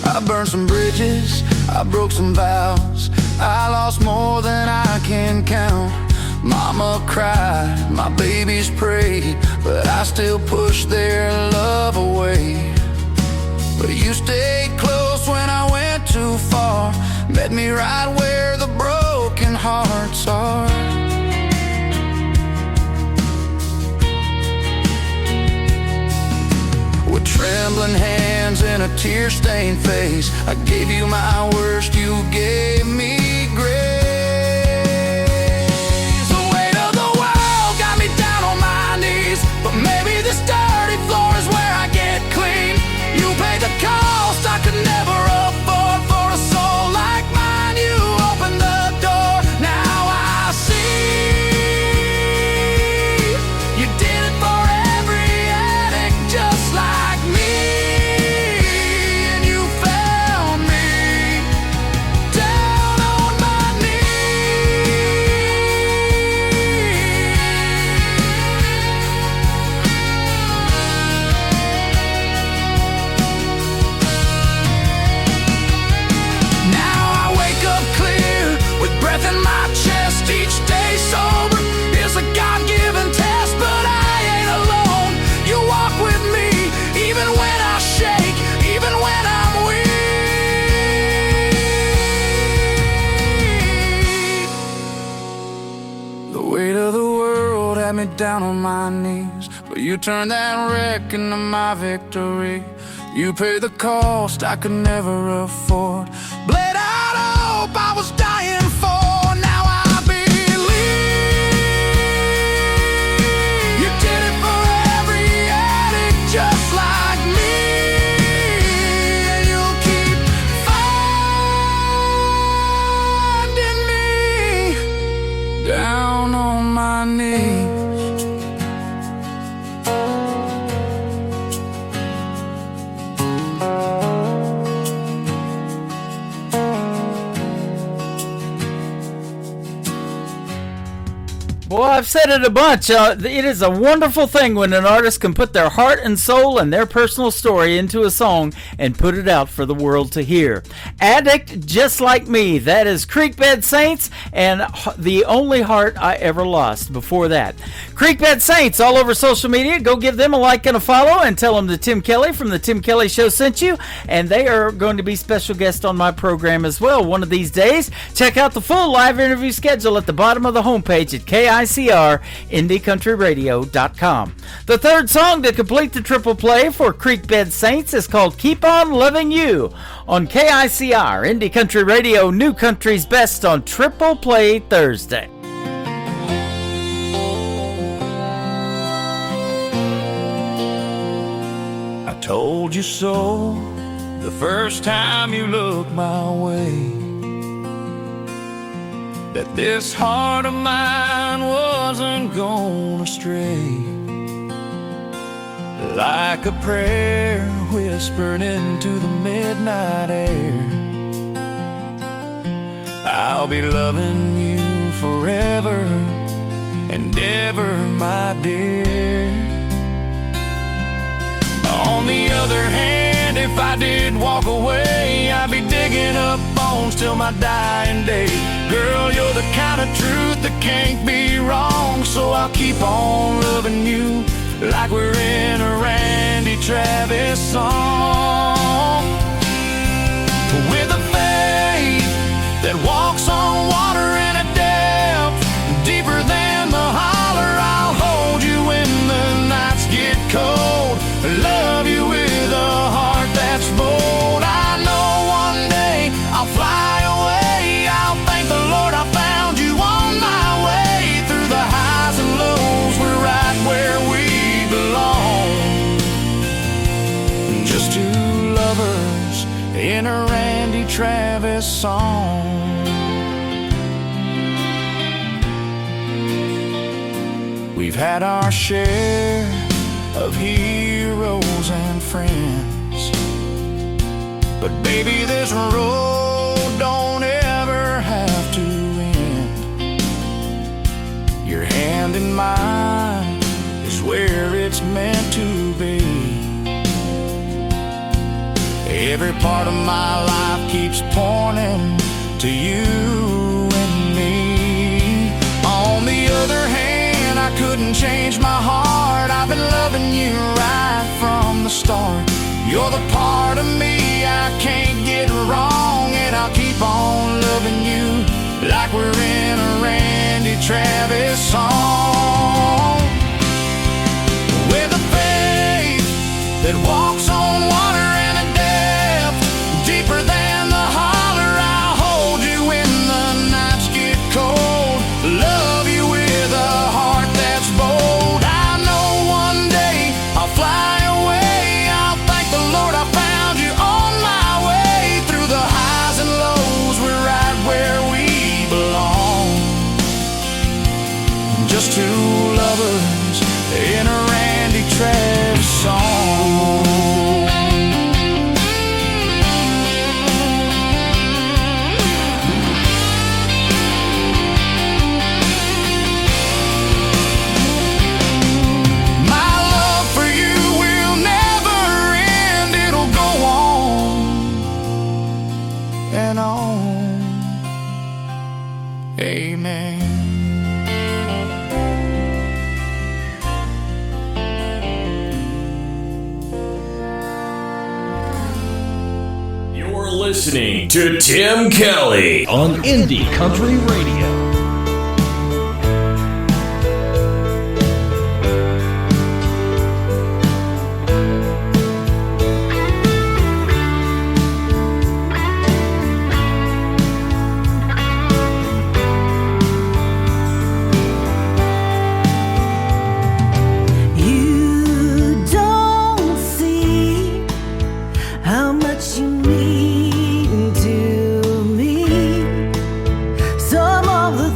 I burned some bridges, I broke some vows. I lost more than I can count. Mama cried, my babies prayed, but I still pushed their love away. But you stayed close when I went too far. Met me right where the broken hearts are. With trembling hands and a tear-stained face, I gave you my worst, you gave me grace. The weight of the world got me down on my knees, but maybe this dirty floor is where I get clean. You paid the cost I could never afford. For a soul like mine, you opened the door. Now I see you did it for every addict just like me. And you found me down on my knees. Now I wake up clear with breath in my chest. Each day sober is a God-given test, but I ain't alone. You walk with me even when I shake, even when I'm weak. The weight of the world had me down on my knees, but you turned that wreck into my victory. You paid the cost I could never afford. Bled out hope I was dying for. Now I believe you did it for every addict just like me. And you'll keep finding me down on my knees. Boy, I've said it a bunch. It is a wonderful thing when an artist can put their heart and soul and their personal story into a song and put it out for the world to hear. Addict Just Like Me, that is Creekbed Saints, and The Only Heart I Ever Lost before that. Creekbed Saints all over social media. Go give them a like and a follow and tell them that Tim Kelly from The Tim Kelly Show sent you, and they are going to be special guests on my program as well one of these days. Check out the full live interview schedule at the bottom of the homepage at KICR-IndieCountryRadio.com. The third song to complete the triple play for Creekbed Saints is called Keep On Loving You on KICR, Indie Country Radio, New Country's Best on Triple Play Thursday. I told you so the first time you looked my way, that this heart of mine wasn't gonna stray. Like a prayer whispered into the midnight air, I'll be loving you forever and ever, my dear. On the other hand, if I did walk away, I'd be digging up bones till my dying day. Girl, you're the kind of truth that can't be wrong, so I'll keep on loving you like we're in a Randy Travis song. With a faith that walks on water in a depth deeper than the holler, I'll hold you when the nights get cold. Love you with a heart that's bold. I know one day I'll fly away. I'll thank the Lord I found you on my way. Through the highs and lows, we're right where we belong. Just two lovers in a Randy Travis song. We've had our share of heroes and friends, but baby, this road don't ever have to end. Your hand in mine is where it's meant to be. Every part of my life keeps pointing to you and me. On the other hand, I couldn't change my heart. I've been loving you right from the start. You're the part of me I can't get wrong, and I'll keep on loving you like we're in a Randy Travis song. With a faith that walks on water in a depth deeper than the holler, I'll hold you when the nights get cold. Love you with a heart that's bold. I know one day I'll fly away. I'll thank the Lord I found you on my way. Through the highs and lows, we're right where we belong. Just two lovers in a Randy Travis song. Amen. You're listening to Tim Kelly on Indie Country Radio. You don't see how much you mean to me. Some of the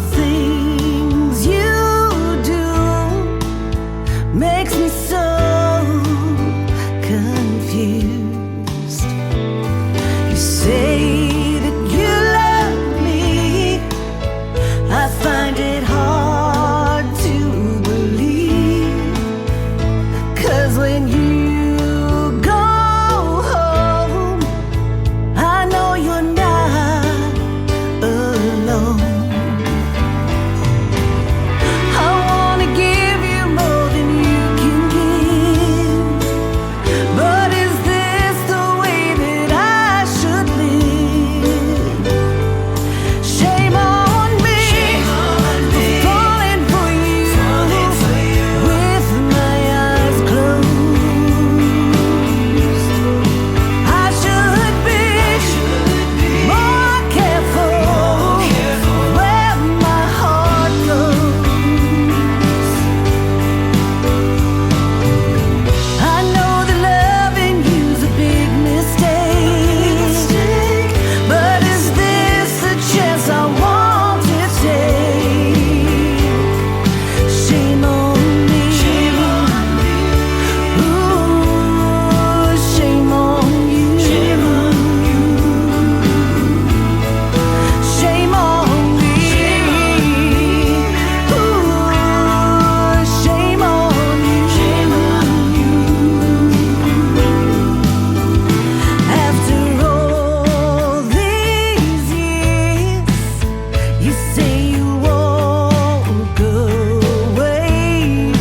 You say you won't go away,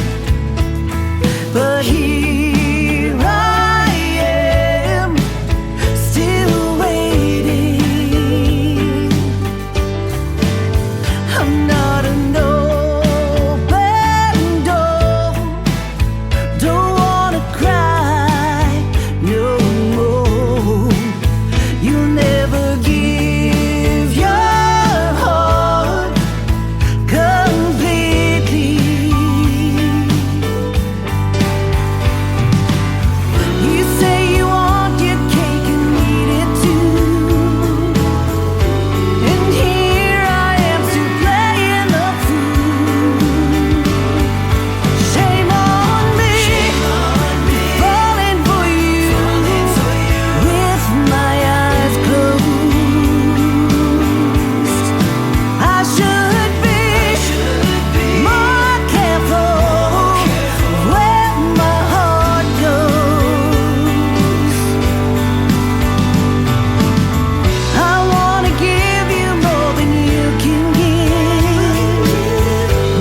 but here I am, still waiting. I'm not an open door, don't wanna cry no more. You'll never give your heart completely. You say you want your cake and eat it too, and here I am still playing the fool. Shame on me, falling for you with my eyes closed. I should be more careful where my heart goes. I wanna give you more than you can give,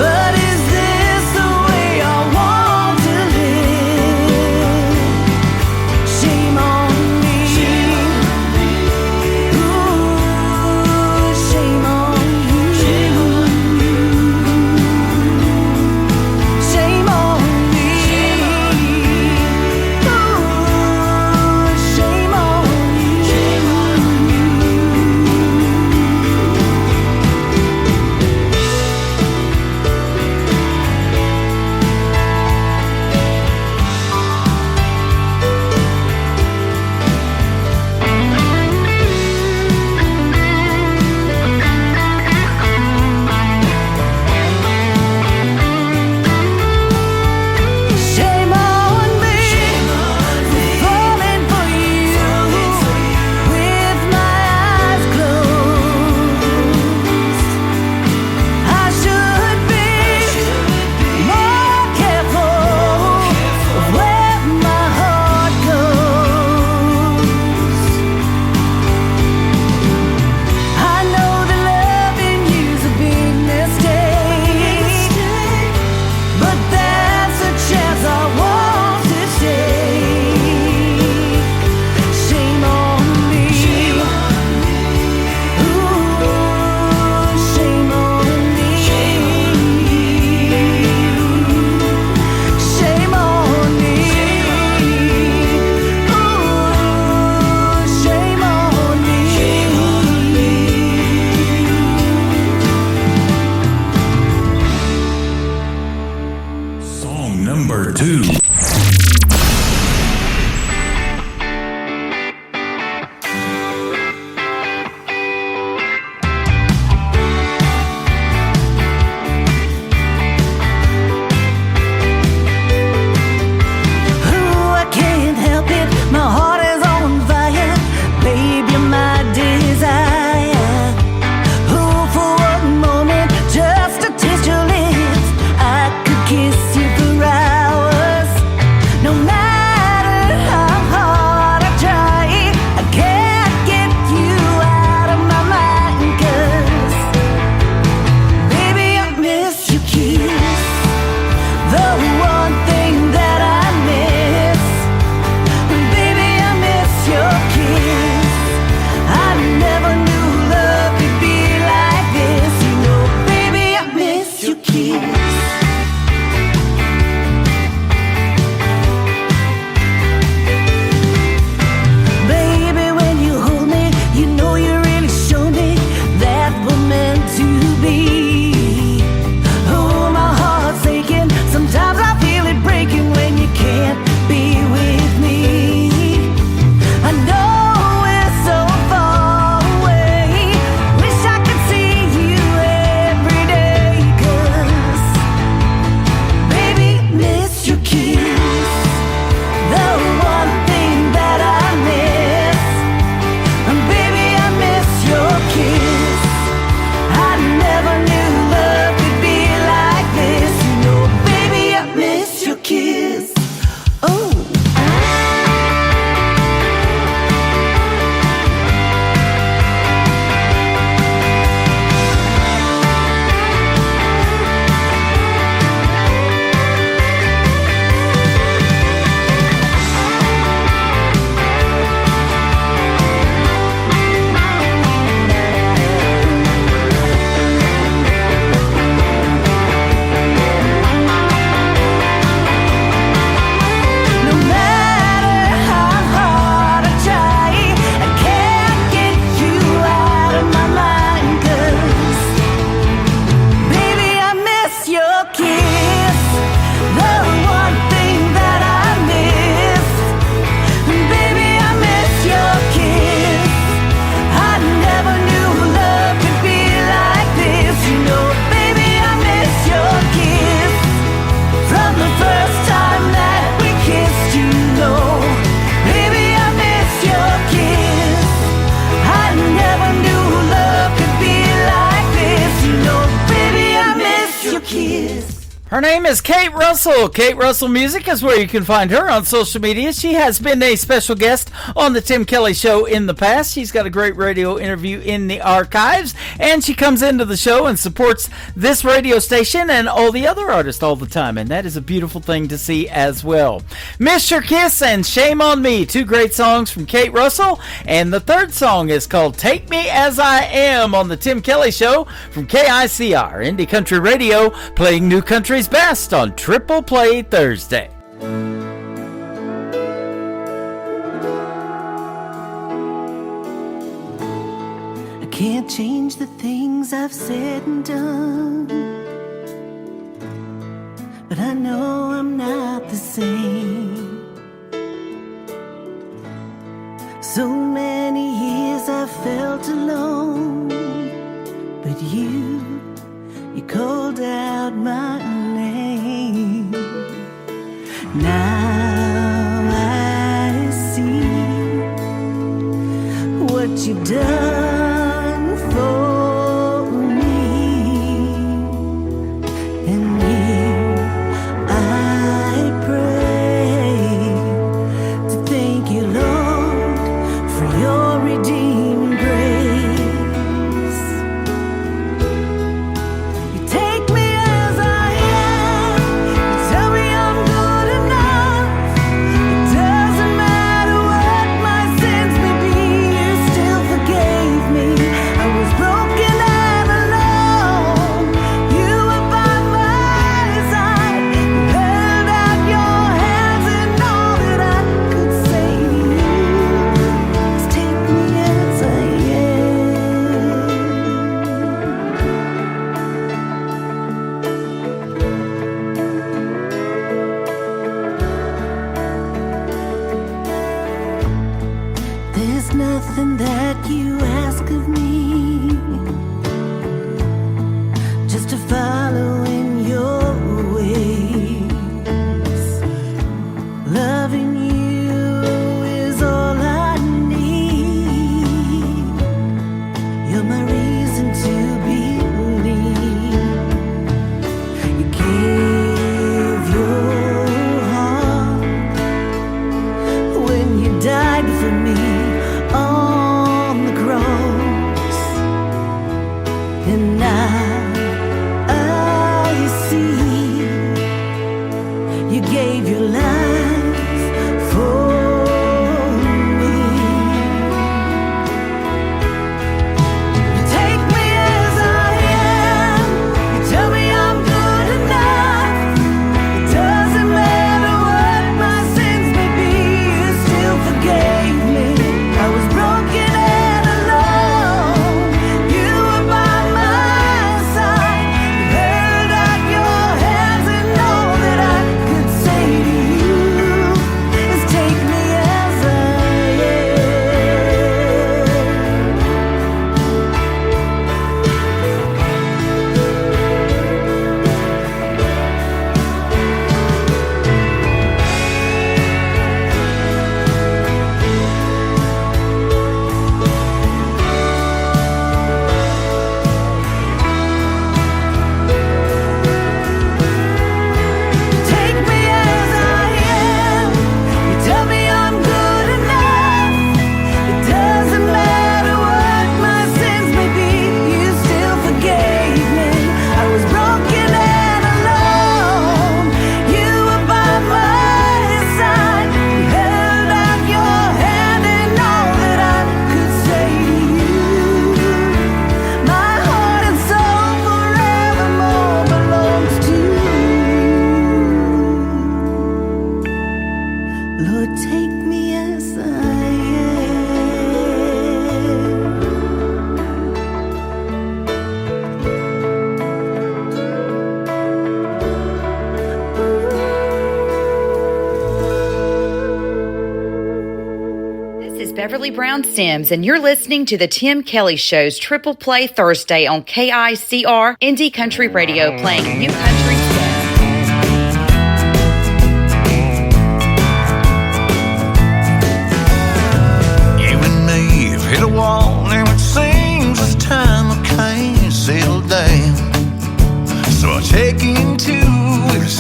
but is this the way I want to live? Shame on me. Ooh, shame on you. Shame on me. Ooh, shame on Shame on me, falling for you with my eyes closed. I should be more careful where my heart goes. I know that loving you's a big mistake, but that's a chance I want to take. Shame on me. Ooh, shame on me. Shame on me. Ooh, shame on me. Song number 2. Ooh, I can't help it, my heart is on fire. Babe, you're my desire. Ooh, for one moment, just to taste your lips, I could kiss you for hours. Her name is Kate Russell. Kate Russell Music is where you can find her on social media. She has been a special guest on the Tim Kelly Show in the past. She's got a great radio interview in the archives, and she comes into the show and supports this radio station and all the other artists all the time, and that is a beautiful thing to see as well. Miss Your Kiss and Shame on Me, two great songs from Kate Russell, and the third song is called Take Me As I Am on the Tim Kelly Show from KICR, Indie Country Radio, playing new country's best on Triple Play Thursday. I can't change the things I've said and done, but I know I'm not the same. So many years I felt alone, but you called out my name. Now I see what you've done for me, and here I pray to thank you, Lord, for your redeeming grace. Nothing that you ask of me, just to follow in your ways. Loving you is all I need. You're my reason to believe. You gave your heart when you died for me on the cross, and now I see you gave your life for me. You take me as I am, you tell me I'm good enough. It doesn't matter what my sins may be, you still forgave me. I was broken and alone. You were by my side. You held out your hands, and all that I could say to you is take me as I take me as I am. You tell me I'm good enough. It doesn't matter what my sins may be, you still forgave me. I was broken and alone. You were by my side. You held out your hand, and all that I could say to you, my heart and soul forevermore belongs to you. Lord, take me as I This is Beverly Brown Sims, and you're listening to the Tim Kelly Show's Triple Play Thursday on KICR Indie Country Radio, playing new country. You and me have hit a wall, and it seems this time I can't settle down. So I check into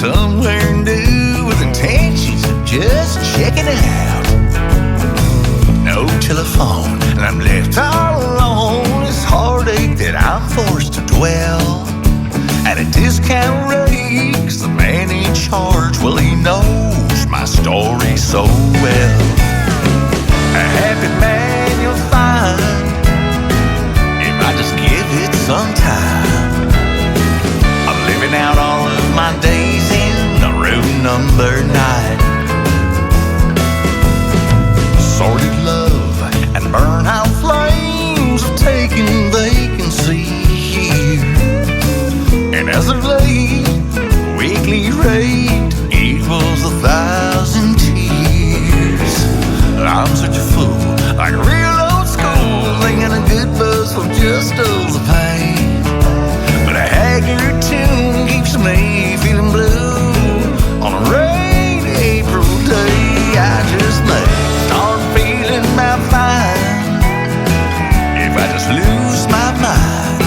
somewhere new with intentions of just checking it out. No telephone, and I'm left all alone. This heartache that I'm forced to dwell at a discount rate, 'cause the man in charge, well, he knows my story so well. A happy man you'll find if I just give it some time. I'm living out all of my days in the room number 9. Sordid love and burnout flames have taken vacancy here. And as of late, weekly rate equals 1,000 tears. I'm such a fool, like real old school, thinking a good buzz will just dull the pain. But a haggard tune keeps me feeling blue on a rainy April day. I just may start feeling about fine if I just lose my mind.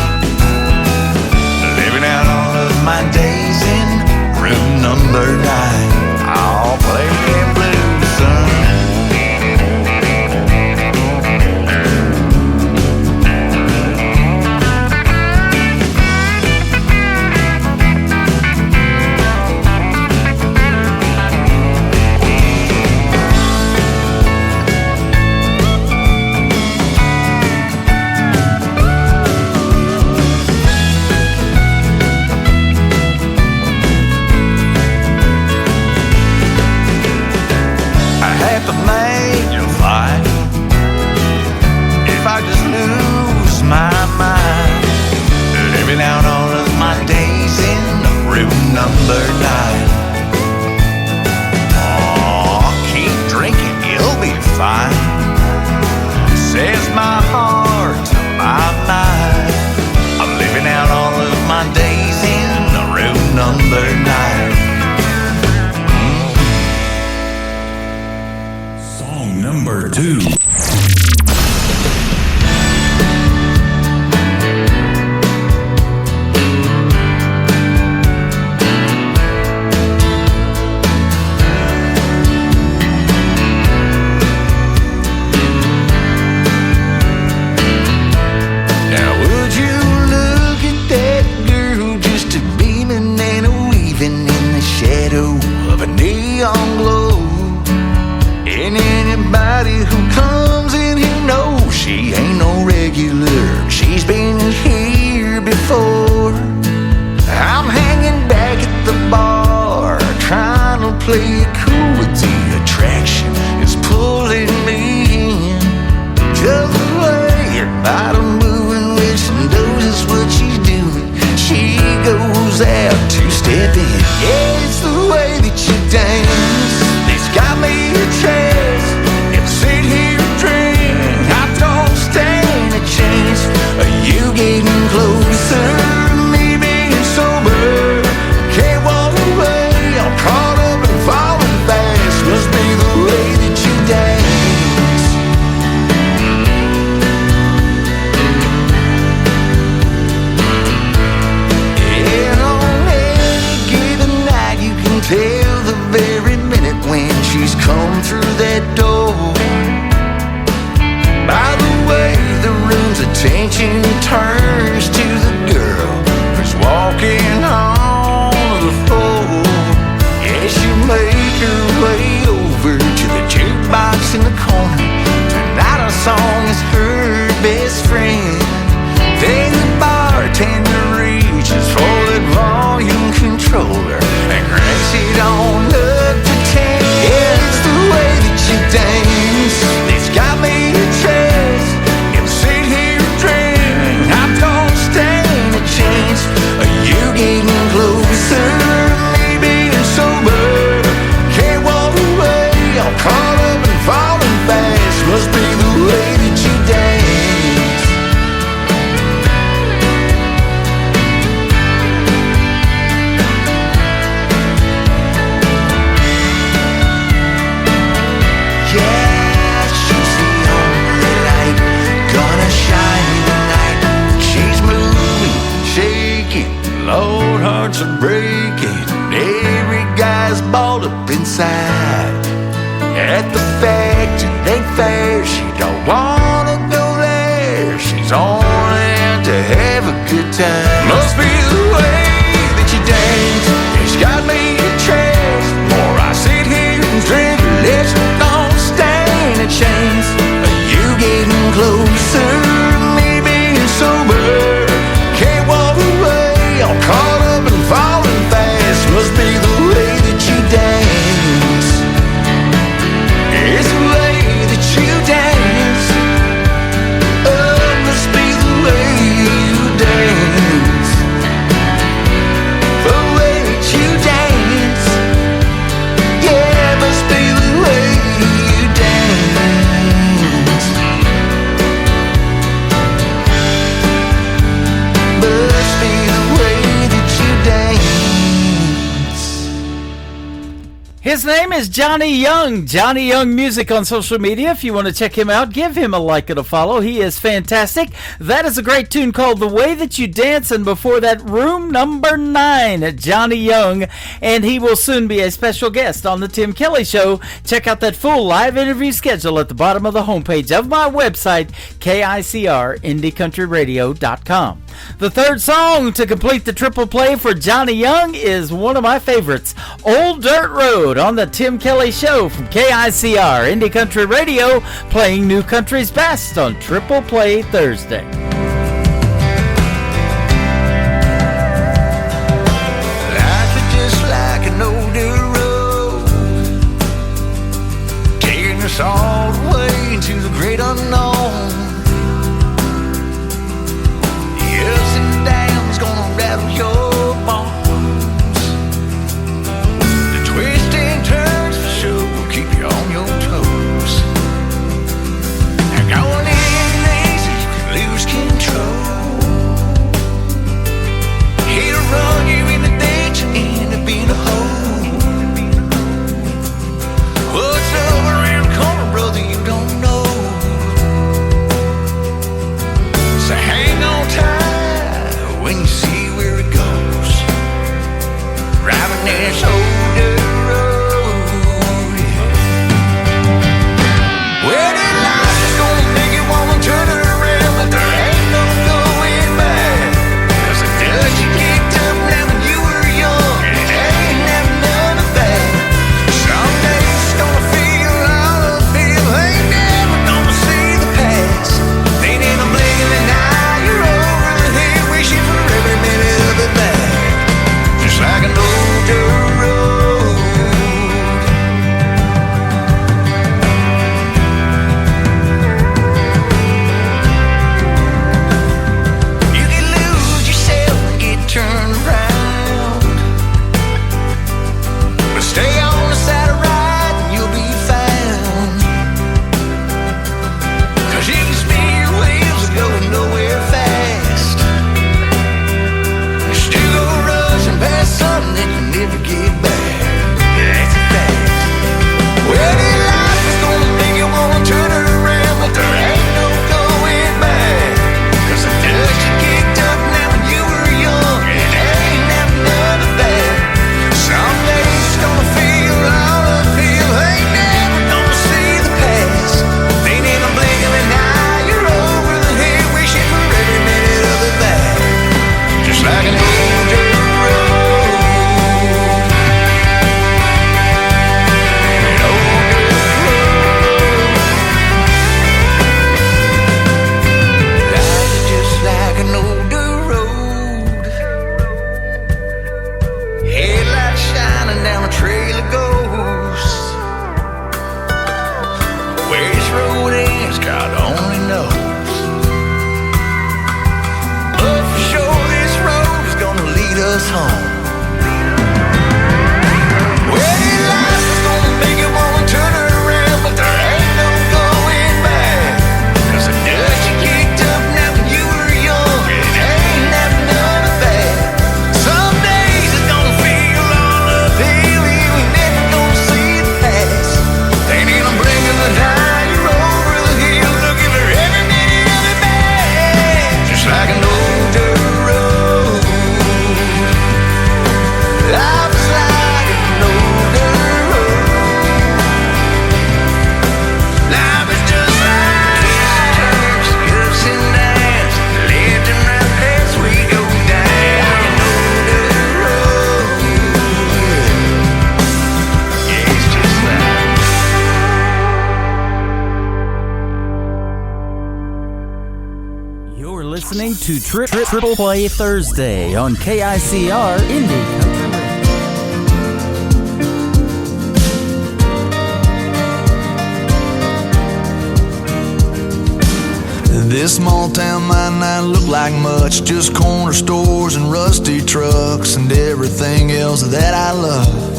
Living out all of my days in room number 9. I'll play them blues, son. Number 9. Oh, keep drinking, you'll be fine, says my heart to my mind. I'm living out all of my days in the room number 9. Song number 2. Play it cool with the attraction is pulling me in. Just the way your bottom moving when she knows it's what she's doing. She goes out to step in. Yeah, it's the way that you dance. It's got me a chance. If I sit here and drink, I don't stand a chance of you getting closer. Me being sober, can't walk away. I'm caught up and falling fast. Must be the way that you dance. Yeah, on any given night you can tell the very minute when she's come through that door. By the way the room's attention turns to the girl who's walking on the floor. Yeah, she'll make her way over to the jukebox in the corner. Tonight our song is her best friend. Then the bartender reaches for that volume controller and cranks it on up to 10. Yeah, it's the way that you dance. It's got me a chance. If I sit here and drink, I don't stand a chance of you getting closer. Me being sober, can't walk away. I'm caught up and falling fast. Must be the way that you dance. Yeah, she's the only light gonna shine tonight. She's moving, shaking Lord, hearts are breaking. Every guy's balled up inside. At the fact it ain't fair, she don't wanna go there. She's only out to have a good time. Must be the way that you dance. It's got me a chance. More I sit here and drink, less don't stand a chance. You getting closer, me being sober. Can't walk away, I'm caught up and falling fast. Must be the way that you dance. It's the way that you dance. Oh, must be the way you dance. The way that you dance. Yeah, must be the way you dance. Must be the way that you dance. His name is Johnny Young. Johnny Young Music on social media. If you want to check him out, give him a like and a follow. He is fantastic. That is a great tune called The Way That You Dance. And before that, Room Number 9, Johnny Young. And he will soon be a special guest on the Tim Kelly Show. Check out that full live interview schedule at the bottom of the homepage of my website, KICR, IndieCountryRadio.com. The third song to complete the triple play for Johnny Young is one of my favorites, Old Dirt Road, on the Tim Kelly Show from KICR, Indie Country Radio, playing New Country's best on Triple Play Thursday. Life is just like an old dirt road, taking us all the way into the great unknown. The ups and downs gonna rattle your bones. The twists and turns for sure will keep you on your toes. Now going in easy, you can lose control. He'll run you in the ditch and end up in a hole. What's over around the corner, brother, you don't know. So hang on tight when you see where it goes. Driving this old dirt road, yeah. Well, that life is gonna make you wanna turn it around, but there ain't no going back. 'Cause the dust you kicked up now when you were young, and it ain't never none of that. Someday it's gonna feel all uphill, ain't never gonna see the past. Ain't in a blink of an eye, you're over the hill, wishing for every minute of it back. Just like an old dirt road. You can lose yourself and get turned around, but stay on the side of right and you'll be found. 'Cause you can spin your wheels and go nowhere fast. You still go rushing past something that you never get back. That's a fact. Well, that life is gonna make you wanna turn it around, but there ain't no going back. 'Cause the dust you kicked up now when you were young, and it ain't never none of that. Someday it's gonna feel all uphill, ain't never gonna see the past. Ain't in a blink of an eye, you're over the hill, wishing for every minute of it back. Just like an old dirt road. An old dirt road. Life is just like an old dirt road. Headlights shining down a trail of ghosts. Where this road ends, God only knows. But for sure, this road is gonna lead us home. Well, this life is gonna make you wanna turn it around, but there ain't no going back. 'Cause the dust you kicked up now when you were young, and it ain't never none of that. Some days it's gonna feel all uphill, you ain't never gonna see the past. Ain't in a blink of an eye, you're over the hill, looking for every minute of it back. Just like an old dirt road. to Triple Play Thursday on KICR Indie Country Radio. This small town might not look like much, just corner stores and rusty trucks and everything else that I love.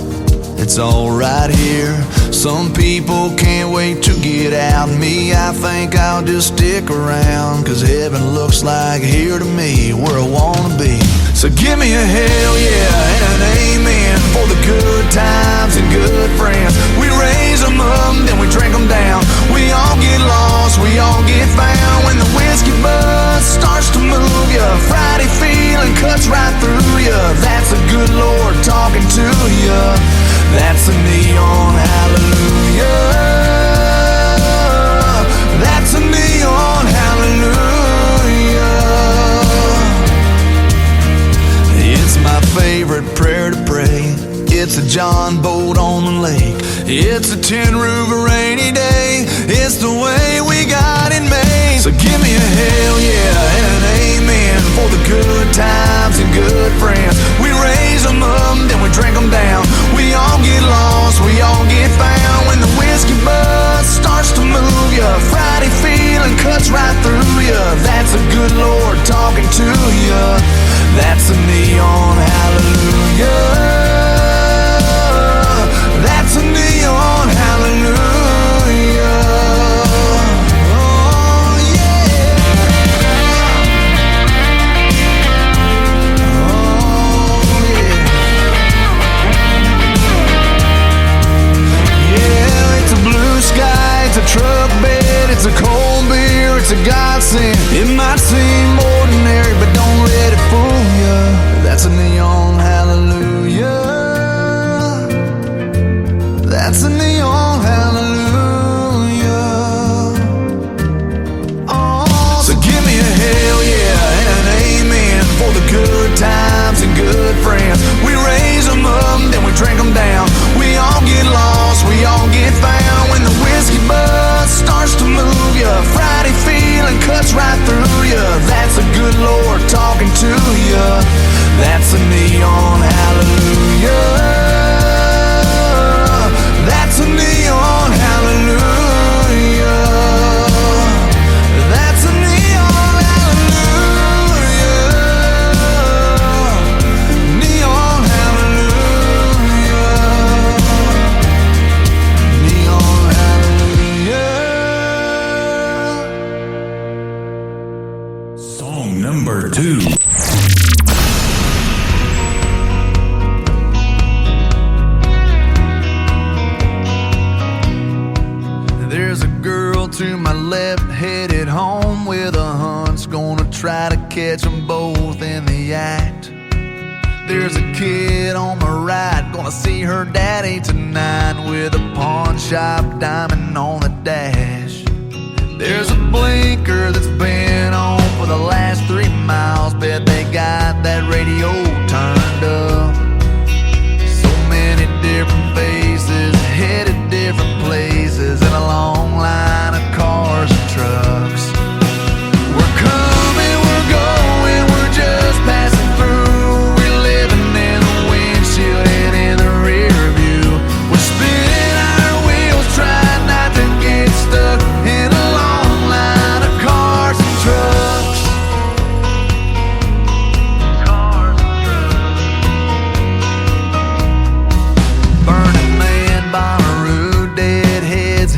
It's all right here. Some people can't wait to get out. Me, I think I'll just stick around, 'cause heaven looks like here to me, where I wanna be. So give me a hell yeah and an amen for the good times and good friends. We raise them up, then we drink them down. We all get lost, we all get found. When the whiskey buzz starts to move ya, Friday feeling cuts right through ya. That's a good Lord talking to ya. That's a neon hallelujah. That's a neon hallelujah. It's my favorite prayer to pray. It's a John boat on the lake. It's a tin roof a rainy day. It's the way we got it made. So give me a hell yeah and an amen for the good times and good friends. We raise them up, then we drink them down. We all get lost, we all get found. When the whiskey buzz starts to move ya, Friday feeling cuts right through ya. That's a good Lord talking to ya. That's a neon hallelujah. That's a neon hallelujah. Oh yeah. Oh yeah. Yeah, it's a blue sky, it's a truck bed, it's a cold beer, it's a godsend. It might seem ordinary, but don't let it fool ya. That's a neon hallelujah. That's a neon hallelujah. Oh, so give me a hell yeah and an amen for the good times and good friends. We raise them up, then we drink them down. We all get lost, we all get found. When the whiskey buzz starts to move ya, Friday feeling cuts right through ya. That's a good Lord talking to ya. That's a neon hallelujah. That's a neon hallelujah. That's a neon hallelujah. Neon hallelujah. Neon hallelujah. Song number 2. To my left, headed home with a hunch. Gonna try to catch them both in the act. There's a kid on my right, gonna see her daddy tonight, with a pawn shop diamond on the dash. There's a blinker that's been on for the last 3 miles. Bet they got that radio turned up. So many different faces, headed different places, in a long line of cars and trucks. We're coming, we're going, we're just passing through. We're living in the windshield and in the rear view. We're spinning our wheels, trying not to get stuck in a long line of cars and trucks. Cars and trucks. Burning Man, Bonnaroo, dead heads,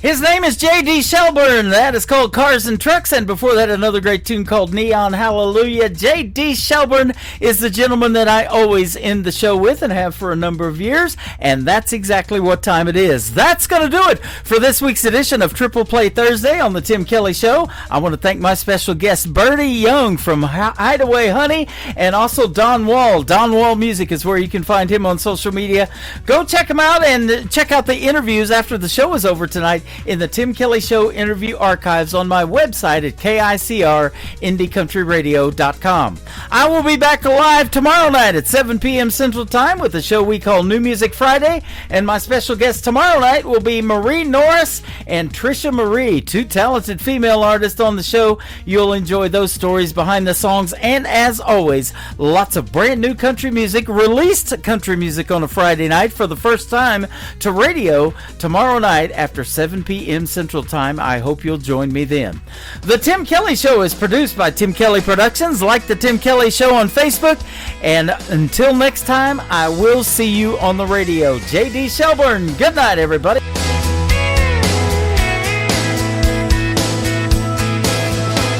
His name is J.D. Shelburne. That is called Cars and Trucks. And before that, another great tune called Neon Hallelujah. J.D. Shelburne is the gentleman that I always end the show with and have for a number of years. And that's exactly what time it is. That's going to do it for this week's edition of Triple Play Thursday on the Tim Kelly Show. I want to thank my special guest, Bertie Young from Hideaway Honey, and also Don Wall. Don Wall Music is where you can find him on social media. Go check him out and check out the interviews after the show is over tonight in the Tim Kelly Show interview archives on my website at KICRIndieCountryRadio.com. I will be back live tomorrow night at 7 p.m. Central Time with the show we call New Music Friday, and my special guest tomorrow night will be Marie Norris and Trisha Marie, two talented female artists on the show. You'll enjoy those stories behind the songs, and as always, lots of brand new country music, released country music on a Friday night for the first time to radio tomorrow night after 7 p.m. Central Time. I hope you'll join me then. The Tim Kelly Show is produced by Tim Kelly Productions. Like the Tim Kelly Show on Facebook. And until next time, I will see you on the radio. J.D. Shelburne, good night, everybody.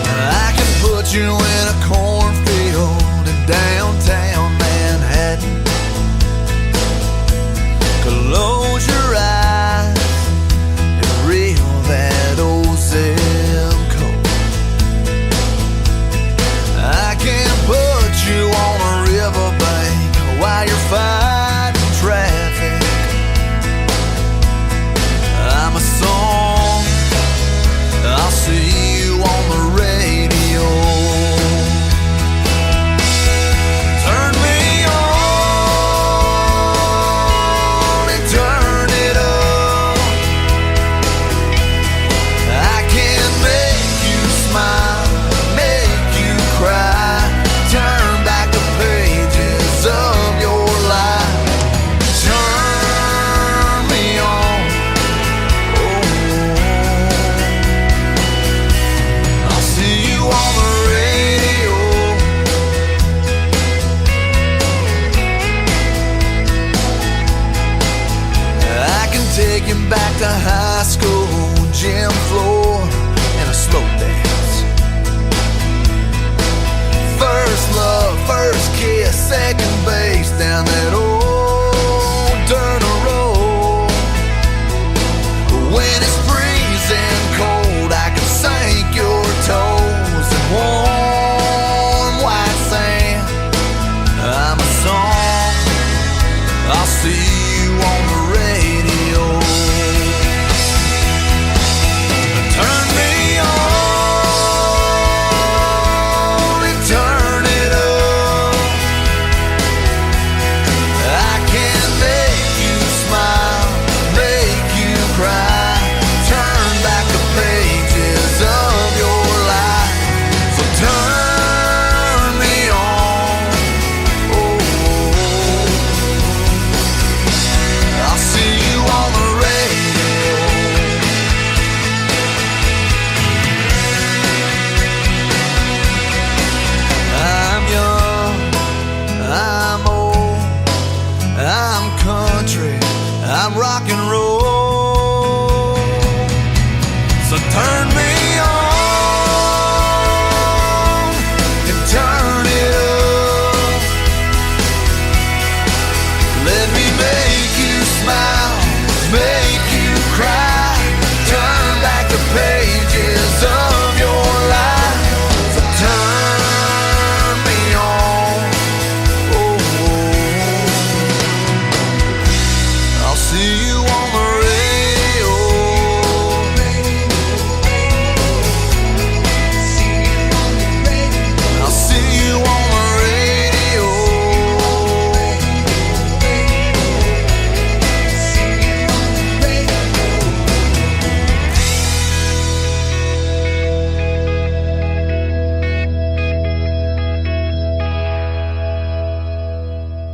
I can put you in a cornfield in downtown Manhattan. Close your eyes and reel that old zip code. I can put you on a riverbank while you're fighting traffic. I'm a song, I'll see you on the radio. Turn me on and turn it up. I can make you smile, make you cry, turn back the pages of your life. Turn me on, oh, I'll see you on the radio. I can take you back to high school, gym floor, and a slow dance. First love, first kiss, second base down that old dirt road. When it's freezing cold, I can sink your toes in warm white sand. I'm a song, I'll see you on the radio. Turn me on and turn it up. I can make you smile, make you cry, turn back the pages of your life. So turn me on, oh, I'll see you on the radio. I'm young, I'm old, I'm country, I'm rock and roll. So turn me